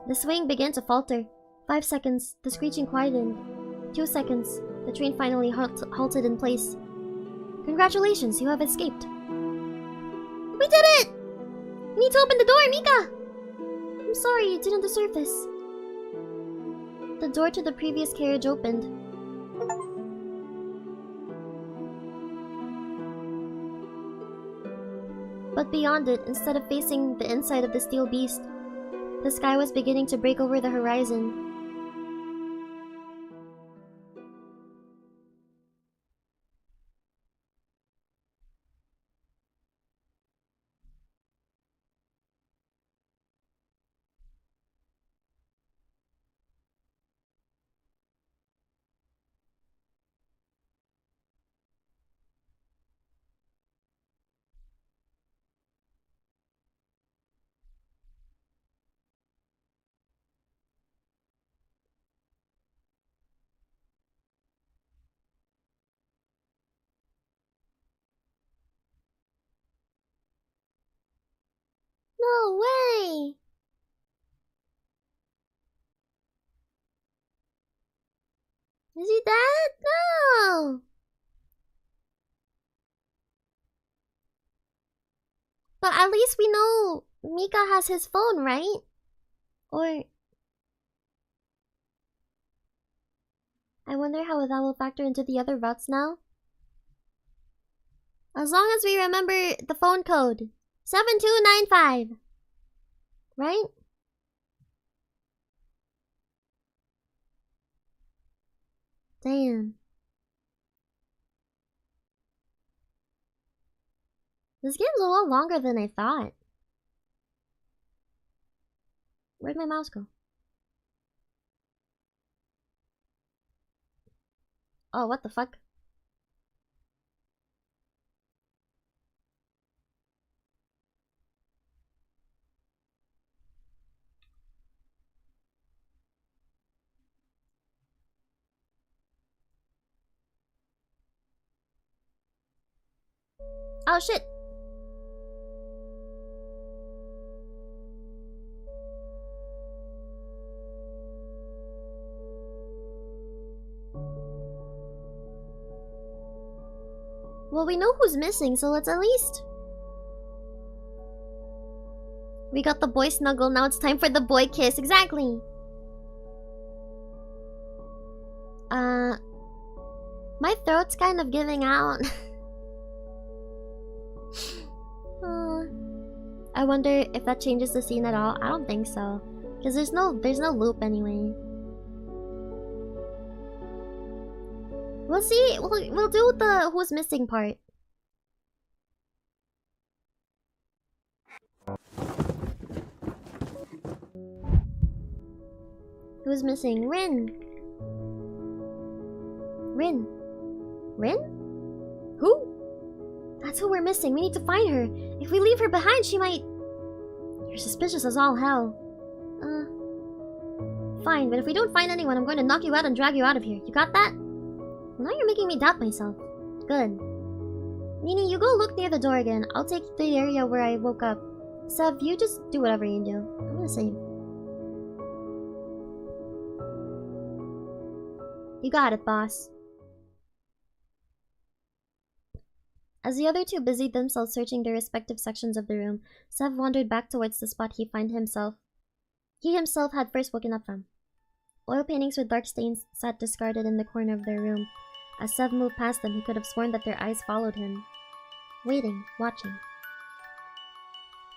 Speaker 1: The swaying began to falter. 5 seconds. The screeching quietened. 2 seconds. The train finally halted in place. Congratulations, you have escaped. We did it! You need to open the door, Mika! I'm sorry, you didn't deserve this. The door to the previous carriage opened. But beyond it, instead of facing the inside of the steel beast, the sky was beginning to break over the horizon. No way! Is he dead? No! But at least we know Mika has his phone, right? Or... I wonder how that will factor into the other routes now. As long as we remember the phone code. 7295. Right? Damn. This game's a lot longer than I thought. Where'd my mouse go? Oh, what the fuck? Oh shit! Well, we know who's missing, so let's at least... We got the boy snuggle, now it's time for the boy kiss. Exactly! My throat's kind of giving out. I wonder if that changes the scene at all. I don't think so. Because there's no loop anyway. We'll see. We'll do the who's missing part. Who's missing? Rin. Rin. Rin? Who? That's who we're missing. We need to find her. If we leave her behind, she might... You're suspicious as all hell. Fine, but if we don't find anyone, I'm going to knock you out and drag you out of here. You got that? Well, now you're making me doubt myself. Good. Nini, you go look near the door again. I'll take the area where I woke up. Sev, you just do whatever you do. I'm gonna save. You got it, boss. As the other two busied themselves searching their respective sections of the room, Sev wandered back towards the spot he himself had first woken up from. Oil paintings with dark stains sat discarded in the corner of their room. As Sev moved past them, he could have sworn that their eyes followed him. Waiting, watching.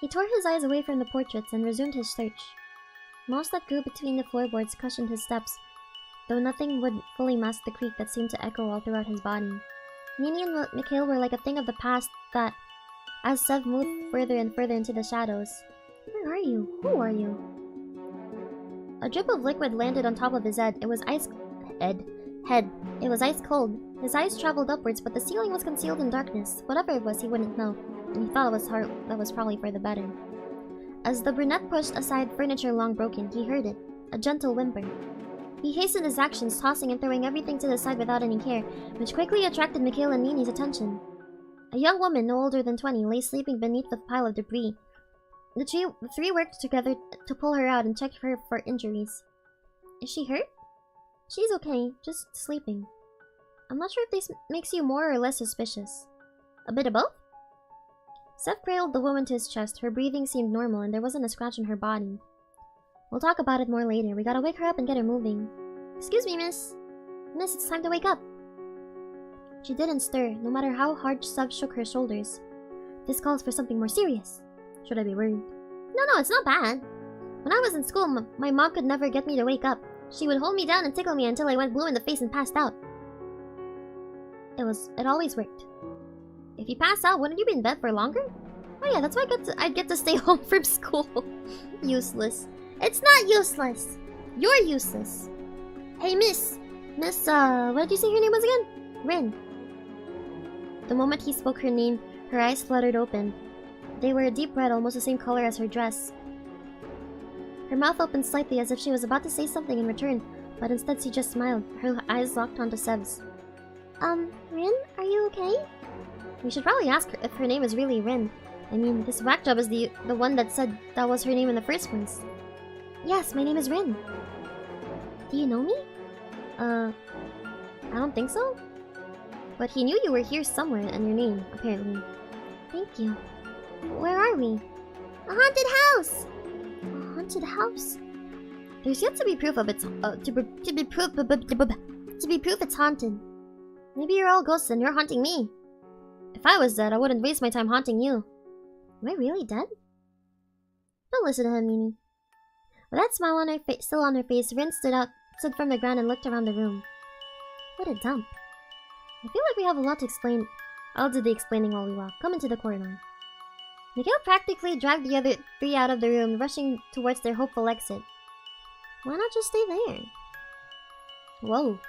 Speaker 1: He tore his eyes away from the portraits and resumed his search. Moss that grew between the floorboards cushioned his steps, though nothing would fully mask the creak that seemed to echo all throughout his body. Nini and Mikhail were like a thing of the past that, as Sev moved further and further into the shadows. Where are you? Who are you? A drip of liquid landed on top of his head. It was ice cold. His eyes traveled upwards, but the ceiling was concealed in darkness. Whatever it was, he wouldn't know, and he thought that was probably for the better. As the brunette pushed aside furniture long broken, he heard it, a gentle whimper. He hastened his actions, tossing and throwing everything to the side without any care, which quickly attracted Mikhail and Nini's attention. A young woman, no older than 20, lay sleeping beneath the pile of debris. The three worked together to pull her out and check her for injuries. Is she hurt? She's okay, just sleeping. I'm not sure if this makes you more or less suspicious. A bit of both? Seth cradled the woman to his chest. Her breathing seemed normal and there wasn't a scratch on her body. We'll talk about it more later. We gotta wake her up and get her moving. Excuse me, miss. Miss, it's time to wake up. She didn't stir, no matter how hard Seth shook her shoulders. This calls for something more serious. Should I be worried? No, it's not bad. When I was in school, my mom could never get me to wake up. She would hold me down and tickle me until I went blue in the face and passed out. It always worked. If you pass out, wouldn't you be in bed for longer? Oh yeah, that's why I get to stay home from school. Useless. It's not useless. You're useless. Hey, Miss, what did you say your name was again? Rin. The moment he spoke her name, her eyes fluttered open. They were a deep red, almost the same color as her dress. Her mouth opened slightly as if she was about to say something in return, but instead she just smiled, her eyes locked onto Seb's. Rin, are you okay? We should probably ask her if her name is really Rin. I mean, this whack job is the one that said that was her name in the first place. Yes, my name is Rin. Do you know me? I don't think so. But he knew you were here somewhere and your name, apparently. Thank you. Where are we? A haunted house! A haunted house? There's yet to be proof of its to be proof it's haunted. Maybe you're all ghosts and you're haunting me. If I was dead, I wouldn't waste my time haunting you. Am I really dead? Don't listen to him, Mimi. With that smile on her still on her face, Rin stood from the ground and looked around the room. What a dump. I feel like we have a lot to explain. I'll do the explaining while we walk. Come into the corridor. Mikhail practically dragged the other three out of the room, rushing towards their hopeful exit. Why not just stay there? Whoa.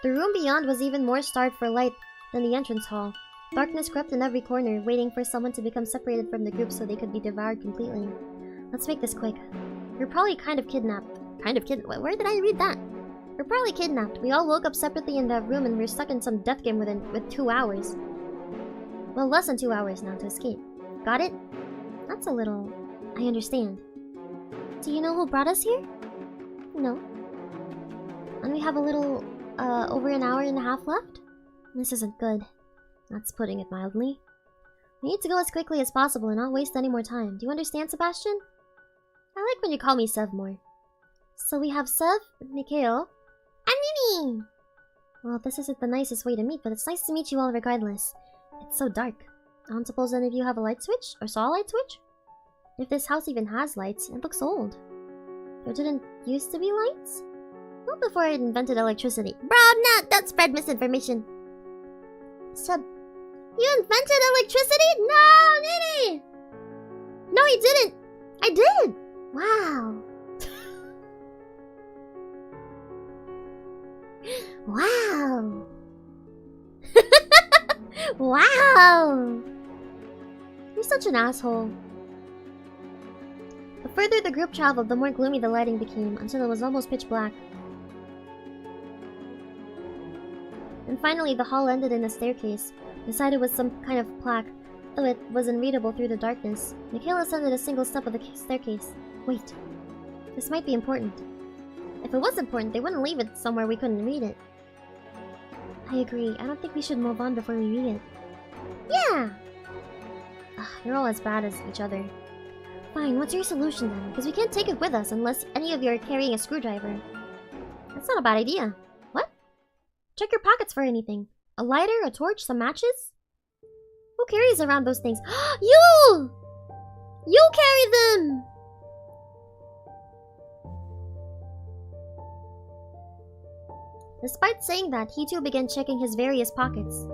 Speaker 1: The room beyond was even more starved for light than the entrance hall. Darkness crept in every corner, waiting for someone to become separated from the group so they could be devoured completely. Let's make this quick. We're probably kind of kidnapped. Where did I read that? We're probably kidnapped. We all woke up separately in that room and we're stuck in some death game with 2 hours. Well, less than 2 hours now to escape. Got it? That's a little... I understand. Do you know who brought us here? No. And we have a little, over an hour and a half left? This isn't good. That's putting it mildly. We need to go as quickly as possible and not waste any more time. Do you understand, Sebastian? I like when you call me Sev more. So we have Sev, Mikhail, and Mimi! Well, this isn't the nicest way to meet, but it's nice to meet you all regardless. It's so dark. I don't suppose any of you have a light switch? Or saw a light switch? If this house even has lights, it looks old. There didn't used to be lights? Not before I invented electricity. Bro, don't spread misinformation. Seb, you invented electricity? No, Nini! No, he didn't! I did! Wow. Wow. Wow. You're such an asshole. The further the group traveled, the more gloomy the lighting became, until it was almost pitch black. And finally, the hall ended in a staircase, beside it was some kind of plaque, though it was unreadable through the darkness. Mikhail ascended a single step of the staircase. Wait. This might be important. If it was important, they wouldn't leave it somewhere we couldn't read it. I agree. I don't think we should move on before we read it. Yeah! Ugh, you're all as bad as each other. Fine, what's your solution then? Because we can't take it with us unless any of you are carrying a screwdriver. That's not a bad idea. What? Check your pockets for anything. A lighter, a torch, some matches? Who carries around those things? You! You carry them! Despite saying that, he too began checking his various pockets.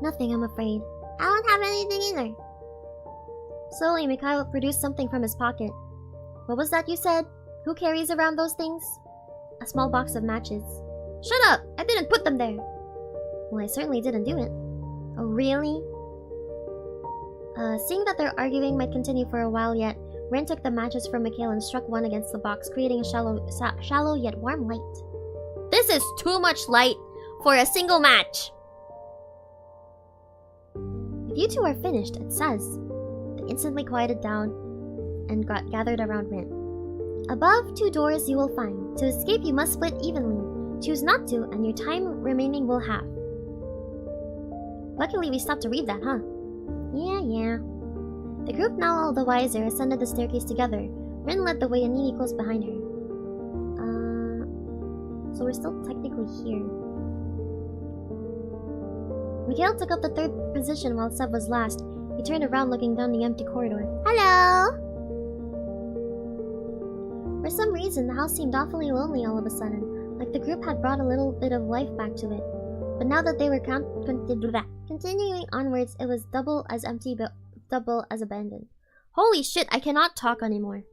Speaker 1: Nothing, I'm afraid. I don't have anything either. Slowly, Mikhail produced something from his pocket. What was that you said? Who carries around those things? A small box of matches. Shut up! I didn't put them there! Well, I certainly didn't do it. Oh, really? Seeing that their arguing might continue for a while yet, Ren took the matches from Mikhail and struck one against the box, creating a shallow yet warm light. This is too much light for a single match! If you two are finished, it says. They instantly quieted down and gathered around Rin. Above, 2 doors you will find. To escape, you must split evenly. Choose not to, and your time remaining will halve. Luckily, we stopped to read that, huh? Yeah. The group, now all the wiser, ascended the staircase together. Rin led the way and Nini close behind her. So we're still technically here. Mikhail took up the third position while Seb was last. He turned around looking down the empty corridor. Hello! For some reason, the house seemed awfully lonely all of a sudden, like the group had brought a little bit of life back to it. But now that they were continuing onwards, it was double as empty but double as abandoned. Holy shit, I cannot talk anymore.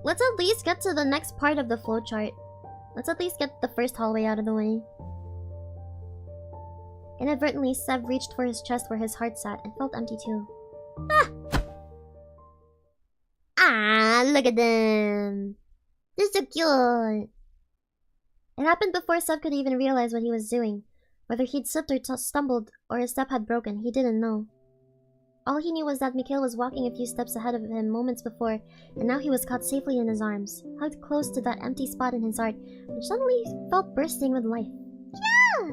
Speaker 1: Let's at least get to the next part of the flowchart. Let's at least get the first hallway out of the way. Inadvertently, Seb reached for his chest where his heart sat and felt empty too. Ah, look at them. They're so cute. It happened before Seb could even realize what he was doing. Whether he'd slipped or stumbled or his step had broken, he didn't know. All he knew was that Mikhail was walking a few steps ahead of him moments before, and now he was caught safely in his arms, hugged close to that empty spot in his heart, which suddenly felt bursting with life. Yeah!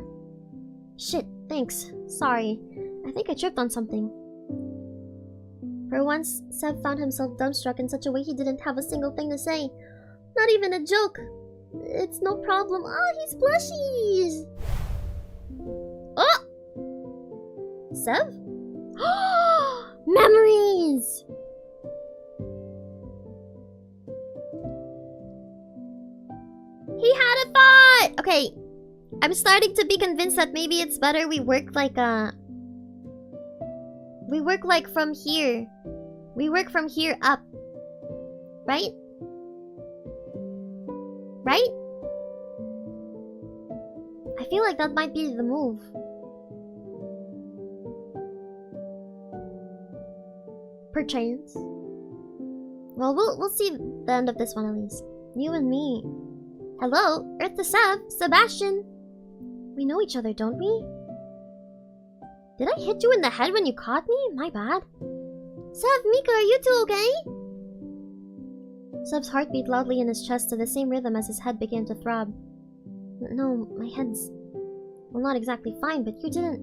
Speaker 1: Shit, thanks. Sorry. I think I tripped on something. For once, Seb found himself dumbstruck in such a way he didn't have a single thing to say. Not even a joke. It's no problem. Oh, he's plushies! Oh! Seb? Memories! He had a thought! Okay, I'm starting to be convinced that maybe it's better we work like we work like from here. We work from here up. Right? Right? I feel like that might be the move. Perchance. Well, we'll see the end of this one at least. You and me. Hello, Earth to Seb, Sebastian. We know each other, don't we? Did I hit you in the head when you caught me? My bad. Seb, Mika, are you two okay? Seb's heart beat loudly in his chest to the same rhythm as his head began to throb. No, my head's... well, not exactly fine, but you didn't...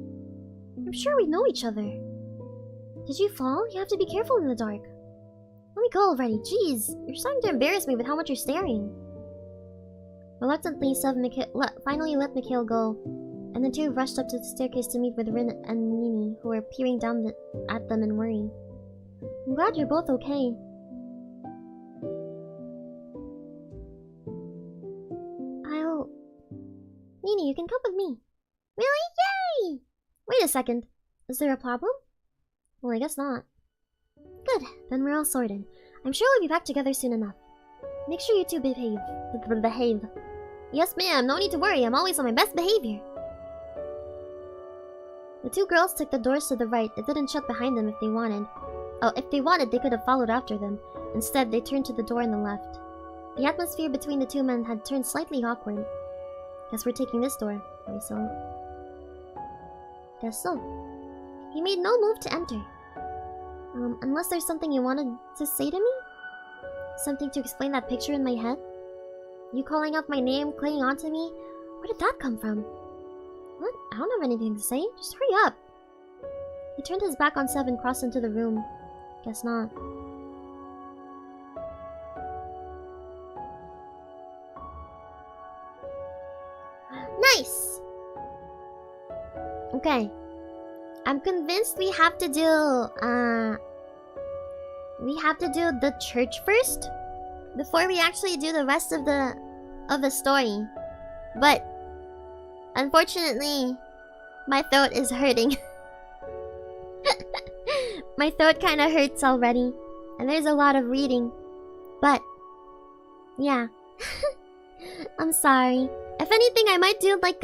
Speaker 1: I'm sure we know each other. Did you fall? You have to be careful in the dark. Let me go already. Jeez, you're starting to embarrass me with how much you're staring. Reluctantly, Seb finally let Mikhail go, and the two rushed up to the staircase to meet with Rin and Nini, who were peering down at them in worry. I'm glad you're both okay. Nini, you can come with me. Really? Yay! Wait a second. Is there a problem? Well, I guess not. Good. Then we're all sorted. I'm sure we'll be back together soon enough. Make sure you two behave. Behave. Yes, ma'am. No need to worry. I'm always on my best behavior. The two girls took the doors to the right. It didn't shut behind them if they wanted. Oh, if they wanted, they could have followed after them. Instead, they turned to the door on the left. The atmosphere between the two men had turned slightly awkward. Guess we're taking this door. So. Guess so. He made no move to enter. Unless there's something you wanted to say to me? Something to explain that picture in my head? You calling out my name, clinging on to me? Where did that come from? What? I don't have anything to say. Just hurry up. He turned his back on Seb and crossed into the room. Guess not. Nice! Okay. I'm convinced we have to do, the church first before we actually do the rest of the story. But unfortunately, my throat is hurting. My throat kind of hurts already, and there's a lot of reading. But yeah, I'm sorry. If anything, I might do like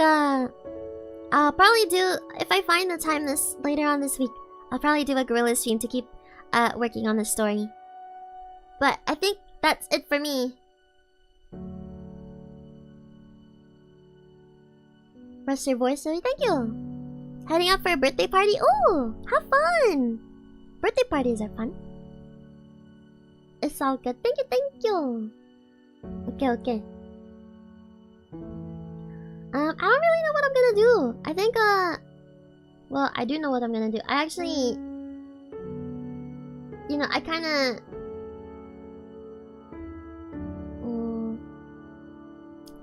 Speaker 1: I'll probably do, if I find the time later on this week, I'll probably do a gorilla stream to keep working on the story. But I think that's it for me. Rest your voice, Zoe. Thank you. Heading out for a birthday party? Ooh, have fun. Birthday parties are fun. It's all good. Thank you, thank you. Okay. I don't really know what I'm gonna do. I think, well, I do know what I'm gonna do. I actually... you know, I kinda...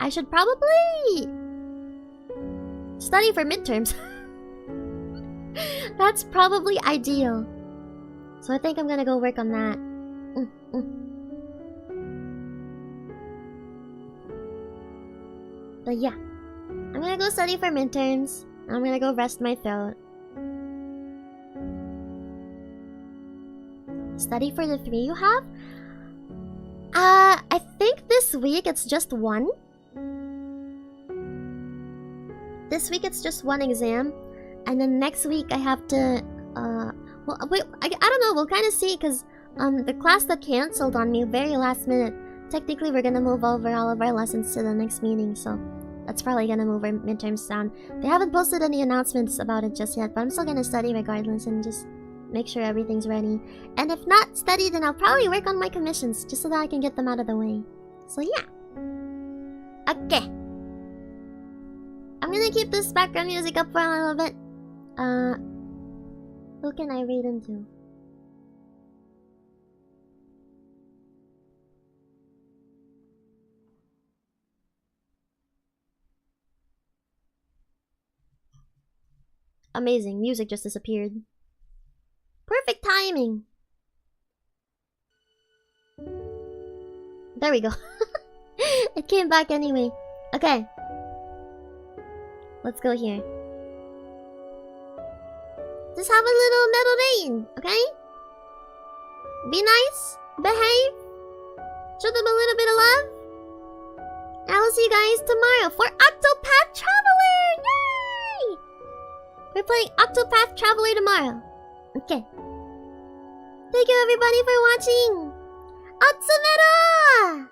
Speaker 1: I should probably... study for midterms. That's probably ideal. So I think I'm gonna go work on that. But yeah, I'm gonna go study for midterms. I'm gonna go rest my throat. Study for the 3 you have? I think this week it's just 1. This week it's just 1 exam. And then next week I have to, well, wait, I don't know, we'll kind of see, because, the class that cancelled on me very last minute, technically we're gonna move over all of our lessons to the next meeting, so that's probably gonna move our midterms down. They haven't posted any announcements about it just yet, but I'm still gonna study regardless and just make sure everything's ready. And if not study, then I'll probably work on my commissions, just so that I can get them out of the way. So yeah. Okay. I'm gonna keep this background music up for a little bit. Who can I read into? Amazing, music just disappeared. Perfect timing! There we go. It came back anyway. Okay. Let's go here. Just have a little metal vein, okay? Be nice, behave, show them a little bit of love. I will see you guys tomorrow for Octopath Traveler! Yay! We're playing Octopath Traveler tomorrow. Okay. Thank you everybody for watching! Otsumero!